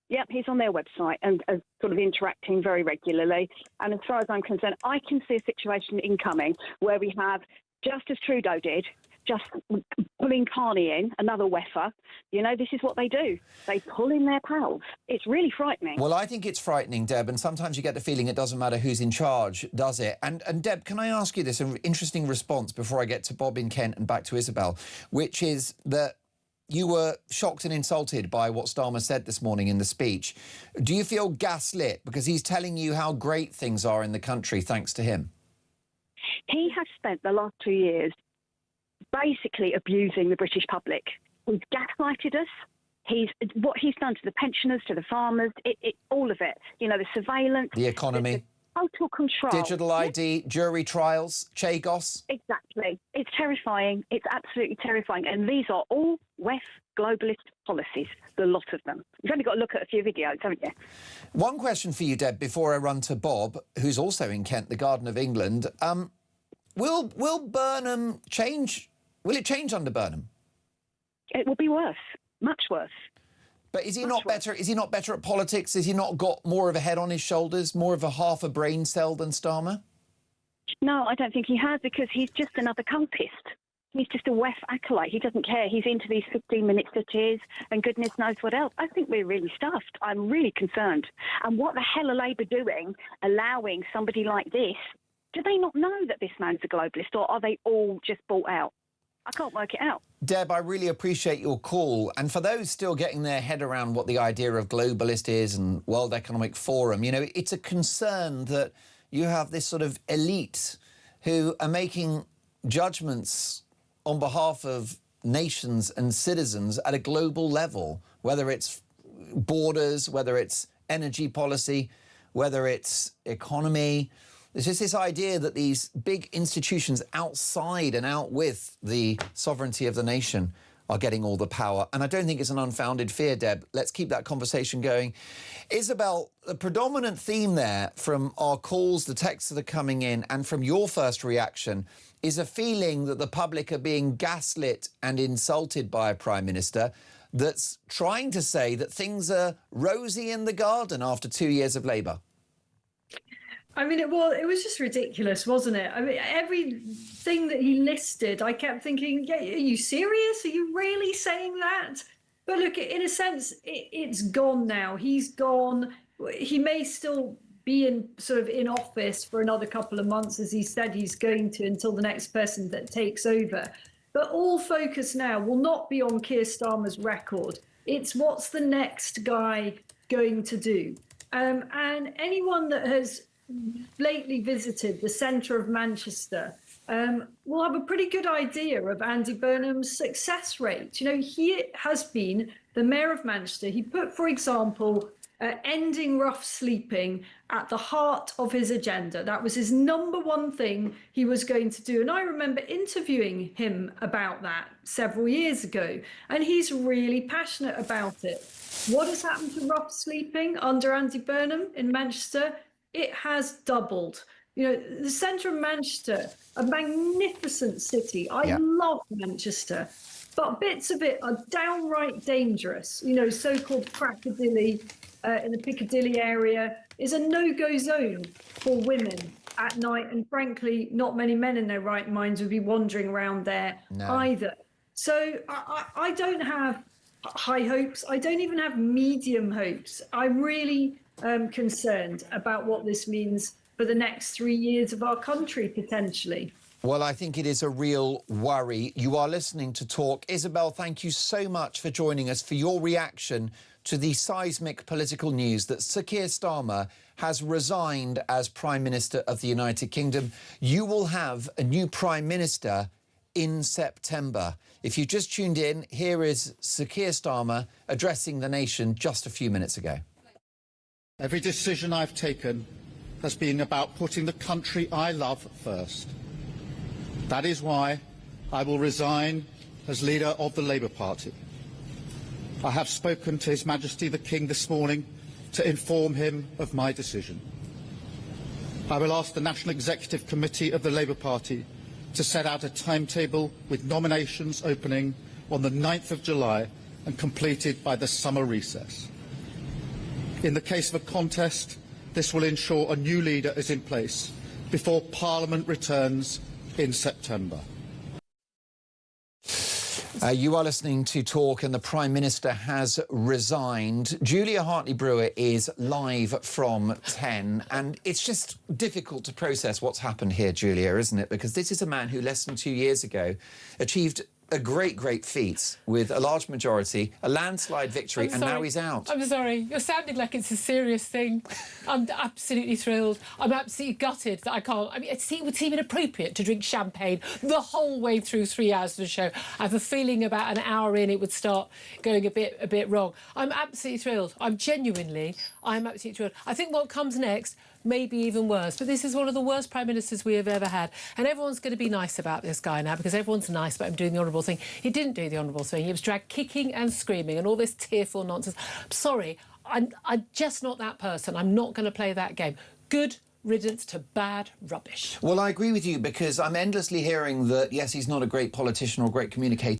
Speaker 11: Yep, he's on their website and sort of interacting very regularly. And as far as I'm concerned, I can see a situation incoming where we have, just as Trudeau did, just pulling Carney in, another WEFer. You know, this is what they do. They pull in their pals. It's really frightening.
Speaker 10: Well, I think it's frightening, Deb, and sometimes you get the feeling it doesn't matter who's in charge, does it? And Deb, can I ask you this, an interesting response before I get to Bob in Kent and back to Isabel, which is that you were shocked and insulted by what Starmer said this morning in the speech. Do you feel gaslit because he's telling you how great things are in the country thanks to him?
Speaker 11: He has spent the last 2 years basically abusing the British public. He's gaslighted us. What he's done to the pensioners, to the farmers, all of it. You know, the surveillance,
Speaker 10: the economy,
Speaker 11: the total control,
Speaker 10: digital ID, jury trials, Chagos.
Speaker 11: Exactly. It's terrifying. It's absolutely terrifying. And these are all WEF globalist policies, the lot of them. You've only got to look at a few videos, haven't you?
Speaker 10: One question for you, Deb, before I run to Bob, who's also in Kent, the Garden of England. Will Burnham change? Will it change under Burnham?
Speaker 11: It will be worse, much worse.
Speaker 10: But is he not better? Is he not better at politics? Has he not got more of a head on his shoulders, more of a half a brain cell than Starmer?
Speaker 11: No, I don't think he has, because he's just another cultist. He's just a WEF acolyte. He doesn't care. He's into these 15-minute cities and goodness knows what else. I think we're really stuffed. I'm really concerned. And what the hell are Labour doing, allowing somebody like this? Do they not know that this man's a globalist, or are they all just bought out? I can't work it out.
Speaker 10: Deb, I really appreciate your call. And for those still getting their head around what the idea of globalist is and World Economic Forum, you know, it's a concern that you have this sort of elite who are making judgments on behalf of nations and citizens at a global level, whether it's borders, whether it's energy policy, whether it's economy. There's just this idea that these big institutions outside and out with the sovereignty of the nation are getting all the power. And I don't think it's an unfounded fear, Deb. Let's keep that conversation going. Isabel, the predominant theme there from our calls, the texts that are coming in, and from your first reaction is a feeling that the public are being gaslit and insulted by a Prime Minister that's trying to say that things are rosy in the garden after 2 years of Labour.
Speaker 8: I mean, it was just ridiculous, wasn't it? I mean, everything that he listed, I kept thinking, yeah, are you serious? Are you really saying that? But look, in a sense, it's gone now. He's gone. He may still be in office for another couple of months, as he said he's going to, until the next person that takes over. But all focus now will not be on Keir Starmer's record. It's what's the next guy going to do. And anyone that has lately visited the centre of Manchester will have a pretty good idea of Andy Burnham's success rate. You know, he has been the mayor of Manchester. He put, for example, ending rough sleeping at the heart of his agenda. That was his number one thing he was going to do. And I remember interviewing him about that several years ago, and he's really passionate about it. What has happened to rough sleeping under Andy Burnham in Manchester? It has doubled. You know, the centre of Manchester, a magnificent city. I love Manchester, but bits of it are downright dangerous. You know, so-called Piccadilly in the Piccadilly area is a no-go zone for women at night. And frankly, not many men in their right minds would be wandering around there either. So I don't have high hopes. I don't even have medium hopes. I'm really concerned about what this means for the next 3 years of our country, potentially.
Speaker 10: Well, I think it is a real worry. You are listening to Talk. Isabel, thank you so much for joining us, for your reaction to the seismic political news that Sir Keir Starmer has resigned as Prime Minister of the United Kingdom. You will have a new Prime Minister in September. If you just tuned in, here is Sir Keir Starmer addressing the nation just a few minutes ago.
Speaker 12: Every decision I've taken has been about putting the country I love first. That is why I will resign as leader of the Labour Party. I have spoken to His Majesty the King this morning to inform him of my decision. I will ask the National Executive Committee of the Labour Party to set out a timetable with nominations opening on the 9th of July and completed by the summer recess. In the case of a contest, this will ensure a new leader is in place before Parliament returns in September.
Speaker 10: You are listening to Talk, and the Prime Minister has resigned. Julia Hartley-Brewer is live from 10, and it's just difficult to process what's happened here, Julia, isn't it? Because this is a man who less than 2 years ago achieved a great feat with a large majority, a landslide victory, and now he's out.
Speaker 5: I'm sorry. You're sounding like it's a serious thing. I'm absolutely thrilled. I'm absolutely gutted that I can't. I mean, it would seem inappropriate to drink champagne the whole way through 3 hours of the show. I have a feeling about an hour in it would start going a bit wrong. I'm absolutely thrilled. I'm absolutely thrilled. I think what comes next may be even worse, but this is one of the worst Prime Ministers we have ever had, and everyone's going to be nice about this guy now because everyone's nice about him doing the honourable thing. He didn't do the honourable thing. He was dragged kicking and screaming and all this tearful nonsense. I'm sorry, I'm just not that person. I'm not going to play that game. Good riddance to bad rubbish.
Speaker 10: Well, I agree with you because I'm endlessly hearing that, yes, he's not a great politician or a great communicator,